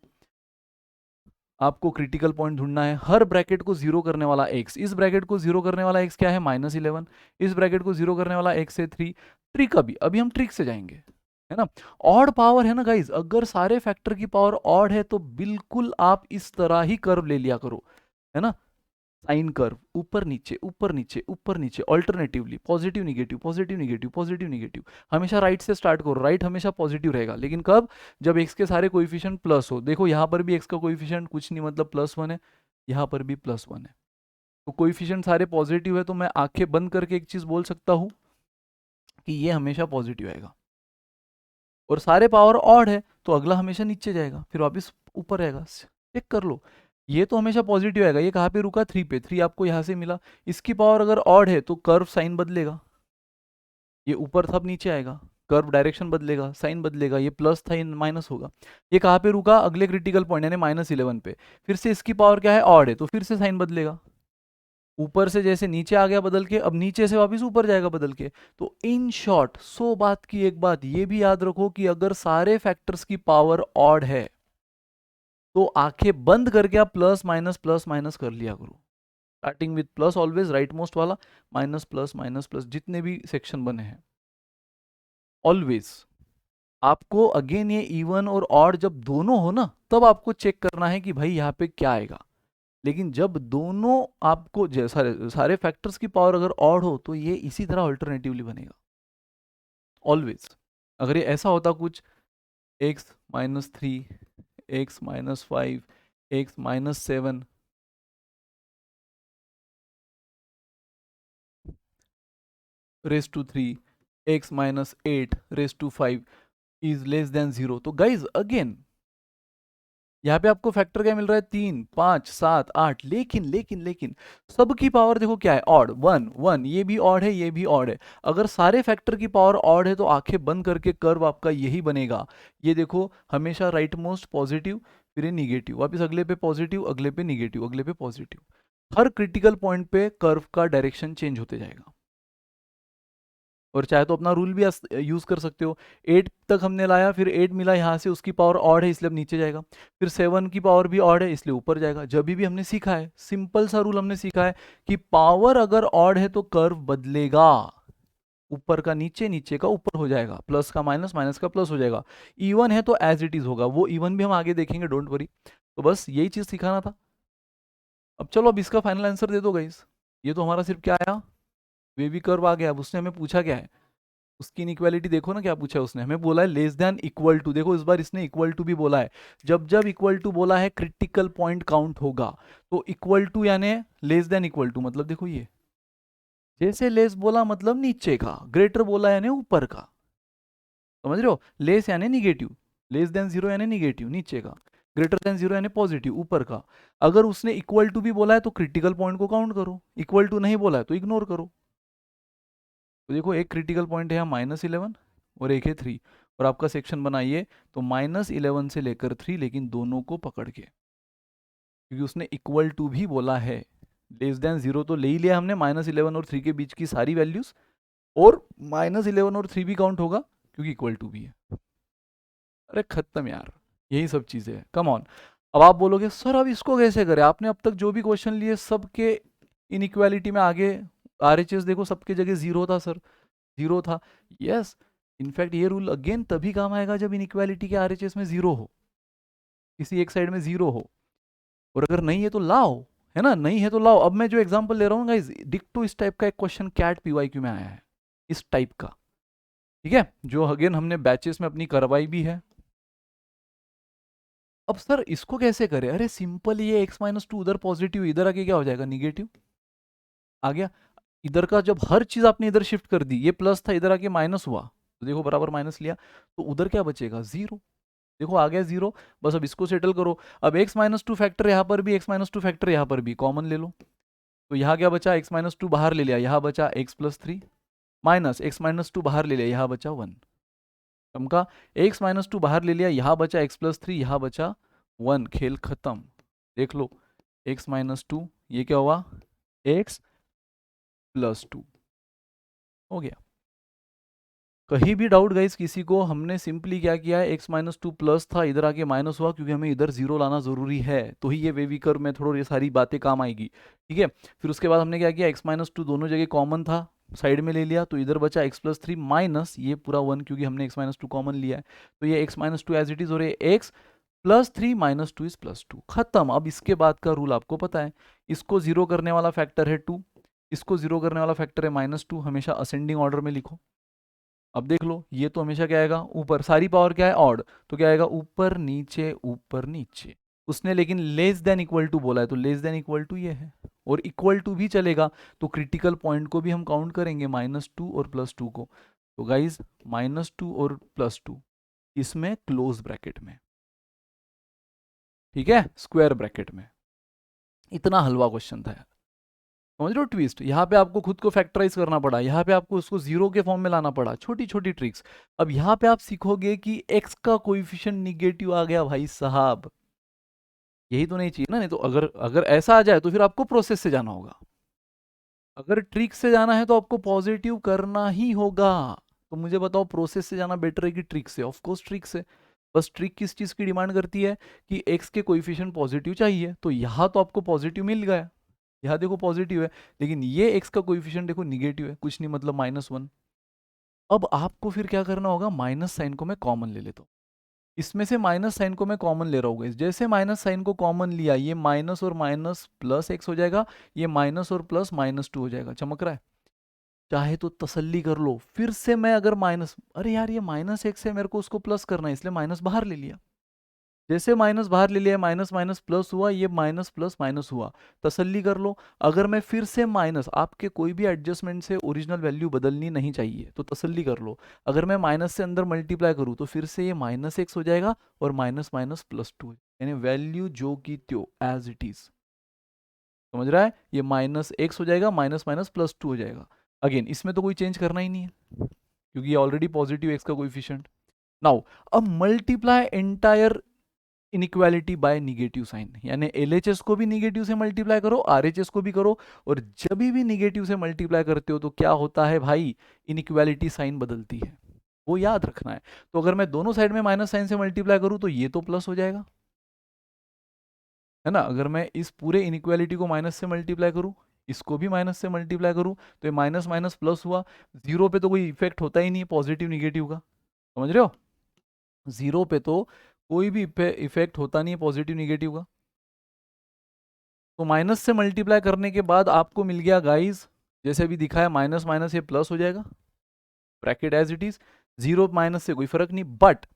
Speaker 1: आपको क्रिटिकल पॉइंट ढूंढना है, हर ब्रैकेट को जीरो करने वाला x, इस ब्रैकेट को जीरो करने वाला x क्या है -11, इस ब्रैकेट को जीरो करने वाला x है 3। ट्रिक अभी हम ट्रिक से जाएंगे, है ना। ऑड पावर है ना गाइज, अगर सारे फैक्टर की पावर ऑड है तो बिल्कुल आप इस तरह ही कर्व ले लिया करो, है ना, साइन कर्व, ऊपर नीचे ऊपर नीचे ऊपर नीचे, alternatively positive negative positive negative positive negative. हमेशा राइट से स्टार्ट करो, राइट हमेशा पॉजिटिव रहेगा, लेकिन कब, जब एक्स के सारे कोइफिशिएंट प्लस हो। देखो यहाँ पर भी एक्स का कोइफिशिएंट कुछ नहीं, मतलब +1 है, यहाँ पर भी +1 है, तो कोइफिशिएंट सारे पॉजिटिव है, तो मैं आंखें बंद करके एक चीज बोल सकता हूँ कि ये हमेशा पॉजिटिव आएगा। और सारे पावर ऑड है तो अगला हमेशा नीचे जाएगा, फिर वापस ऊपर रहेगा। चेक कर लो, ये तो हमेशा पॉजिटिव आएगा। ये कहाँ पे रुका, 3 पे, 3 आपको यहाँ से मिला। इसकी पावर अगर ऑड है तो कर्व साइन बदलेगा, ये ऊपर था अब नीचे आएगा, कर्व डायरेक्शन बदलेगा, साइन बदलेगा, ये प्लस था ये माइनस होगा। ये कहाँ पे रुका, अगले क्रिटिकल पॉइंट यानी -11 पे, फिर से इसकी पावर क्या है, ऑड है, तो फिर से साइन बदलेगा, ऊपर से जैसे नीचे आ गया बदल के, अब नीचे से वापस ऊपर जाएगा बदल के। तो इन शॉर्ट 100 बात की एक बात ये भी याद रखो कि अगर सारे फैक्टर्स की पावर ऑड है तो आंखें बंद करके आप प्लस माइनस कर लिया करो, starting with plus always, right most वाला माइनस प्लस जितने भी सेक्शन बने हैं ऑलवेज। आपको अगेन ये इवन और ऑड जब दोनों हो ना, तब आपको चेक करना है कि भाई यहाँ पे क्या आएगा। लेकिन जब दोनों आपको सारे फैक्टर्स की पावर अगर ऑड हो तो ये इसी तरह अल्टरनेटिवली बनेगा ऑलवेज। अगर ये ऐसा होता कुछ x-3, x-5, x-7, raise to 3, x-8 raise to 5 is less than 0, तो गाइज अगेन यहाँ पे आपको फैक्टर क्या मिल रहा है, 3, 5, 7, 8। लेकिन सबकी पावर देखो क्या है, ऑड, 1 1, ये भी ऑड है, ये भी ऑड है। अगर सारे फैक्टर की पावर ऑड है तो आंखें बंद करके कर्व आपका यही बनेगा। ये देखो हमेशा राइट मोस्ट पॉजिटिव, फिर ये निगेटिव, वापस अगले पे पॉजिटिव, अगले पे निगेटिव, अगले पे पॉजिटिव। हर क्रिटिकल पॉइंट पे कर्व का डायरेक्शन चेंज होते जाएगा। और चाहे तो अपना रूल भी यूज कर सकते हो, 8 तक हमने लाया, फिर 8 मिला यहाँ से, उसकी पावर ऑड है इसलिए अब नीचे जाएगा, फिर 7 की पावर भी ऑड है इसलिए ऊपर जाएगा। जब भी हमने सीखा है, सिंपल सा रूल हमने सीखा है कि पावर अगर ऑड है तो कर्व बदलेगा, ऊपर का नीचे, नीचे का ऊपर हो जाएगा, प्लस का माइनस, माइनस का प्लस हो जाएगा। इवन है तो एज इट इज होगा, वो इवन भी हम आगे देखेंगे, डोंट वरी। तो बस यही चीज सिखाना था। अब चलो अब इसका फाइनल आंसर दे दो गाइस। ये तो हमारा सिर्फ क्या आया, वेवी कर्व आ गया। अब उसने हमें पूछा क्या है, उसकी इनइक्वालिटी देखो ना क्या पूछा है उसने, हमें बोला है लेस देन इक्वल टू, देखो इस बार इसने इक्वल टू भी बोला है। जब जब इक्वल टू बोला है क्रिटिकल पॉइंट काउंट होगा। तो इक्वल टू यानी लेस देन इक्वल टू, मतलब देखो ये जैसे लेस बोला मतलब नीचे का, ग्रेटर बोला यानी ऊपर का, समझ रहे हो? लेस यानी निगेटिव, लेस देन जीरो यानी निगेटिव नीचे का, ग्रेटर देन जीरो यानी पॉजिटिव ऊपर का। अगर उसने इक्वल टू भी बोला है तो क्रिटिकल पॉइंट को काउंट करो, इक्वल टू नहीं बोला है तो इग्नोर करो। तो देखो एक क्रिटिकल पॉइंट है यहाँ -11 और एक है 3, और आपका सेक्शन बनाइए तो -11 से लेकर 3, लेकिन दोनों को पकड़ के, क्योंकि उसने इक्वल टू भी बोला है। लेस देन जीरो तो ले ही लिया हमने, -11 और 3 के बीच की सारी वैल्यूज, और -11 और 3 भी काउंट होगा क्योंकि इक्वल टू भी है। अरे खत्म यार, यही सब चीजें हैं, कम ऑन। अब आप बोलोगे सर अब इसको कैसे करें, आपने अब तक जो भी क्वेश्चन लिए सबके इनइक्वालिटी में आगे आरएचएस देखो सबके जगह जीरो था सर, जीरो था। यस, इनफैक्ट ये रूल अगेन तभी काम आएगा जब इनइक्वालिटी के आरएचएस में जीरो हो, किसी एक साइड में जीरो हो, और अगर नहीं है तो लाओ, है ना, नहीं है तो लाओ। अब मैं जो एग्जांपल ले रहा हूँ गाइस, डिक्टो इस टाइप का एक क्वेश्चन कैट पीवाईक्यू में आया है, इस टाइप का, ठीक है, जो अगेन हमने बैचेस में अपनी करवाई भी है। अब सर इसको कैसे करें, अरे सिंपल, ये x-2 उधर पॉजिटिव, इधर आके क्या हो जाएगा निगेटिव, आ गया। इधर का जब हर चीज आपने इधर शिफ्ट कर दी, ये प्लस था इधर आके माइनस हुआ, तो देखो बराबर माइनस लिया, तो उधर क्या बचेगा जीरो, देखो आ गया जीरो। बस अब इसको सेटल करो, अब x-2 फैक्टर यहाँ पर भी, x-2 फैक्टर यहाँ पर भी कॉमन ले लो, तो यहाँ क्या बचा, x-2 बाहर ले लिया, यहाँ बचा x+3, माइनस x-2 बाहर ले लिया, यहाँ बचा 1, चमका, x-2 बाहर ले लिया, यहाँ बचा x+3, यहाँ बचा 1, खेल खत्म। देख लो x-2, ये क्या हुआ, x+2 हो गया। कहीं भी डाउट गाइस किसी को, हमने सिंपली क्या किया है, x-2 प्लस था इधर आके माइनस हुआ, क्योंकि हमें इधर जीरो लाना जरूरी है, तो ही ये वेवी कर्व में थोड़ा ये सारी बातें काम आएगी, ठीक है। फिर उसके बाद हमने क्या किया, x-2 दोनों जगह कॉमन था, साइड में ले लिया, तो इधर बचा x+3 माइनस ये पूरा 1, क्योंकि हमने x-2 कॉमन लिया है, तो ये x-2 एज इट इज, और ये x+3 -2 इज +2, खत्म। अब इसके बाद का रूल आपको पता है, इसको जीरो करने वाला फैक्टर है 2, इसको जीरो करने वाला फैक्टर है -2, हमेशा असेंडिंग ऑर्डर में लिखो। अब देख लो ये तो हमेशा क्या आएगा ऊपर, सारी पावर क्या है ऑड, तो क्या आएगा ऊपर नीचे ऊपर नीचे। उसने लेकिन लेस देन इक्वल टू बोला है, तो लेस देन इक्वल टू ये है, और इक्वल टू भी चलेगा, तो क्रिटिकल पॉइंट को भी हम काउंट करेंगे -2 और +2 को। तो गाइज -2 और +2 इसमें क्लोज ब्रैकेट में, ठीक है, स्क्वायर ब्रैकेट में। इतना हलवा क्वेश्चन था यार, समझ रहे हो ट्विस्ट, यहाँ पे आपको खुद को फैक्टराइज करना पड़ा, यहाँ पे आपको उसको जीरो के फॉर्म में लाना पड़ा, छोटी छोटी ट्रिक्स। अब यहाँ पे आप सीखोगे कि x का कोएफिशिएंट निगेटिव आ गया भाई साहब, यही तो नहीं चाहिए ना, नहीं तो अगर अगर ऐसा आ जाए तो फिर आपको प्रोसेस से जाना होगा, अगर ट्रिक से जाना है तो आपको पॉजिटिव करना ही होगा। तो मुझे बताओ प्रोसेस से जाना बेटर है कि ट्रिक से? ऑफ कोर्स ट्रिक से। बस ट्रिक किस चीज की डिमांड करती है कि x के कोएफिशिएंट पॉजिटिव चाहिए, तो यहाँ तो आपको पॉजिटिव मिल गया, यहाँ देखो पॉजिटिव है, लेकिन ये x का कोएफिशिएंट देखो निगेटिव है, कुछ नहीं मतलब -1। अब आपको फिर क्या करना होगा, माइनस साइन को मैं कॉमन ले लेता हूँ, इसमें से माइनस साइन को मैं कॉमन ले रहा हूँ, जैसे माइनस साइन को कॉमन लिया, ये माइनस और माइनस प्लस x हो जाएगा, ये माइनस और प्लस -2 हो जाएगा, चमक रहा है? चाहे तो तसल्ली कर लो, फिर से मैं अगर माइनस, अरे यार ये -x है, मेरे को उसको प्लस करना है, इसलिए माइनस बाहर ले लिया, जैसे माइनस बाहर ले लिया, माइनस माइनस प्लस हुआ, ये माइनस प्लस माइनस हुआ, तसल्ली कर लो। अगर मैं फिर से माइनस, आपके कोई भी एडजस्टमेंट से ओरिजिनल वैल्यू बदलनी नहीं चाहिए, तो तसल्ली कर लो, अगर मैं माइनस से अंदर मल्टीप्लाई करूँ तो फिर से ये -x हो जाएगा और माइनस माइनस +2, यानी वैल्यू जो की त्यों एज इट इज, समझ रहा है? ये -x हो जाएगा, माइनस माइनस +2 हो जाएगा। अगेन इसमें तो कोई चेंज करना ही नहीं है, क्योंकि ये ऑलरेडी पॉजिटिव x का कोएफिशिएंट। नाउ अब multiply entire inequality by negative sign, यानी एलएचएस को भी निगेटिव से मल्टीप्लाई करो, आरएचएस को भी करो, और जब भी निगेटिव से मल्टीप्लाई करते हो तो क्या होता है भाई, इनइक्वालिटी साइन बदलती है, वो याद रखना है। तो अगर मैं दोनों साइड में माइनस साइन से मल्टीप्लाई करूं तो ये तो प्लस हो जाएगा, है ना। अगर मैं इस पूरे इनइक्वालिटी को माइनस से मल्टीप्लाई करूं, इसको भी माइनस से मल्टीप्लाई करूं, तो ये माइनस माइनस प्लस हुआ, जीरो पे तो कोई इफेक्ट होता ही नहीं है पॉजिटिव निगेटिव का, समझ रहे हो? जीरो पे तो कोई भी इफेक्ट होता नहीं है पॉजिटिव निगेटिव का। तो माइनस से मल्टीप्लाई करने के बाद आपको मिल गया गाइस, जैसे अभी दिखा है माइनस माइनस ये प्लस हो जाएगा, bracket as it is, 0 minus से कोई फर्क नहीं,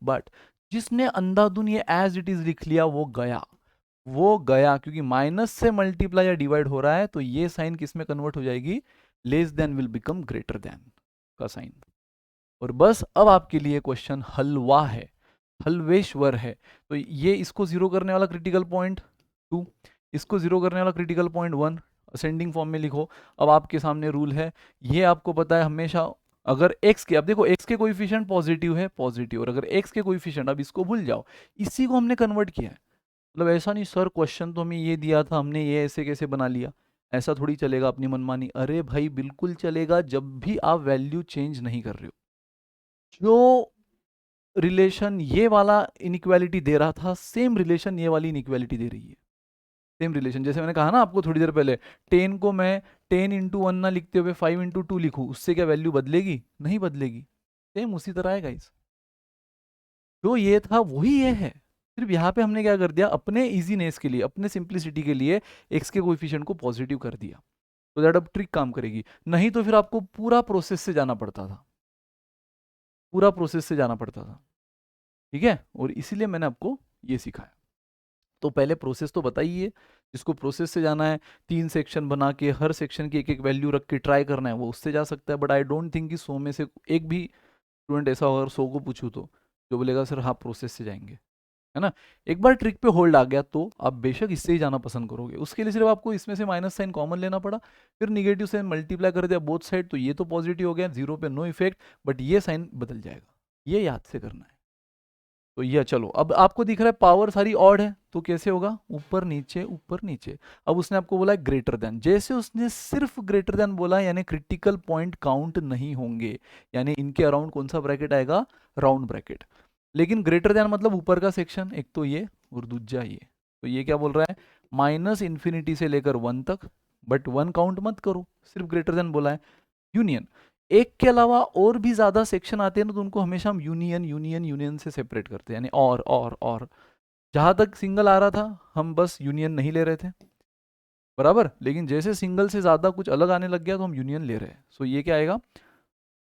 Speaker 1: बट जिसने अंधाधुन ये एज इट इज लिख लिया वो गया, क्योंकि माइनस से मल्टीप्लाई या डिवाइड हो रहा है तो ये साइन किस में कन्वर्ट हो जाएगी, less than will become greater than का साइन। और बस अब आपके लिए क्वेश्चन हलवा है, हलवेश्वर है। तो ये इसको जीरो करने वाला क्रिटिकल पॉइंट 2, इसको जीरो करने वाला क्रिटिकल पॉइंट 1, असेंडिंग फॉर्म में लिखो। अब आपके सामने रूल है, ये आपको पता है हमेशा अगर x के, अब देखो x के कोएफिशिएंट पॉजिटिव है, पॉजिटिव, और अगर x के कोएफिशिएंट, अब इसको भूल जाओ, इसी को हमने कन्वर्ट किया है। मतलब ऐसा नहीं सर क्वेश्चन तो हमें ये दिया था, हमने ये ऐसे कैसे बना लिया, ऐसा थोड़ी चलेगा अपनी मनमानी। अरे भाई बिल्कुल चलेगा, जब भी आप वैल्यू चेंज नहीं कर रहे हो। जो रिलेशन ये वाला इनइक्वालिटी दे रहा था, सेम रिलेशन ये वाली इनइक्वालिटी दे रही है, सेम रिलेशन। जैसे मैंने कहा ना आपको थोड़ी देर पहले, 10 को मैं 10 इंटू 1 ना लिखते हुए 5 इंटू 2 लिखूँ, उससे क्या वैल्यू बदलेगी? नहीं बदलेगी। सेम उसी तरह है गाइस, जो ये था वही ये है, सिर्फ यहाँ पे हमने क्या कर दिया, अपने इजीनेस के लिए, अपने सिंप्लिसिटी के लिए x के कोएफिशिएंट को पॉजिटिव कर दिया, तो दैट अब ट्रिक काम करेगी। नहीं तो फिर आपको पूरा प्रोसेस से जाना पड़ता था, पूरा प्रोसेस से जाना पड़ता था, ठीक है। और इसीलिए मैंने आपको ये सिखाया। तो पहले प्रोसेस तो बताइए, जिसको प्रोसेस से जाना है, 3 सेक्शन बना के हर सेक्शन की एक एक वैल्यू रख के ट्राई करना है, वो उससे जा सकता है। बट आई डोंट थिंक कि 100 में से एक भी स्टूडेंट ऐसा होगा, 100 को पूछूं तो जो बोलेगा सर हाँ प्रोसेस से जाएंगे, है ना। एक बार ट्रिक पे होल्ड आ गया तो आप बेशक इससे ही जाना पसंद करोगे। उसके लिए सिर्फ आपको इसमें से माइनस साइन कॉमन लेना पड़ा, फिर निगेटिव साइन मल्टीप्लाई कर दिया बोथ साइड, तो ये तो पॉजिटिव हो गया, जीरो पे नो इफेक्ट, बट ये साइन बदल जाएगा, ये याद से करना है। तो ये चलो, अब आपको दिख रहा है पावर सारी ऑड है, तो कैसे होगा, ऊपर नीचे ऊपर नीचे। अब उसने आपको बोला है ग्रेटर देन, जैसे उसने सिर्फ ग्रेटर देन बोला, यानी क्रिटिकल पॉइंट काउंट नहीं होंगे, यानी इनके अराउंड कौन सा ब्रैकेट आएगा, राउंड ब्रैकेट। लेकिन ग्रेटर देन मतलब ऊपर का सेक्शन, एक तो ये और दूसरा ये। तो ये क्या बोल रहा है, माइनस इन्फिनिटी से लेकर 1 तक, बट 1 काउंट मत करो, सिर्फ ग्रेटर देन बोला है। यूनियन, एक के अलावा और भी ज्यादा सेक्शन आते हैं ना, तो उनको हमेशा हम यूनियन यूनियन यूनियन से सेपरेट करते हैं, यानी और जहां तक सिंगल आ रहा था हम बस यूनियन नहीं ले रहे थे, बराबर। लेकिन जैसे सिंगल से ज्यादा कुछ अलग आने लग गया तो हम यूनियन ले रहे हैं। सो ये क्या आएगा,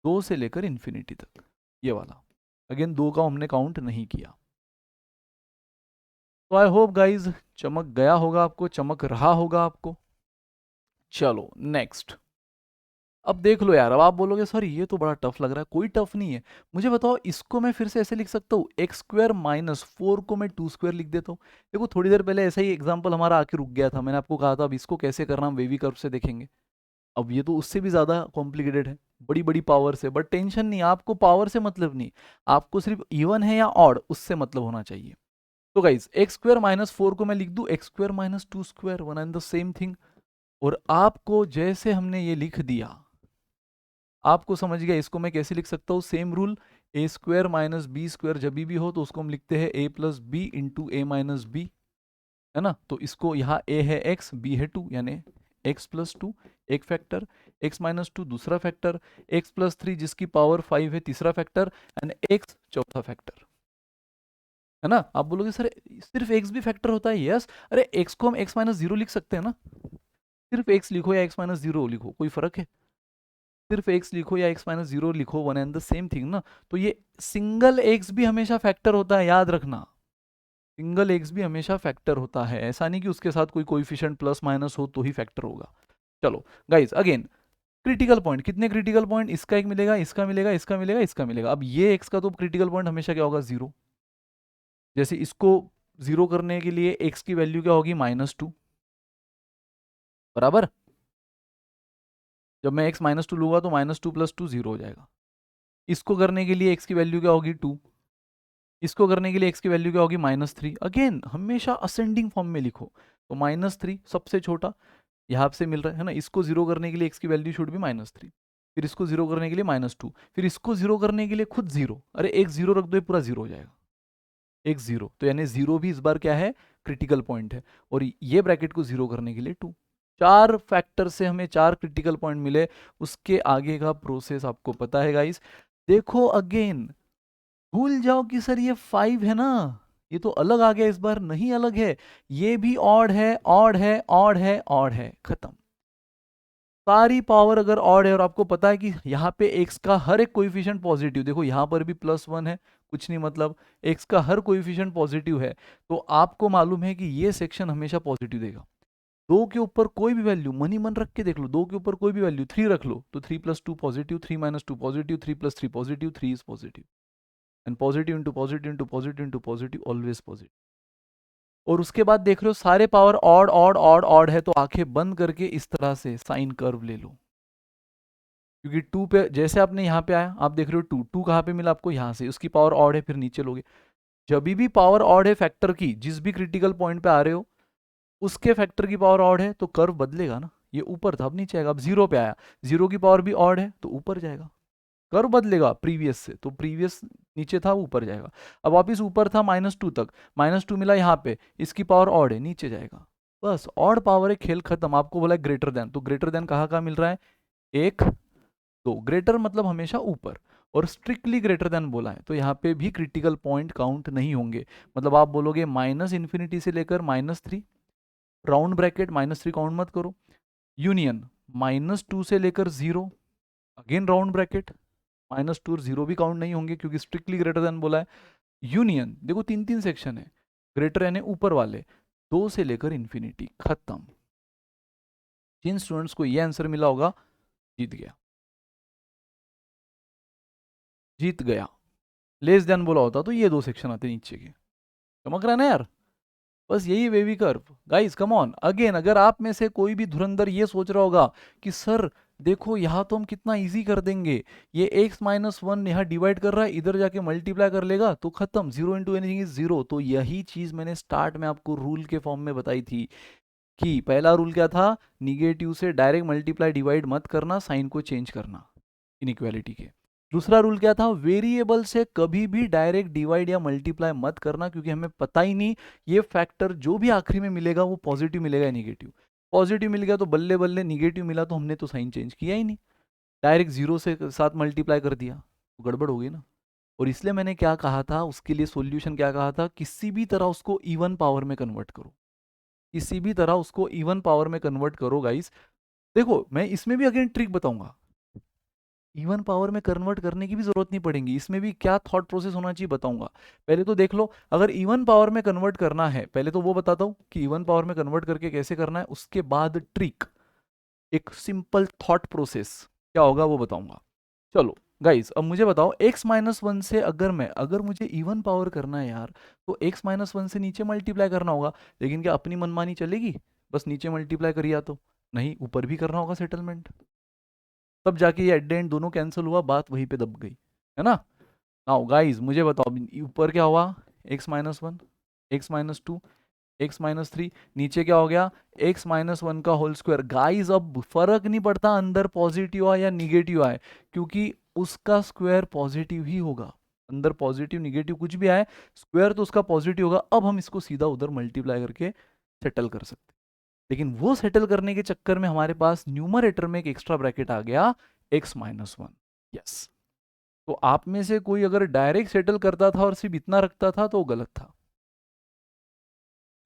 Speaker 1: 2 से लेकर इन्फिनिटी तक, ये वाला। अगेन 2 का हमने काउंट नहीं किया। तो आई होप गाइज चमक गया होगा आपको, चमक रहा होगा आपको। चलो नेक्स्ट, अब देख लो यार, अब आप बोलोगे सर ये तो बड़ा टफ लग रहा है, कोई टफ नहीं है। मुझे बताओ, इसको मैं फिर से ऐसे लिख सकता हूँ, एक्स स्क्वायर माइनस 4 को मैं 2 स्क्वायर लिख देता हूँ। देखो थोड़ी देर पहले ऐसा ही एग्जांपल हमारा आके रुक गया था, मैंने आपको कहा था अब इसको कैसे करना हम वेवी कर्व से देखेंगे। अब ये तो उससे भी ज्यादा कॉम्प्लिकेटेड है, बड़ी बड़ी पावर से, बट टेंशन नहीं, आपको पावर से मतलब नहीं, आपको सिर्फ इवन है या ऑड उससे मतलब होना चाहिए। तो गाइज एक्स स्क्वायर माइनस 4 को मैं लिख दूं x square minus 2 square, one and the same thing. और आपको जैसे हमने ये लिख दिया, आपको समझ गया, इसको मैं कैसे लिख सकता हूँ, सेम रूल, ए स्क्वायर माइनस बी स्क्वायर जब भी हो तो उसको हम लिखते हैं ए प्लस बी इंटू ए माइनस बी, है ना। तो इसको यहाँ ए है एक्स, बी है 2, यानी एक्स प्लस 2 एक फैक्टर, एक्स माइनस 2 दूसरा फैक्टर, एक्स प्लस 3 जिसकी पावर 5 है तीसरा फैक्टर, एंड एक्स चौथा फैक्टर, है ना। आप बोलोगे सर सिर्फ एक्स भी फैक्टर होता है, यस। अरे एक्स को हम एक्स माइनस 0 लिख सकते हैं ना, सिर्फ एक्स लिखो या एक्स माइनस 0 लिखो, कोई फर्क है, सिर्फ एक्स लिखो या एक्स माइनस 0 लिखो, one and the same thing ना। तो ये सिंगल एक्स भी हमेशा फैक्टर होता है, याद रखना, सिंगल एक्स भी हमेशा फैक्टर होता है, ऐसा नहीं कि उसके साथ कोई कोएफिशिएंट प्लस माइनस हो तो ही फैक्टर होगा। चलो गाइस, अगेन क्रिटिकल पॉइंट, कितने क्रिटिकल पॉइंट, इसका एक मिलेगा, इसका मिलेगा, इसका मिलेगा, इसका मिलेगा। अब ये एक्स का तो क्रिटिकल पॉइंट हमेशा क्या होगा, 0। जैसे इसको 0 करने के लिए एक्स की वैल्यू क्या होगी, -2, बराबर। जब मैं x -2 लूंगा तो -2 + 2 0 हो जाएगा। इसको करने के लिए x की वैल्यू क्या होगी, 2। इसको करने के लिए x की वैल्यू क्या होगी, -3। अगेन हमेशा असेंडिंग फॉर्म में लिखो, तो -3 सबसे छोटा यहाँ से मिल रहा है ना। इसको 0 करने के लिए x की वैल्यू शुड भी -3, फिर इसको 0 करने के लिए -2, फिर इसको 0 करने के लिए खुद 0। अरे एक 0 रख दो, ये पूरा 0 हो जाएगा, एक 0। तो यानी 0 भी इस बार क्या है, क्रिटिकल पॉइंट है। और ये ब्रैकेट को 0 करने के लिए 2। 4 फैक्टर से हमें 4 क्रिटिकल पॉइंट मिले, उसके आगे का प्रोसेस आपको पता है गाइस। देखो अगेन, भूल जाओ कि सर ये 5 है ना, ये तो अलग आ गया, इस बार नहीं अलग है, ये भी ऑड है, ऑड है, ऑड है, ऑड है, खत्म। सारी पावर अगर ऑड है और आपको पता है कि यहाँ पे x का हर एक कोएफिशिएंट पॉजिटिव, देखो यहाँ पर भी +1 है, कुछ नहीं मतलब x का हर कोएफिशिएंट पॉजिटिव है, तो आपको मालूम है कि ये सेक्शन हमेशा पॉजिटिव देगा। दो के ऊपर कोई भी वैल्यू मन ही मन रख के देख लो, दो के ऊपर कोई भी वैल्यू 3 रख लो तो 3 + 2 positive, 3 - 2 positive, 3 + 3 positive, 3 is positive, and positive into positive into positive into positive always positive. और उसके बाद देख रहे हो सारे power odd odd odd odd है, तो आंखें बंद करके इस तरह से साइन कर्व ले लो, क्योंकि 2 पे जैसे आपने यहाँ पे आया, आप देख रहे हो 2 2 कहाँ पे मिला आपको, यहाँ से, उसकी पावर ऑड है, फिर नीचे लोगे। जब भी पावर ऑड है फैक्टर की, जिस भी क्रिटिकल पॉइंट पे आ रहे हो उसके फैक्टर की पावर ऑड है, तो कर्व बदलेगा ना, ये ऊपर था अब नीचे आएगा। अब 0 पे आया, 0 की पावर भी ऑड है तो ऊपर जाएगा, कर्व बदलेगा प्रीवियस से, तो प्रीवियस नीचे था ऊपर जाएगा। अब वापिस ऊपर था -2 तक, -2 मिला यहाँ पे, इसकी पावर ऑड है, नीचे जाएगा। बस ऑड पावर है, खेल खत्म। आपको बोला ग्रेटर देन, तो ग्रेटर देन कहाँ कहाँ मिल रहा है, 1 2, ग्रेटर मतलब हमेशा ऊपर, और स्ट्रिक्टली ग्रेटर देन बोला है, तो यहाँ पे भी क्रिटिकल पॉइंट काउंट नहीं होंगे। मतलब आप बोलोगे -∞ से लेकर -3, राउंड ब्रैकेट, -3 काउंट मत करो, यूनियन -2 से लेकर 0, अगेन राउंड ब्रैकेट, -2 और 0 भी काउंट नहीं होंगे क्योंकि स्ट्रिक्टली ग्रेटर देन बोला है। यूनियन देखो 3 सेक्शन है, ग्रेटर यानी ऊपर वाले, 2 से लेकर इन्फिनिटी, खत्म। जिन स्टूडेंट्स को ये आंसर मिला होगा जीत गया, जीत गया। लेस देन बोला होता तो ये 2 सेक्शन आते नीचे के। चमक रहा है ना यार, बस यही wavy curve. Guys come on again, अगर आप में से कोई भी धुरंधर ये सोच रहा होगा कि सर देखो यहाँ तो हम कितना इजी कर देंगे, ये x-1 यहाँ डिवाइड कर रहा है, इधर जाके मल्टीप्लाई कर लेगा तो खत्म, 0 इंटू एनीथिंग इज 0। तो यही चीज मैंने स्टार्ट में आपको रूल के फॉर्म में बताई थी कि पहला रूल क्या था, निगेटिव से डायरेक्ट मल्टीप्लाई डिवाइड मत करना, साइन को चेंज करना इनइक्वालिटी के। दूसरा रूल क्या था, वेरिएबल से कभी भी डायरेक्ट डिवाइड या मल्टीप्लाई मत करना, क्योंकि हमें पता ही नहीं ये फैक्टर जो भी आखिरी में मिलेगा वो पॉजिटिव मिलेगा या निगेटिव। पॉजिटिव मिल गया तो बल्ले बल्ले, निगेटिव मिला तो हमने तो साइन चेंज किया ही नहीं, डायरेक्ट 0 से साथ मल्टीप्लाई कर दिया, तो गड़बड़ हो गई ना। और इसलिए मैंने क्या कहा था, उसके लिए सॉल्यूशन क्या कहा था, किसी भी तरह उसको इवन पावर में कन्वर्ट करो, किसी भी तरह उसको इवन पावर में कन्वर्ट करो गाइस। देखो मैं इसमें भी अगेन ट्रिक बताऊंगा, इवन पावर में कन्वर्ट करने की भी जरूरत नहीं पड़ेगी, इसमें भी क्या थॉट प्रोसेस होना चाहिए बताऊंगा। पहले तो देख लो, अगर इवन पावर में कन्वर्ट करना है, पहले तो वो बताता हूँ कि इवन पावर में कन्वर्ट करके कैसे करना है, उसके बाद ट्रिक, एक सिंपल थॉट प्रोसेस क्या होगा वो बताऊंगा। चलो गाइस अब मुझे बताओ, x-1 से अगर मुझे इवन पावर करना है यार, तो x-1 से नीचे मल्टीप्लाई करना होगा। लेकिन क्या अपनी मनमानी चलेगी, बस नीचे मल्टीप्लाई करिए, तो नहीं, ऊपर भी करना होगा सेटलमेंट, तब जाके ये एट द एंड दोनों कैंसिल हुआ, बात वहीं पे दब गई, है ना। नाउ गाइस मुझे बताओ, ऊपर क्या हुआ, x-1, x-2, x-3, नीचे क्या हो गया, x-1 का होल स्क्वायर। गाइस अब फर्क नहीं पड़ता अंदर पॉजिटिव आए या निगेटिव आए, क्योंकि उसका स्क्वायर पॉजिटिव ही होगा, अंदर पॉजिटिव निगेटिव कुछ भी आए, स्क्वायर तो उसका पॉजिटिव होगा। अब हम इसको सीधा उधर मल्टीप्लाई करके सेटल कर सकते हैं, लेकिन वो सेटल करने के चक्कर में हमारे पास न्यूमरेटर में एक एक्स्ट्रा ब्रैकेट आ गया, x-1। यस, तो आप में से कोई अगर डायरेक्ट सेटल करता था और सिर्फ इतना रखता था तो वो गलत था।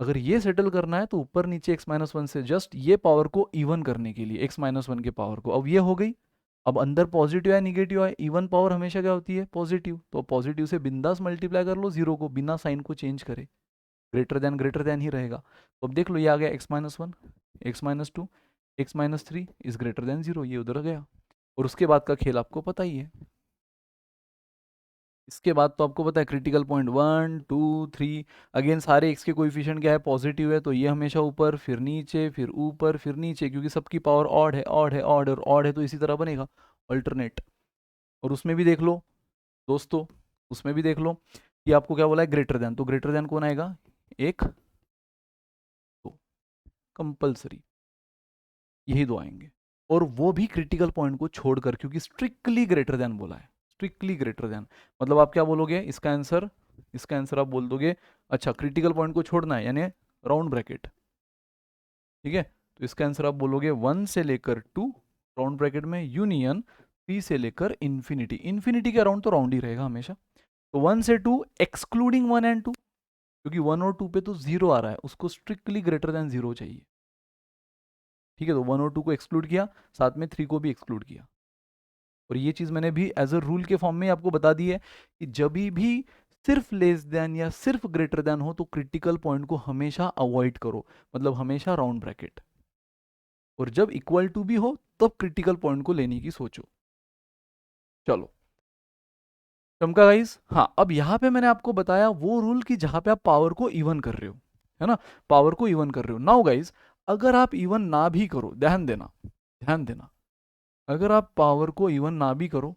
Speaker 1: अगर ये सेटल करना है तो ऊपर नीचे x-1 से जस्ट ये पावर को इवन करने के लिए, x-1 के पावर को, अब ये हो गई। अब अंदर पॉजिटिव है निगेटिव है, इवन पावर हमेशा क्या होती है, पॉजिटिव, तो पॉजिटिव से बिंदास मल्टीप्लाई कर लो 0 को, बिना साइन को चेंज करे, ग्रेटर देन ही रहेगा। तो अब देख लो ये आ गया x-1, x-2, x-3 is greater then 0, ये उधर गया। और उसके बाद का खेल आपको पता ही है। इसके बाद तो आपको पता है क्रिटिकल पॉइंट 1 2 3, अगेन सारे x के कोएफिशिएंट क्या है, पॉजिटिव है, तो ये हमेशा ऊपर, फिर नीचे, फिर ऊपर, फिर नीचे, क्योंकि सबकी पावर ऑड है, ऑड है, ऑड और ऑड है, तो इसी तरह बनेगा अल्टरनेट। और उसमें भी देख लो दोस्तों, उसमें भी देख लो कि आपको क्या बोला है, ग्रेटर देन, तो ग्रेटर देन कौन आएगा, 1 2, कंपल्सरी यही दो आएंगे। और वो भी क्रिटिकल पॉइंट को छोड़कर, क्योंकि स्ट्रिक्टली ग्रेटर देन बोला है, स्ट्रिक्टली ग्रेटर देन। मतलब आप क्या बोलोगे, इसका आंसर आप बोल दोगे, अच्छा क्रिटिकल पॉइंट को छोड़ना है यानी राउंड ब्रैकेट, ठीक है, तो इसका आंसर आप बोलोगे 1 से लेकर 2 राउंड ब्रैकेट में, यूनियन 3 से लेकर इन्फिनिटी, इन्फिनिटी का राउंड तो राउंड ही रहेगा हमेशा, तो 1 से 2 एक्सक्लूडिंग 1 एंड 2, क्योंकि 1 और 2 पे तो 0 आ रहा है, उसको स्ट्रिक्टली ग्रेटर देन 0 चाहिए। ठीक है, तो 1 और 2 को एक्सक्लूड किया, साथ में 3 को भी एक्सक्लूड किया। और ये चीज़ मैंने भी एज अ रूल के फॉर्म में आपको बता दी है कि जब भी सिर्फ लेस देन या सिर्फ ग्रेटर देन हो तो क्रिटिकल पॉइंट को हमेशा अवॉइड करो, मतलब हमेशा राउंड ब्रैकेट। और जब इक्वल टू भी हो तब क्रिटिकल पॉइंट को लेने की सोचो। चलो चमका गाइस। हाँ, अब यहाँ पे मैंने आपको बताया वो रूल कि जहाँ पे आप पावर को इवन कर रहे हो, है ना, पावर को इवन कर रहे हो। नाउ गाइस, अगर आप इवन ना भी करो, ध्यान देना, ध्यान देना, अगर आप पावर को इवन ना भी करो,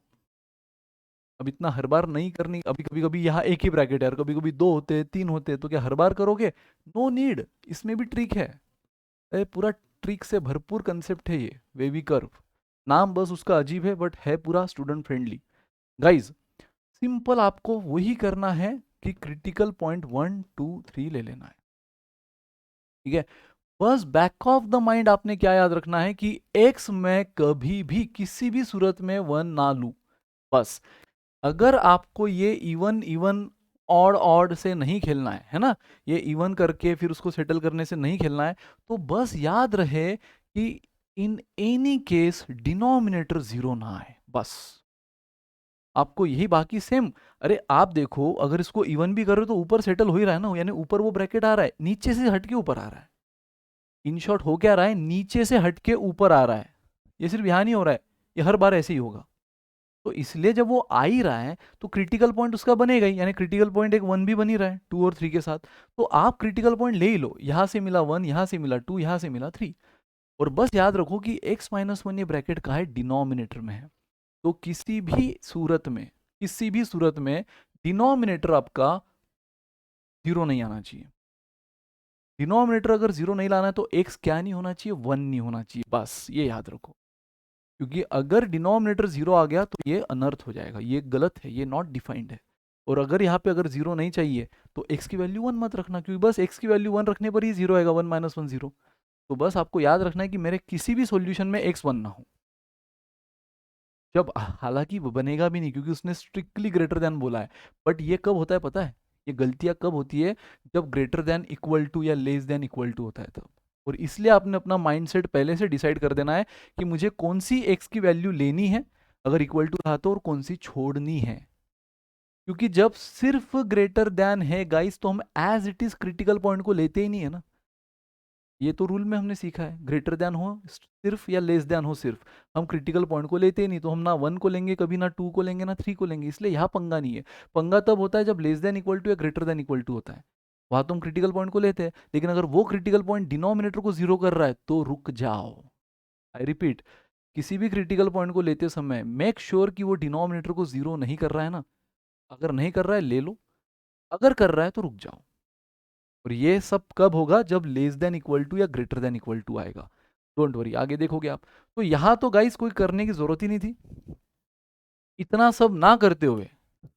Speaker 1: अब इतना हर बार नहीं करनी, अभी कभी कभी यहाँ एक ही ब्रैकेट है यार, कभी कभी 2 होते हैं, 3 होते हैं, तो क्या हर बार करोगे? नो नीड, इसमें भी ट्रिक है। अरे पूरा ट्रिक से भरपूर कंसेप्ट है ये वेवी कर्व। नाम बस उसका अजीब है बट है पूरा स्टूडेंट फ्रेंडली। गाइज सिंपल आपको वही करना है कि क्रिटिकल पॉइंट 1 2 3 ले लेना है, ठीक है। बस बैक ऑफ द माइंड आपने क्या याद रखना है कि एक्स में कभी भी किसी भी सूरत में 1 ना लूं। बस अगर आपको ये इवन इवन ऑड ऑड से नहीं खेलना है ना, ये इवन करके फिर उसको सेटल करने से नहीं खेलना है, तो बस याद रहे कि in any case denominator zero ना आए, बस आपको यही, बाकी सेम। अरे आप देखो, अगर इसको इवन भी कर रहे हो तो ऊपर सेटल हो ही रहा है ना, यानी ऊपर वो ब्रैकेट आ रहा है, नीचे से हटके ऊपर आ रहा है। इन शॉर्ट हो क्या रहा है, नीचे से हटके ऊपर आ रहा है। ये सिर्फ यहां नहीं हो रहा है, ये हर बार ऐसे ही होगा। तो इसलिए जब वो आ ही रहा है तो क्रिटिकल पॉइंट उसका बनेगा ही, यानी क्रिटिकल पॉइंट एक 1 भी बन ही रहा है 2 और 3 के साथ। तो आप क्रिटिकल पॉइंट ले ही लो, यहां से मिला 1, यहां से मिला 2, यहां से मिला 3। और बस याद रखो कि x-1 ये ब्रैकेट का है, डिनोमिनेटर में है। तो किसी भी सूरत में डिनोमिनेटर आपका जीरो नहीं आना चाहिए। डिनोमिनेटर अगर जीरो नहीं लाना है तो x क्या नहीं होना चाहिए, 1 नहीं होना चाहिए, बस ये याद रखो। क्योंकि अगर डिनोमिनेटर जीरो आ गया तो ये अनर्थ हो जाएगा, ये गलत है, ये नॉट डिफाइंड है। और अगर यहाँ पे अगर जीरो नहीं चाहिए तो x की वैल्यू 1 मत रखना, क्योंकि बस x की वैल्यू 1 रखने पर ही जीरो आएगा, 1 माइनस 1 जीरो। तो बस आपको याद रखना है कि मेरे किसी भी सॉल्यूशन में x 1 ना हो। जब हालांकि वो बनेगा भी नहीं क्योंकि उसने स्ट्रिक्टली ग्रेटर देन बोला है, बट ये कब होता है पता है, ये गलतियां कब होती है, जब ग्रेटर देन इक्वल टू या लेस देन इक्वल टू होता है तब। और इसलिए आपने अपना माइंडसेट पहले से डिसाइड कर देना है कि मुझे कौन सी एक्स की वैल्यू लेनी है अगर इक्वल टू था तो, और कौन सी छोड़नी है। क्योंकि जब सिर्फ ग्रेटर देन है गाइस तो हम as it is critical point को लेते ही नहीं है ना। ये तो रूल में हमने सीखा है, ग्रेटर देन हो सिर्फ या लेस देन हो सिर्फ, हम क्रिटिकल पॉइंट को लेते ही नहीं। तो हम ना 1 को लेंगे कभी, ना 2 को लेंगे, ना 3 को लेंगे। इसलिए यहाँ पंगा नहीं है। पंगा तब होता है जब लेस देन इक्वल टू या ग्रेटर देन इक्वल टू होता है, वहां तो हम क्रिटिकल पॉइंट को लेते हैं। लेकिन अगर वो क्रिटिकल पॉइंट डिनोमिनेटर को जीरो कर रहा है तो रुक जाओ। आई रिपीट, किसी भी क्रिटिकल पॉइंट को लेते समय मेक श्योर कि वो डिनोमिनेटर को जीरो नहीं कर रहा है ना। अगर नहीं कर रहा है ले लो, अगर कर रहा है तो रुक जाओ। और ये सब कब होगा, जब लेस देन इक्वल टू या ग्रेटर देन इक्वल टू आएगा। डोंट वरी, आगे देखोगे आप। तो यहां तो गाइस कोई करने की जरूरत ही नहीं थी। इतना सब ना करते हुए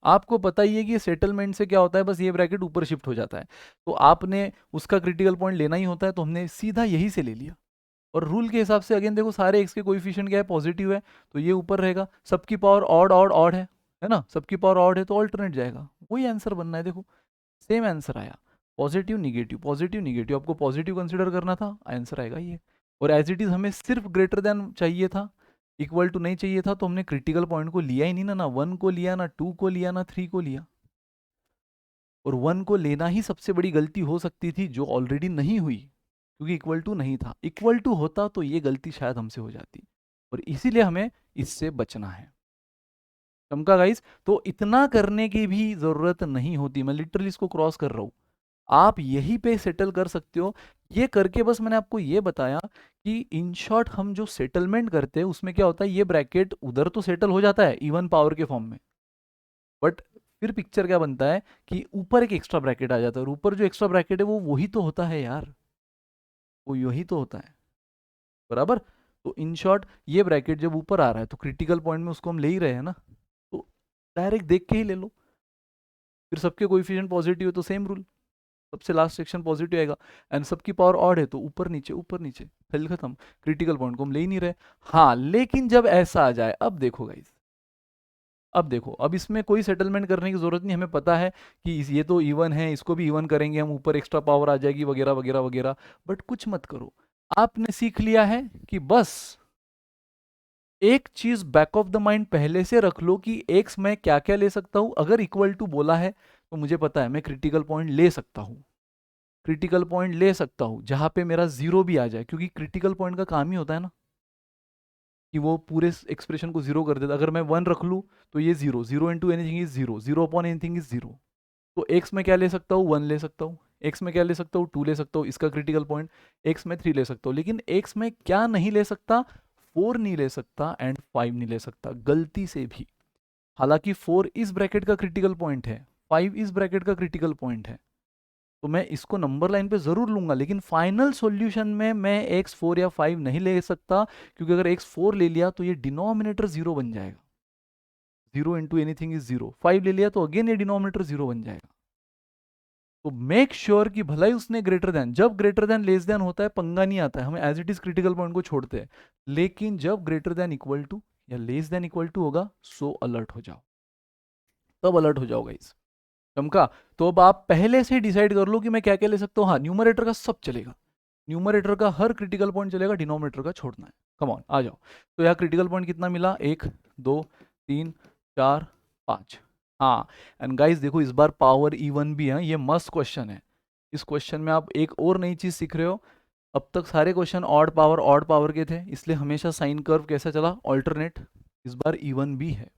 Speaker 1: आपको पता ही है कि सेटलमेंट से क्या होता है, बस ये ब्रैकेट ऊपर शिफ्ट हो जाता है। तो आपने उसका क्रिटिकल पॉइंट लेना ही होता है, तो हमने सीधा यही से ले लिया। और रूल के हिसाब से अगेन देखो, सारे एक्स के कोएफिशिएंट क्या है, पॉजिटिव है, तो ये ऊपर रहेगा। सबकी पावर ऑड ऑड ऑड है ना, सबकी पावर ऑड है तो ऑल्टरनेट जाएगा। वही आंसर बनना है, देखो सेम आंसर आया। पॉजिटिव निगेटिव, पॉजिटिव निगेटिव, आपको पॉजिटिव कंसिडर करना था, आंसर आएगा ये। और एज इट इज हमें सिर्फ ग्रेटर देन चाहिए था, इक्वल टू नहीं चाहिए था, तो हमने क्रिटिकल पॉइंट को लिया ही नहीं ना, ना 1 को लिया, ना 2 को लिया, ना 3 को लिया। और 1 को लेना ही सबसे बड़ी गलती हो सकती थी, जो ऑलरेडी नहीं हुई क्योंकि इक्वल टू नहीं था। इक्वल टू होता तो ये गलती शायद हमसे हो जाती, और इसीलिए हमें इससे बचना है। चमका गाइस, तो इतना करने की भी जरूरत नहीं होती, मैं लिटरली इसको क्रॉस कर रहा हूं। आप यहीं पे सेटल कर सकते हो। ये करके बस मैंने आपको ये बताया कि इन शॉर्ट हम जो सेटलमेंट करते हैं उसमें क्या होता है, ये ब्रैकेट उधर तो सेटल हो जाता है इवन पावर के फॉर्म में, बट फिर पिक्चर क्या बनता है कि ऊपर एक एक्स्ट्रा ब्रैकेट आ जाता है, और ऊपर जो एक्स्ट्रा ब्रैकेट है वो वही तो होता है यार, वो यही तो होता है, बराबर। तो इन शॉर्ट ये ब्रैकेट जब ऊपर आ रहा है तो क्रिटिकल पॉइंट में उसको हम ले ही रहे हैं ना, तो डायरेक्ट देख के ही ले लो। फिर सबके कोएफिशिएंट पॉजिटिव है तो सेम रूल, सबसे लास्ट सेक्शन पॉजिटिव आएगा। एंड सबकी पावर ऑड है तो ऊपर नीचे, खेल खत्म। क्रिटिकल पॉइंट को हम ले ही नहीं रहे। हाँ लेकिन जब ऐसा आ जाए, अब देखो गाइस, अब देखो, अब इसमें कोई सेटलमेंट करने की जरूरत नहीं, हमें पता है कि ये तो इवन है, इसको भी इवन करेंगे हम, ऊपर एक्स्ट्रा पावर आ जाएगी वगैरह वगैरह वगैरह। बट कुछ मत करो, आपने सीख लिया है कि बस एक चीज बैक ऑफ द माइंड पहले से रख लो कि एक्स मैं क्या क्या ले सकता हूं। अगर इक्वल टू बोला है तो मुझे पता है मैं क्रिटिकल पॉइंट ले सकता हूं, क्रिटिकल पॉइंट ले सकता हूं जहां पे मेरा जीरो भी आ जाए, क्योंकि क्रिटिकल पॉइंट का काम ही होता है ना कि वो पूरे एक्सप्रेशन को जीरो कर देता। अगर मैं वन रख लूं तो ये zero, zero into anything is zero, zero upon anything is zero. तो एक्स में क्या ले सकता हूँ, वन ले सकता हूँ। एक्स में क्या ले सकता हूँ, टू ले सकता हूँ, इसका क्रिटिकल पॉइंट। एक्स में थ्री ले सकता हूँ, लेकिन एक्स में क्या नहीं ले सकता, फोर नहीं ले सकता एंड फाइव नहीं ले सकता गलती से भी। हालांकि फोर इस ब्रैकेट का क्रिटिकल पॉइंट है, फाइव इस ब्रैकेट का क्रिटिकल पॉइंट है, तो मैं इसको नंबर लाइन पे जरूर लूंगा, लेकिन फाइनल सॉल्यूशन में मैं एक्स फोर या फाइव नहीं ले सकता, क्योंकि अगर एक्स फोर ले लिया तो ये डिनोमिनेटर जीरो बन जाएगा। Zero into anything is zero. Five ले लिया तो अगेन ये डिनोमिनेटर जीरो बन जाएगा। तो मेक श्योर कि भला ही उसने ग्रेटर देन, जब ग्रेटर देन लेस देन होता है पंगा नहीं आता है, हम as it is critical point को छोड़ते हैं। लेकिन जब ग्रेटर देन इक्वल टू या लेस देन इक्वल टू होगा, सो अलर्ट हो जाओ, तब अलर्ट हो जाओ गाइस। चमका। तो अब आप पहले से डिसाइड कर लो कि मैं क्या क्या ले सकता हूँ। हाँ, न्यूमरेटर का सब चलेगा, न्यूमरेटर का हर क्रिटिकल पॉइंट चलेगा, डिनोमिनेटर का छोड़ना है। कम ऑन आ जाओ। तो यहाँ क्रिटिकल पॉइंट कितना मिला, एक, दो, तीन, चार, पाँच। हाँ, एंड गाइस देखो इस बार पावर इवन भी है, ये मस्त क्वेश्चन है। इस क्वेश्चन में आप एक और नई चीज सीख रहे हो। अब तक सारे क्वेश्चन ऑड पावर के थे, इसलिए हमेशा साइन कर्व कैसा चला, ऑल्टरनेट। इस बार इवन भी है,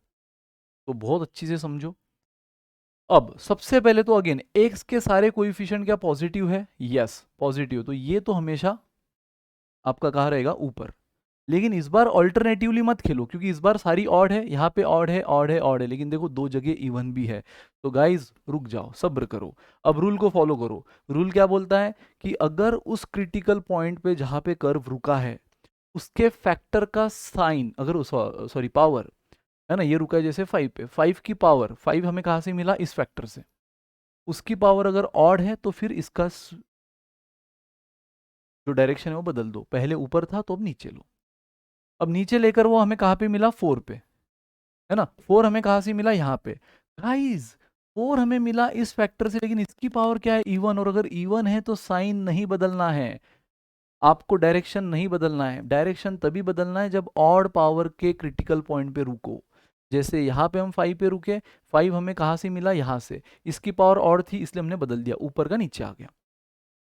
Speaker 1: तो बहुत अच्छी से समझो। अब सबसे पहले तो अगेन एक्स के सारे कोएफिशिएंट क्या पॉजिटिव है, यस पॉजिटिव, तो ये तो हमेशा आपका कहाँ रहेगा, ऊपर। लेकिन इस बार ऑल्टरनेटिवली मत खेलो, क्योंकि इस बार सारी ऑड है, यहाँ पे ऑड है, ऑड है, ऑड है, लेकिन देखो दो जगह इवन भी है। तो गाइज रुक जाओ, सब्र करो। अब रूल को फॉलो करो। रूल क्या बोलता है कि अगर उस क्रिटिकल पॉइंट पे जहाँ पे कर्व रुका है उसके फैक्टर का साइन, अगर सॉरी पावर है ना, ये रुका है जैसे फाइव पे, फाइव की पावर, फाइव हमें कहाँ से मिला, इस फैक्टर से, उसकी पावर अगर ऑड है तो फिर इसका जो डायरेक्शन है वो बदल दो। पहले ऊपर था तो अब नीचे लो। अब नीचे लेकर वो हमें कहाँ पे मिला, फोर पे, है ना। फोर हमें कहाँ से मिला, यहाँ पे। गाइस फोर हमें मिला इस फैक्टर से, लेकिन इसकी पावर क्या है, इवन, और अगर इवन है तो साइन नहीं बदलना है, आपको डायरेक्शन नहीं बदलना है। डायरेक्शन तभी बदलना है जब ऑड पावर के क्रिटिकल पॉइंट पे रुको। जैसे यहाँ पे हम फाइव पे रुके, फाइव हमें कहाँ से मिला, यहाँ से, इसकी पावर ऑड थी इसलिए हमने बदल दिया, ऊपर का नीचे आ गया।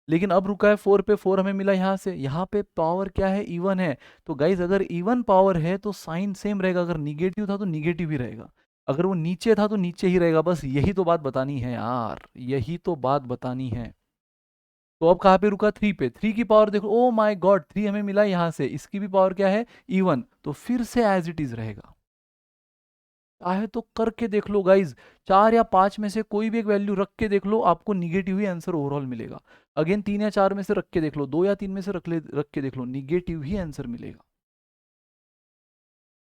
Speaker 1: लेकिन अब रुका है फोर पे, फोर हमें मिला यहाँ से, यहाँ पे पावर क्या है, इवन है। तो गाइज अगर इवन पावर है तो साइन सेम रहेगा, अगर निगेटिव था तो निगेटिव ही रहेगा, अगर वो नीचे था तो नीचे ही रहेगा। बस यही तो बात बतानी है यार, यही तो बात बतानी है। तो अब कहाँ पे रुका, थ्री पे। थ्री की पावर देखो, ओ माय गॉड, थ्री हमें मिला यहाँ से, इसकी भी पावर क्या है, इवन, तो फिर से एज इट इज रहेगा। चाहे तो करके देख लो गाइज, चार या पांच में से कोई भी एक वैल्यू रख के देख लो, आपको निगेटिव ही आंसर ओवरऑल मिलेगा। अगेन तीन या चार में से रख के देख लो, दो या तीन में से रख के देख लो, निगेटिव ही आंसर मिलेगा।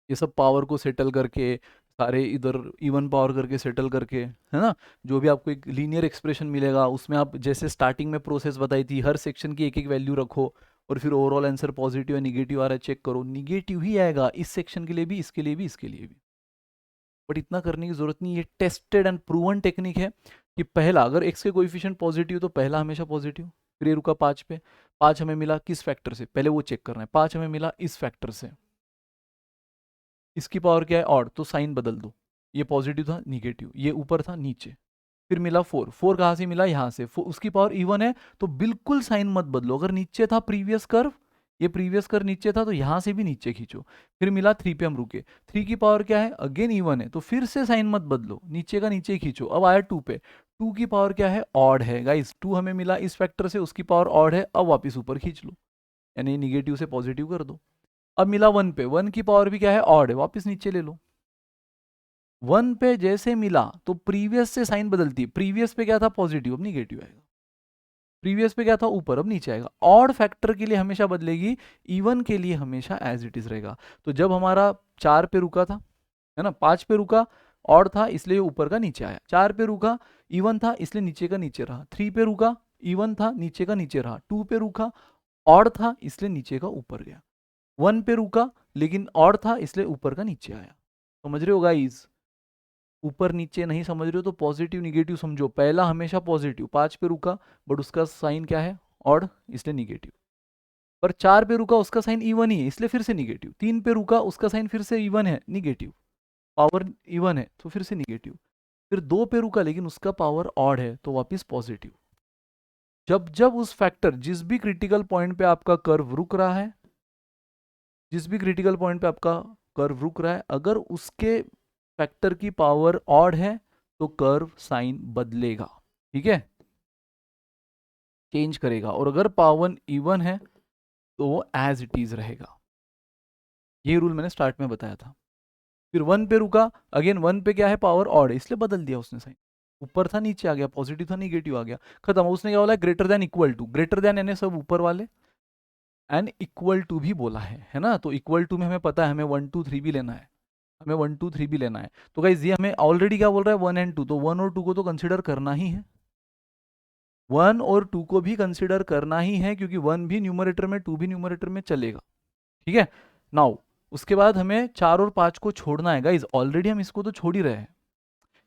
Speaker 1: ये सब पावर को सेटल करके, सारे इधर इवन पावर करके सेटल करके, है ना, जो भी आपको एक लीनियर एक्सप्रेशन मिलेगा उसमें आप जैसे स्टार्टिंग में प्रोसेस बताई थी, हर सेक्शन की एक एक वैल्यू रखो और फिर ओवरऑल आंसर पॉजिटिव या निगेटिव आ रहा है चेक करो, निगेटिव ही आएगा इस सेक्शन के लिए भी, इसके लिए भी, इसके लिए भी। बट इतना करने की जरूरत नहीं, ये टेस्टेड एंड प्रूवन टेक्निक है कि पहला अगर एक्स के कोएफिशिएंट पॉजिटिव तो पहला हमेशा पॉजिटिव। फिर ये रुका पाँच पे, पाँच हमें मिला किस फैक्टर से, पहले वो चेक करना है। पाँच हमें मिला इस फैक्टर से, इसकी पावर क्या है, ऑड, तो साइन बदल दो, ये पॉजिटिव था निगेटिव, ये ऊपर था नीचे। फिर मिला फोर, फोर कहाँ से मिला, यहाँ से, उसकी पावर इवन है तो बिल्कुल साइन मत बदलो। अगर नीचे था प्रीवियस कर्व, ये प्रीवियस कर्व नीचे था तो यहाँ से भी नीचे खींचो। फिर मिला थ्री पे, हम रुके, थ्री की पावर क्या है, अगेन इवन है, तो फिर से साइन मत बदलो, नीचे का नीचे खींचो। अब आया टू पे, टू की पावर क्या है, ऑड है गाइस, टू हमें मिला इस फैक्टर से, उसकी पावर ऑड है, अब वापिस ऊपर खींच लो, यानी निगेटिव से पॉजिटिव कर दो। अब मिला वन पे, वन की पावर भी क्या है, ऑड है, वापिस नीचे ले लो। वन पे जैसे मिला तो प्रीवियस से साइन बदलती है, प्रीवियस पे क्या था, पॉजिटिव, अब निगेटिव आएगा। प्रीवियस पे क्या था, ऊपर, अब नीचे आएगा। ऑड फैक्टर के लिए हमेशा बदलेगी, इवन के लिए हमेशा एज इट इज रहेगा। तो जब हमारा चार पे रुका था, है ना, पांच पे रुका, ऑड था इसलिए ऊपर का नीचे आया। चार पे रुका, इवन था इसलिए नीचे का नीचे रहा। थ्री पे रुका, इवन था, नीचे का नीचे रहा। टू पे रुका, ऑड था इसलिए नीचे का ऊपर गया। वन पे रुका लेकिन ऑड था इसलिए ऊपर का नीचे आया। समझ रहे हो गाइस, ऊपर नीचे नहीं समझ रहे हो तो पॉजिटिव निगेटिव समझो। पहला हमेशा पॉजिटिव, पांच पे रुका बट उसका साइन क्या है, ऑड, इसलिए निगेटिव। पर 4 पे रुका उसका साइन इवन ही है इसलिए फिर से निगेटिव, 3 पे रुका उसका साइन फिर से इवन है निगेटिव, पावर इवन है तो फिर से निगेटिव, फिर 2 पे रुका लेकिन उसका पावर ऑड है तो वापस पॉजिटिव। जब जब उस फैक्टर जिस भी क्रिटिकल पॉइंट पे आपका कर्व रुक रहा है, जिस भी क्रिटिकल पॉइंट पे आपका कर्व रुक रहा है, अगर उसके फैक्टर की पावर ऑड है तो कर्व साइन बदलेगा, ठीक है, चेंज करेगा, और अगर पावर इवन है तो वो एज इट इज रहेगा। ये रूल मैंने स्टार्ट में बताया था। फिर 1 पे रुका, अगेन 1 पे क्या है, पावर ऑड है इसलिए बदल दिया उसने साइन, ऊपर था नीचे आ गया, पॉजिटिव था निगेटिव आ गया, खत्म। उसने क्या बोला, greater than equal to, greater than यानी सब ऊपर वाले, एंड इक्वल टू भी बोला है ना, तो इक्वल टू में हमें पता है हमें 1 2 3 भी लेना है, हमें 1 2 3 भी लेना है। तो गाइस ये हमें ऑलरेडी क्या बोल रहा है 1 एंड 2, तो 1 और 2 को तो कंसिडर करना ही है, 1 और 2 को भी कंसिडर करना ही है क्योंकि 1 भी न्यूमरेटर में 2 भी न्यूमरेटर में चलेगा, ठीक है। नाउ उसके बाद हमें 4 और 5 को छोड़ना है गाइज, ऑलरेडी हम इसको तो छोड़ ही रहे हैं,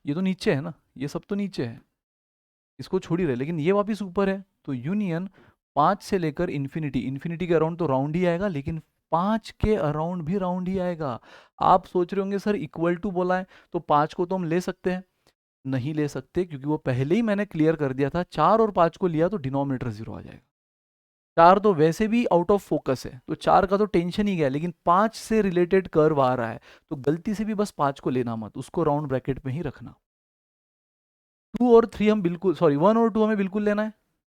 Speaker 1: ये तो नीचे है ना, ये सब तो नीचे है, इसको छोड़ ही रहे, लेकिन ये वापस ऊपर है, तो यूनियन 5 से लेकर इन्फिनिटी, इन्फिनिटी के अराउंड तो राउंड ही आएगा, लेकिन 5 के अराउंड भी राउंड ही आएगा। आप सोच रहे होंगे सर इक्वल टू बोला है तो 5 को तो हम ले सकते हैं, नहीं ले सकते क्योंकि वो पहले ही मैंने क्लियर कर दिया था, 4 और 5 को लिया तो डिनोमिनेटर 0 आ जाएगा, 4 तो वैसे भी आउट ऑफ फोकस है तो 4 का तो टेंशन ही गया, लेकिन 5 से रिलेटेड कर्व आ रहा है तो गलती से भी बस 5 को लेना मत, उसको राउंड ब्रैकेट में ही रखना। 2 और 3 हम बिल्कुल, सॉरी 1 और 2 हमें बिल्कुल लेना है,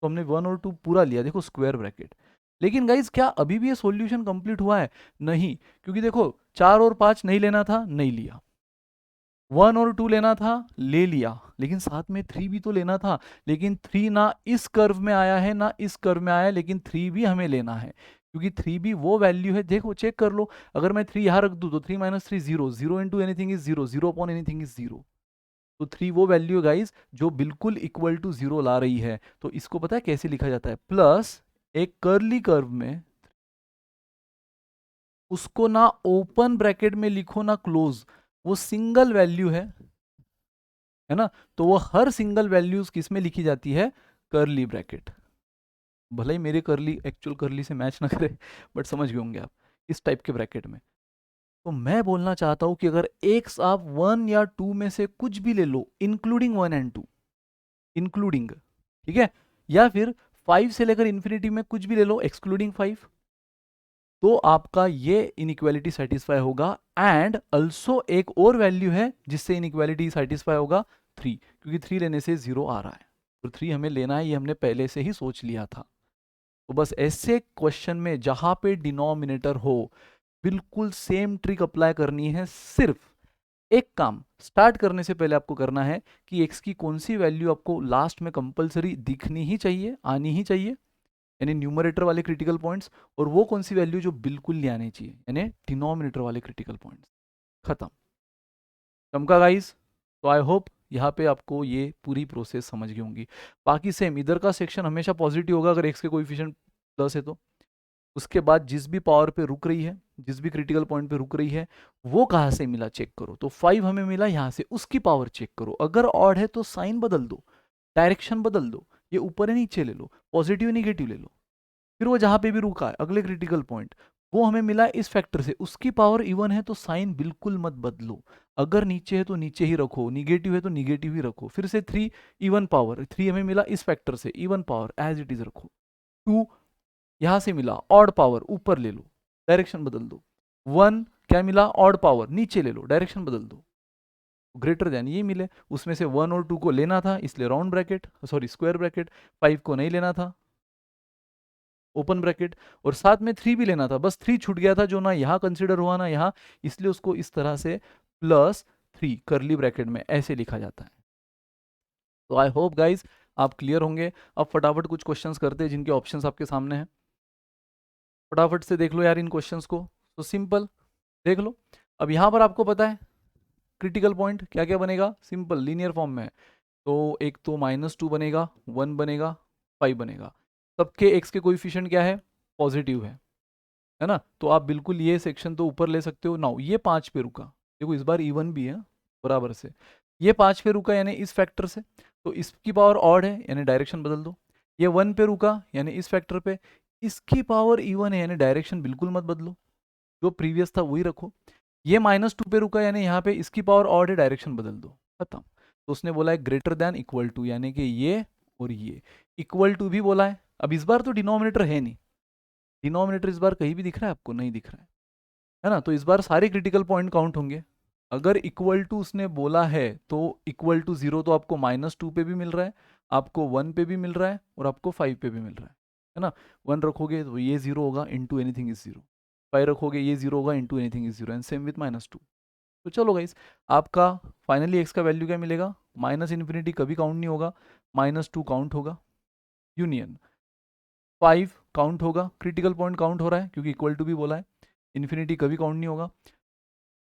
Speaker 1: तो हमने 1 और 2 पूरा लिया, देखो स्क्वायर ब्रैकेट। लेकिन गाइज क्या अभी भी ये सॉल्यूशन कंप्लीट हुआ है? नहीं, क्योंकि देखो 4 और 5 नहीं लेना था, नहीं लिया, 1 और 2 लेना था, ले लिया, लेकिन साथ में 3 भी तो लेना था, लेकिन 3 ना इस कर्व में आया है ना इस कर्व में आया है, लेकिन 3 भी हमें लेना है क्योंकि 3 भी वो वैल्यू है, देखो चेक कर लो, अगर मैं 3 यहाँ रख दूँ तो 3 minus 3 0, 0 into anything is 0, 0 upon anything is 0, तो 3 वो वैल्यू है गाइज जो बिल्कुल इक्वल टू 0 ला रही है। तो इसको पता है कैसे लिखा जाता है, प्लस एक कर्ली कर्व में, उसको ना ओपन ब्रैकेट में लिखो ना क्लोज, वो सिंगल वैल्यू है ना, तो वो हर सिंगल वैल्यूज किस में लिखी जाती है, कर्ली ब्रैकेट। भले ही मेरे कर्ली एक्चुअल कर्ली से मैच ना करे, बट समझ गए होंगे आप, इस टाइप के ब्रैकेट में। तो मैं बोलना चाहता हूं कि अगर एक्स आप 1 या 2 में से कुछ भी ले लो, इंक्लूडिंग 1 एंड 2, इंक्लूडिंग, ठीक है, या फिर 5 से लेकर इन्फिनिटी में कुछ भी ले लो एक्सक्लूडिंग 5, तो आपका ये इनइक्वालिटी सेटिस्फाई होगा। एंड अल्सो एक और वैल्यू है जिससे इनइक्वालिटी सेटिस्फाई होगा, 3, क्योंकि 3 लेने से 0 आ रहा है, तो 3 हमें लेना है, ये हमने पहले से ही सोच लिया था। तो बस ऐसे क्वेश्चन में जहां पे डिनोमिनेटर हो, बिल्कुल सेम ट्रिक अप्लाई करनी है, सिर्फ एक काम स्टार्ट करने से पहले आपको करना है कि x की कौन सी वैल्यू आपको लास्ट में कंपलसरी दिखनी ही चाहिए, आनी ही चाहिए, यानी न्यूमरेटर वाले क्रिटिकल पॉइंट्स, और वो कौन सी वैल्यू जो बिल्कुल नहीं आनी चाहिए, यानी डिनोमिनेटर वाले क्रिटिकल पॉइंट्स। खत्म, चमका गाइस। तो आई होप यहाँ पे आपको ये पूरी प्रोसेस समझ गई होंगी। बाकी सेम इधर का सेक्शन हमेशा पॉजिटिव होगा अगर x के कोएफिशिएंट 10 है तो, उसके बाद जिस भी पावर पे रुक रही है, जिस भी क्रिटिकल पॉइंट पे रुक रही है, वो कहाँ से मिला चेक करो, तो 5 हमें मिला यहाँ से, उसकी पावर चेक करो, अगर ऑड है तो साइन बदल दो, डायरेक्शन बदल दो, ये ऊपर है नीचे ले लो, पॉजिटिव निगेटिव ले लो, फिर वो जहाँ पे भी रुका है अगले क्रिटिकल पॉइंट, वो हमें मिला इस फैक्टर से, उसकी पावर इवन है तो साइन बिल्कुल मत बदलो, अगर नीचे है तो नीचे ही रखो, निगेटिव है तो निगेटिव ही रखो, फिर से 3 इवन पावर, 3 हमें मिला इस फैक्टर से, even power as it is रखो, 2 यहां से मिला ऑड पावर, ऊपर ले लो, डायरेक्शन बदल दो, 1 क्या मिला ऑड पावर, नीचे ले लो, डायरेक्शन बदल दो, ग्रेटर देन ये मिले, उसमें से 1 और 2 को लेना था इसलिए round bracket, sorry square bracket, 5 को नहीं लेना था ओपन ब्रैकेट, और साथ में 3 भी लेना था, बस 3 छूट गया था जो ना यहाँ कंसिडर हुआ ना यहाँ, इसलिए उसको इस तरह से +3 करली ब्रैकेट में ऐसे लिखा जाता है। तो आई होप गाइज आप क्लियर होंगे। अब फटाफट कुछ क्वेश्चंस करते हैं जिनके ऑप्शंस आपके सामने हैं, फटाफट से देख लो यार इन क्वेश्चंस को। तो सिंपल देख लो, अब यहाँ पर आपको पता है क्रिटिकल पॉइंट क्या क्या बनेगा, सिंपल लीनियर फॉर्म में है, तो एक तो -2 बनेगा, 1 बनेगा, 5 बनेगा, सबके x के कोएफिशिएंट क्या है, पॉजिटिव है ना, तो आप बिल्कुल ये सेक्शन तो ऊपर ले सकते हो। नाउ ये 5 पे रुका, देखो इस बार इवन भी है बराबर से, ये 5 पे रुका यानी इस फैक्टर से, तो इसकी पावर ऑड है यानी डायरेक्शन बदल दो, ये 1 पे रुका यानी इस फैक्टर पे, इसकी पावर इवन है, यानी डायरेक्शन बिल्कुल मत बदलो, जो प्रीवियस था वही रखो। ये -2 पे रुका, यानी यहाँ पे इसकी पावर ऑड है, डायरेक्शन बदल दो, खत्म। तो उसने बोला है ग्रेटर देन इक्वल टू, यानी कि ये और ये इक्वल टू भी बोला है। अब इस बार तो डिनोमिनेटर है नहीं, डिनोमिनेटर इस बार कहीं भी दिख रहा है आपको? नहीं दिख रहा है ना? तो इस बार सारे क्रिटिकल पॉइंट काउंट होंगे। अगर इक्वल टू उसने बोला है तो इक्वल टू 0 तो आपको -2 पे भी मिल रहा है, आपको 1 पे भी मिल रहा है और आपको 5 पे भी मिल रहा है ना? 1 रखोगे तो ये 0 होगा, इंटू एनीथिंग इज 0। 5 रखोगे ये 0 होगा, into anything is 0, and same with -2। तो चलो गाइस, आपका फाइनली एक्स का वैल्यू क्या मिलेगा? -इन्फिनिटी कभी काउंट नहीं होगा, -2 काउंट होगा, यूनियन 5 काउंट होगा, क्रिटिकल पॉइंट काउंट हो रहा है क्योंकि इक्वल टू भी बोला है, इन्फिनिटी कभी काउंट नहीं होगा।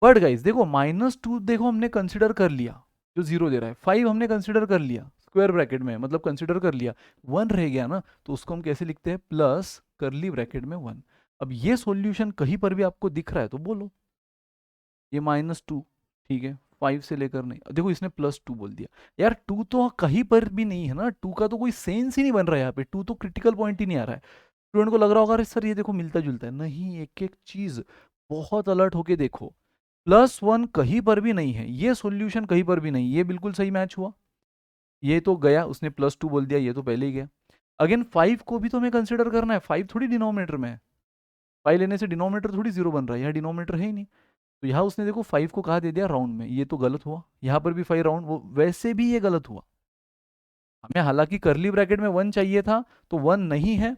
Speaker 1: बट गाइस देखो, -2 देखो हमने कंसिडर कर लिया, जो 0 दे रहा है, 5 हमने कंसिडर कर लिया स्क्वायर ब्रैकेट में, मतलब कंसिडर कर लिया, 1 रह गया ना, तो उसको हम कैसे लिखते हैं? प्लस करली ब्रैकेट में 1। अब ये सॉल्यूशन कहीं पर भी आपको दिख रहा है तो बोलो। ये -2, ठीक है, 5 से लेकर नहीं, देखो इसने +2 बोल दिया, यार 2 तो कहीं पर भी नहीं है ना, 2 का तो कोई सेंस ही नहीं बन रहा है यहाँ पे, 2 तो क्रिटिकल पॉइंट ही नहीं आ रहा है। स्टूडेंट को लग रहा होगा अरे सर ये देखो मिलता जुलता है, नहीं, एक एक चीज बहुत अलर्ट होके देखो। +1 कहीं पर भी नहीं है, ये सॉल्यूशन कहीं पर भी नहीं, ये बिल्कुल सही मैच हुआ। ये तो गया, उसने +2 बोल दिया, ये तो पहले ही गया। अगेन 5 को भी तो हमें कंसिडर करना है, 5 थोड़ी डिनोमिनेटर में है, 5 लेने से डिनोमिनेटर थोड़ी 0 बन रहा है, यहाँ डिनोमिनेटर है ही नहीं। तो यहाँ उसने देखो 5 को कहा दे दिया राउंड में, ये तो गलत हुआ। यहाँ पर भी 5 राउंड, वो वैसे भी ये गलत हुआ। हमें हालांकि करली ब्रैकेट में 1 चाहिए था, तो 1 नहीं है,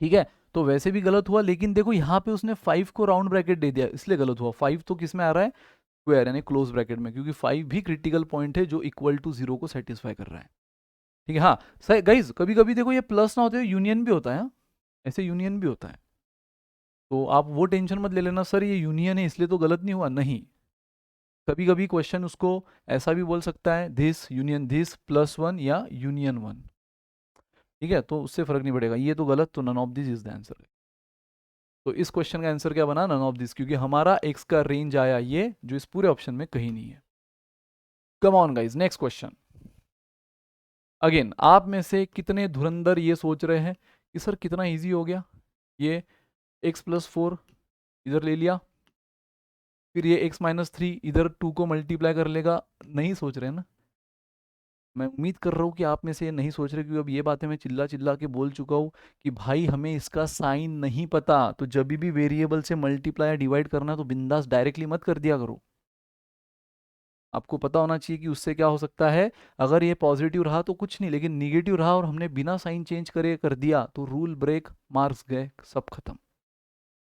Speaker 1: ठीक है, तो वैसे भी गलत हुआ। लेकिन देखो यहाँ पे उसने 5 को राउंड ब्रैकेट दे दिया, इसलिए गलत हुआ। 5 तो किस में आ रहा है? स्क्वायर, यानी क्लोज ब्रैकेट में, क्योंकि 5 भी क्रिटिकल पॉइंट है जो इक्वल टू 0 को सेटिस्फाई कर रहा है, ठीक है। हाँ सही गाइज, कभी कभी देखो ये प्लस ना होते हुए यूनियन भी होता है, हाँ? ऐसे यूनियन भी होता है, तो आप वो टेंशन मत ले लेना सर ये यूनियन है इसलिए तो गलत नहीं हुआ, नहीं। कभी कभी क्वेश्चन उसको ऐसा भी बोल सकता है, दिस यूनियन दिस +1 या यूनियन 1, ठीक है, तो उससे फर्क नहीं पड़ेगा। ये तो गलत, तो none of this is the answer. तो इस क्वेश्चन का आंसर क्या बना? नन ऑफ दिस, क्योंकि हमारा एक्स का रेंज आया ये, जो इस पूरे ऑप्शन में कहीं नहीं है। Come on guys, next question. Again आप में से कितने धुरंधर ये सोच रहे हैं कि सर कितना इजी हो गया, ये x+4 इधर ले लिया, फिर ये x-3 इधर 2 को मल्टीप्लाई कर लेगा। नहीं सोच रहे ना? मैं उम्मीद कर रहा हूँ कि आप में से ये नहीं सोच रहे, क्योंकि अब ये बातें मैं चिल्ला चिल्ला के बोल चुका हूँ कि भाई हमें इसका साइन नहीं पता, तो जब भी वेरिएबल से मल्टीप्लाई या डिवाइड करना है तो बिंदास डायरेक्टली मत कर दिया करो। आपको पता होना चाहिए कि उससे क्या हो सकता है। अगर ये पॉजिटिव रहा तो कुछ नहीं, लेकिन निगेटिव रहा और हमने बिना साइन चेंज करे कर दिया तो रूल ब्रेक, मार्क्स गए, सब खत्म।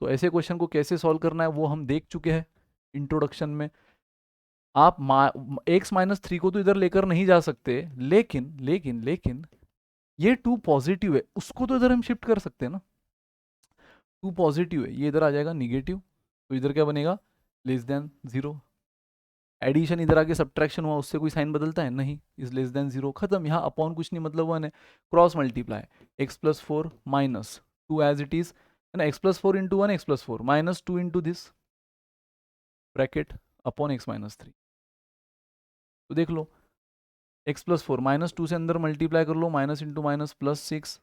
Speaker 1: तो ऐसे क्वेश्चन को कैसे सॉल्व करना है वो हम देख चुके हैं इंट्रोडक्शन में। आप x-3 को तो इधर लेकर नहीं जा सकते, लेकिन लेकिन लेकिन ये 2 पॉजिटिव है, उसको तो इधर हम शिफ्ट कर सकते हैं ना। 2 पॉजिटिव है, ये इधर आ जाएगा निगेटिव, तो इधर क्या बनेगा? <0। एडिशन इधर आके सब्ट्रैक्शन हुआ, उससे कोई साइन बदलता है? नहीं, इज <0, खत्म। यहाँ अपॉन कुछ नहीं, मतलब 1 है, cross multiply, x+4 -2 as it is, है ना, x+4 into 1 x+4 -2 into this bracket upon x-3। तो देख लो, x+4 -2 से अंदर मल्टीप्लाई कर लो, minus into minus +6,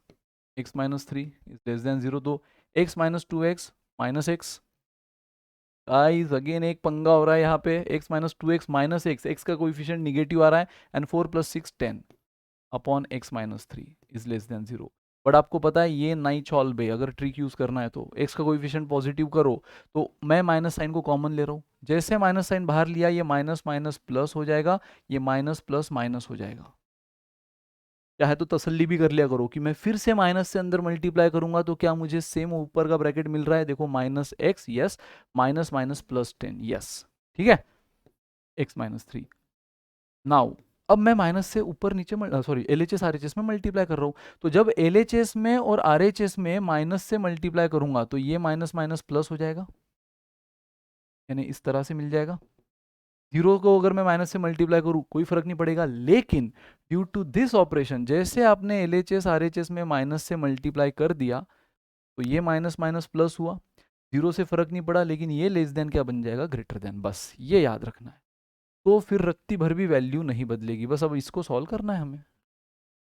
Speaker 1: x-3 is <0, तो x-2x -x। गाइस अगेन एक पंगा हो रहा है यहाँ पे, x-2x -x का कोएफिशिएंट निगेटिव आ रहा है, and 4 + 6 10 upon x-3 is <0। But आपको पता है ये नहीं चॉल बे, अगर ट्रिक यूज करना है तो x का कोएफिशिएंट पॉजिटिव करो, तो मैं माइनस साइन को कॉमन ले रहा हूँ, जैसे माइनस साइन बाहर लिया ये माइनस माइनस प्लस हो जाएगा, ये माइनस प्लस माइनस हो जाएगा। चाहे तो तसल्ली भी कर लिया करो कि मैं फिर से माइनस से अंदर मल्टीप्लाई करूंगा तो क्या मुझे सेम ऊपर का ब्रैकेट मिल रहा है? देखो -x, yes, minus minus +10, yes, ठीक है, x-3। नाउ अब मैं माइनस से ऊपर नीचे सॉरी LHS RHS में मल्टीप्लाई कर रहा हूँ, तो जब LHS में और RHS में माइनस से मल्टीप्लाई करूंगा तो ये माइनस माइनस प्लस हो जाएगा, यानी इस तरह से मिल जाएगा। 0 को अगर मैं माइनस से मल्टीप्लाई करूँ कोई फर्क नहीं पड़ेगा, लेकिन ड्यू टू दिस ऑपरेशन जैसे आपने LHS RHS में माइनस से मल्टीप्लाई कर दिया तो ये माइनस माइनस प्लस हुआ, 0 से फर्क नहीं पड़ा, लेकिन ये लेस देन क्या बन जाएगा? ग्रेटर देन, बस ये याद रखना है। तो फिर रत्ती भर भी वैल्यू नहीं बदलेगी, बस अब इसको सॉल्व करना है हमें।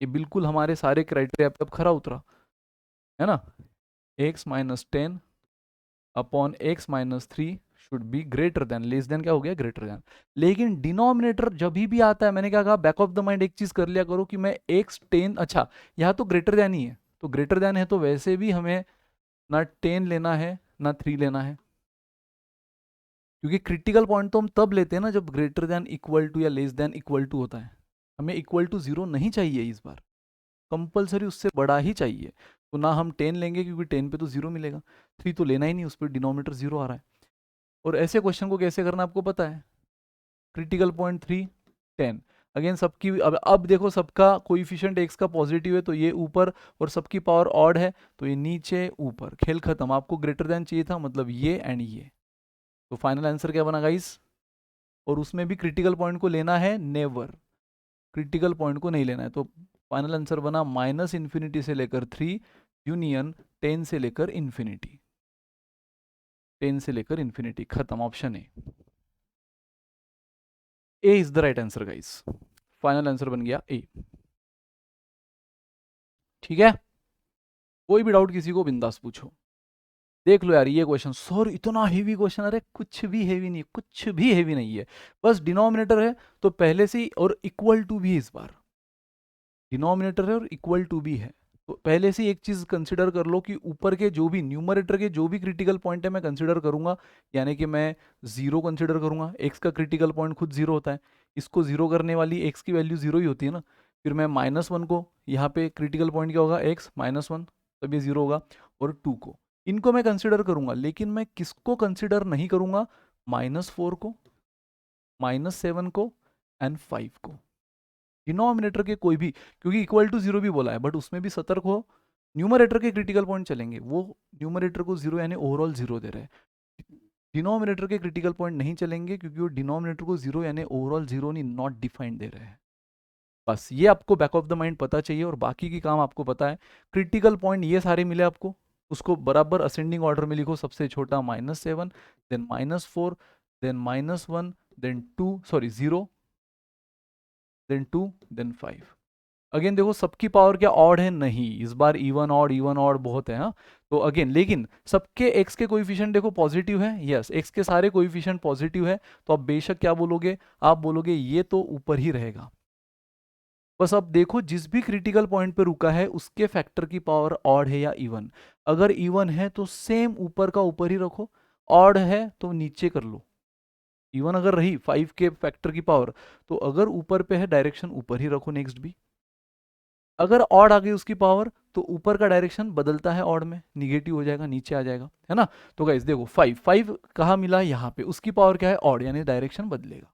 Speaker 1: ये बिल्कुल हमारे सारे क्राइटेरिया पे अब खरा उतरा। है ना, x minus 10 upon x minus 3 should be greater than, less then क्या हो गया, ग्रेटर देन। लेकिन डिनोमिनेटर जब भी आता है, मैंने क्या कहा, बैक ऑफ द माइंड एक चीज कर लिया करो कि मैं x 10, अच्छा यहाँ तो ग्रेटर देन ही है, तो ग्रेटर देन है तो वैसे भी हमें ना 10 लेना है ना 3 लेना है, क्योंकि क्रिटिकल पॉइंट तो हम तब लेते हैं ना जब ग्रेटर देन इक्वल टू या लेस देन इक्वल टू होता है। हमें इक्वल टू 0 नहीं चाहिए इस बार, कंपलसरी उससे बड़ा ही चाहिए। तो ना हम 10 लेंगे क्योंकि 10 पे तो 0 मिलेगा, 3 तो लेना ही नहीं, उस पर डिनोमिनेटर 0 आ रहा है। और ऐसे क्वेश्चन को कैसे करना आपको पता है, क्रिटिकल पॉइंट 3 10, अगेन सबकी अब देखो सबका कोइफिशिएंट x का पॉजिटिव है तो ये ऊपर, और सबकी पावर ऑड है तो ये नीचे ऊपर, खेल खत्म। आपको ग्रेटर देन चाहिए था, मतलब ये एंड ये, तो फाइनल आंसर क्या बना गाइस। और उसमें भी क्रिटिकल पॉइंट को लेना है नेवर, क्रिटिकल पॉइंट को नहीं लेना है, तो फाइनल आंसर बना माइनस इन्फिनिटी से लेकर 3 यूनियन 10 से लेकर इन्फिनिटी, 10 से लेकर इन्फिनिटी, खत्म, option A is the right answer guys. Final answer बन गया ए। ठीक है, कोई भी डाउट किसी को बिंदास पूछो। देख लो यार ये क्वेश्चन, सर इतना हेवी क्वेश्चन, अरे कुछ भी हेवी नहीं, कुछ भी हेवी नहीं है, बस डिनोमिनेटर है तो पहले से ही, और इक्वल टू भी, इस बार डिनोमिनेटर है और इक्वल टू भी है, तो पहले से ही एक चीज कंसिडर कर लो कि ऊपर के जो भी न्यूमरेटर के जो भी क्रिटिकल पॉइंट है मैं कंसिडर करूंगा, यानी कि मैं जीरो कंसिडर करूंगा, एक्स का क्रिटिकल पॉइंट खुद जीरो होता है, इसको जीरो करने वाली एक्स की वैल्यू जीरो ही होती है ना। फिर मैं -1 को, यहाँ पे क्रिटिकल पॉइंट क्या होगा, एक्स -1, तब ये जीरो होगा, और 2 को, इनको मैं कंसिडर करूंगा, लेकिन मैं किसको कंसिडर नहीं करूंगा, -4 को, -7 को एंड 5 को, डिनोमिनेटर के कोई भी, क्योंकि इक्वल टू 0 भी बोला है, बट उसमें भी सतर्क हो, न्यूमरेटर के क्रिटिकल पॉइंट चलेंगे, वो न्यूमरेटर को 0 यानी ओवरऑल 0 दे रहे हैं, डिनोमिनेटर के क्रिटिकल पॉइंट नहीं चलेंगे क्योंकि वो डिनोमिनेटर को 0 यानी ओवरऑल 0 नहीं, नॉट डिफाइंड दे रहे हैं। बस ये आपको बैक ऑफ द माइंड पता चाहिए, और बाकी की काम आपको पता है। क्रिटिकल पॉइंट ये सारे मिले आपको, उसको बराबर असेंडिंग ऑर्डर में लिखो, सबसे छोटा -7, then -4, then -1, then 2, sorry 0, then 2, then 5। अगेन देखो सबकी पावर क्या ऑड है, नहीं, इस बार इवन ऑड बहुत है, हाँ। तो अगेन लेकिन सबके एक्स के कोइफिशिएंट देखो पॉजिटिव है, यस एक्स के सारे कोइफिशिएंट पॉजिटिव है, तो आप बेशक क्या बोलोगे, आप बोलोगे ये तो ऊपर ही रहेगा। बस अब देखो जिस भी क्रिटिकल पॉइंट पे रुका है उसके फैक्टर की पावर ऑड है या इवन, अगर इवन है तो सेम ऊपर का ऊपर ही रखो, ऑड है तो नीचे कर लो। इवन अगर रही 5 के फैक्टर की पावर, तो अगर ऊपर पे है डायरेक्शन ऊपर ही रखो, नेक्स्ट भी। अगर ऑड आ गई उसकी पावर, तो ऊपर का डायरेक्शन बदलता है, ऑड में निगेटिव हो जाएगा, नीचे आ जाएगा, है ना। तो गाइस देखो 5 कहाँ मिला, यहाँ पे, उसकी पावर क्या है, ऑड, यानी डायरेक्शन बदलेगा।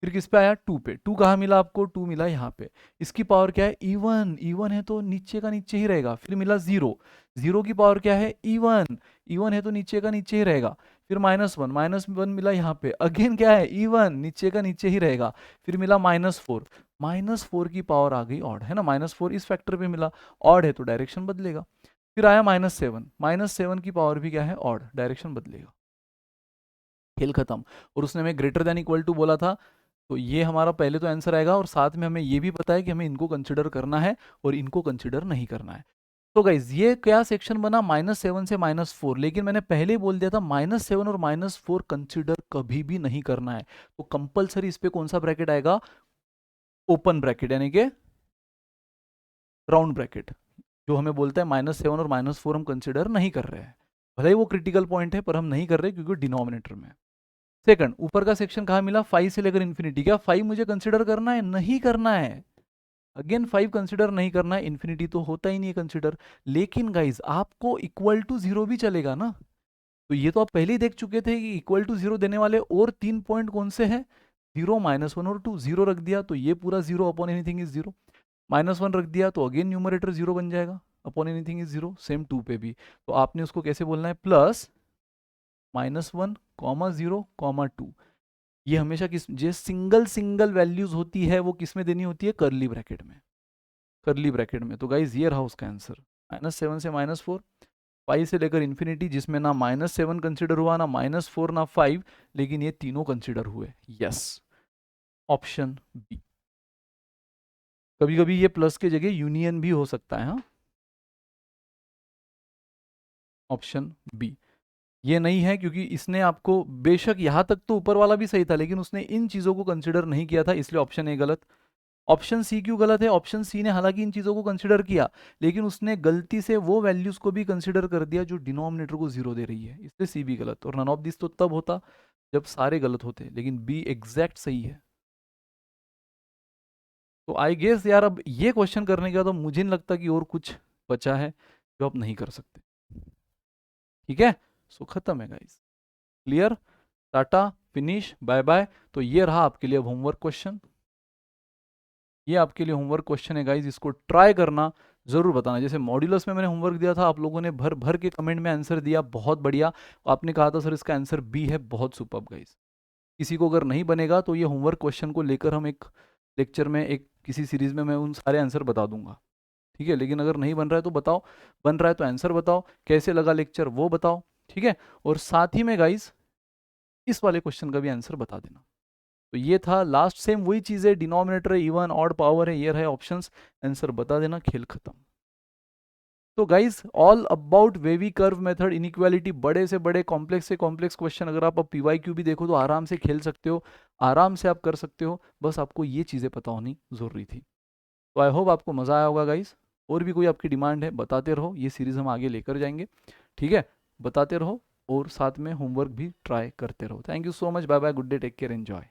Speaker 1: फिर किस पे आया, 2 पे, 2 कहाँ मिला आपको, 2 मिला यहाँ पे, इसकी पावर क्या है, इवन, इवन है तो नीचे का नीचे ही रहेगा। फिर मिला 0, 0 की पावर क्या है, इवन, इवन है तो नीचे का नीचे ही रहेगा। फिर -1, -1 मिला यहाँ पे, अगेन क्या है, इवन, नीचे का नीचे ही रहेगा। फिर मिला -4, -4 की पावर आ गई ऑड, है ना, -4 इस फैक्टर पे मिला, ऑड है तो डायरेक्शन बदलेगा। फिर आया -7, -7 की पावर भी क्या है, ऑड, डायरेक्शन बदलेगा, खेल खत्म। और उसने हमें ग्रेटर देन इक्वल टू बोला था, तो ये हमारा पहले तो आंसर आएगा, और साथ में हमें ये भी पता है कि हमें इनको कंसिडर करना है और इनको कंसिडर नहीं करना है। तो गाइज ये क्या सेक्शन बना, -7 से -4, लेकिन मैंने पहले ही बोल दिया था -7 और -4 कंसिडर कभी भी नहीं करना है, तो कंपलसरी इस पे कौन सा ब्रैकेट आएगा, ओपन ब्रैकेट, यानी कि राउंड ब्रैकेट, जो हमें बोलता है -7 और -4 हम कंसिडर नहीं कर रहे हैं, भले ही वो क्रिटिकल पॉइंट है पर हम नहीं कर रहे क्योंकि डिनोमिनेटर में। सेकंड, ऊपर का सेक्शन कहाँ मिला, 5 से लेकर इन्फिनिटी, क्या 5 मुझे कंसिडर करना है, नहीं करना है, अगेन 5 कंसिडर नहीं करना है, इन्फिनिटी तो होता ही नहीं है कंसिडर। लेकिन गाइज आपको इक्वल टू 0 भी चलेगा ना, तो ये तो आप पहले ही देख चुके थे कि इक्वल टू 0 देने वाले और 3 पॉइंट कौन से हैं, 0, -1 और 2, 0 रख दिया तो ये पूरा 0 अपॉन एनीथिंग इज 0, -1 रख दिया तो अगेन न्यूमरेटर 0 बन जाएगा, अपॉन एनीथिंग इज 0, सेम 2 पे भी, तो आपने उसको कैसे बोलना है, प्लस -1, -0, 2, ये हमेशा किस, जो सिंगल सिंगल वैल्यूज होती है वो किस में देनी होती है, करली ब्रैकेट में, करली ब्रैकेट में। तो गाइज ये रहा उसका आंसर, -7 से -4, 5 से लेकर इन्फिनिटी, जिसमें ना -7 कंसिडर हुआ, ना -4, ना 5, लेकिन ये तीनों कंसिडर हुए, यस, ऑप्शन बी। कभी कभी ये प्लस के जगह यूनियन भी हो सकता है, हाँ। Option B. ये नहीं है क्योंकि इसने आपको, बेशक यहां तक तो ऊपर वाला भी सही था, लेकिन उसने इन चीजों को कंसिडर नहीं किया था, इसलिए ऑप्शन ए गलत। ऑप्शन सी क्यों गलत है? ऑप्शन सी ने हालांकि इन चीजों को कंसिडर किया, लेकिन उसने गलती से वो वैल्यूज को भी कंसिडर कर दिया जो डिनोमिनेटर को जीरो दे रही है, इसलिए सी भी गलत। और नन ऑफ दिस तो तब होता जब सारे गलत होते, लेकिन बी एग्जैक्ट सही है। तो आई गेस यार, अब ये क्वेश्चन करने के बाद तो मुझे नहीं लगता कि और कुछ बचा है जो आप नहीं कर सकते। ठीक है, सो खत्म है guys. Clear, tata, finish, bye bye. तो ये रहा आपके लिए अब होमवर्क क्वेश्चन, ये आपके लिए होमवर्क क्वेश्चन है गाइज, इसको ट्राई करना, जरूर बताना। जैसे मॉड्यूलस में मैंने होमवर्क दिया था, आप लोगों ने भर भर के कमेंट में आंसर दिया, बहुत बढ़िया। आपने कहा था सर इसका आंसर बी है, बहुत सुपर्ब गाइज। किसी को अगर नहीं बनेगा तो ये होमवर्क क्वेश्चन को लेकर हम एक लेक्चर में, एक किसी सीरीज में मैं उन सारे आंसर बता दूंगा। ठीक है, लेकिन अगर नहीं बन रहा है तो बताओ, बन रहा है तो आंसर बताओ, कैसे लगा लेक्चर वो बताओ। ठीक है, और साथ ही में गाइज इस वाले क्वेश्चन का भी आंसर बता देना। तो ये था लास्ट, सेम वही चीज है, डिनोमिनेटर इवन ऑड पावर है, ये रहे ऑप्शंस, आंसर बता देना, खेल खत्म। तो guys all about wavy curve method, inequality, बड़े से बड़े, कॉम्प्लेक्स से कॉम्प्लेक्स क्वेश्चन अगर आप पीवाईक्यू भी देखो तो आराम से खेल सकते हो, आराम से आप कर सकते हो, बस आपको ये चीज़ें पता होनी जरूरी थी। तो आई होप आपको मज़ा आया होगा गाइज। और भी कोई आपकी डिमांड है बताते रहो, ये सीरीज हम आगे लेकर जाएंगे। ठीक है, बताते रहो और साथ में होमवर्क भी ट्राई करते रहो। Thank you so much, bye bye, good day, take care, enjoy.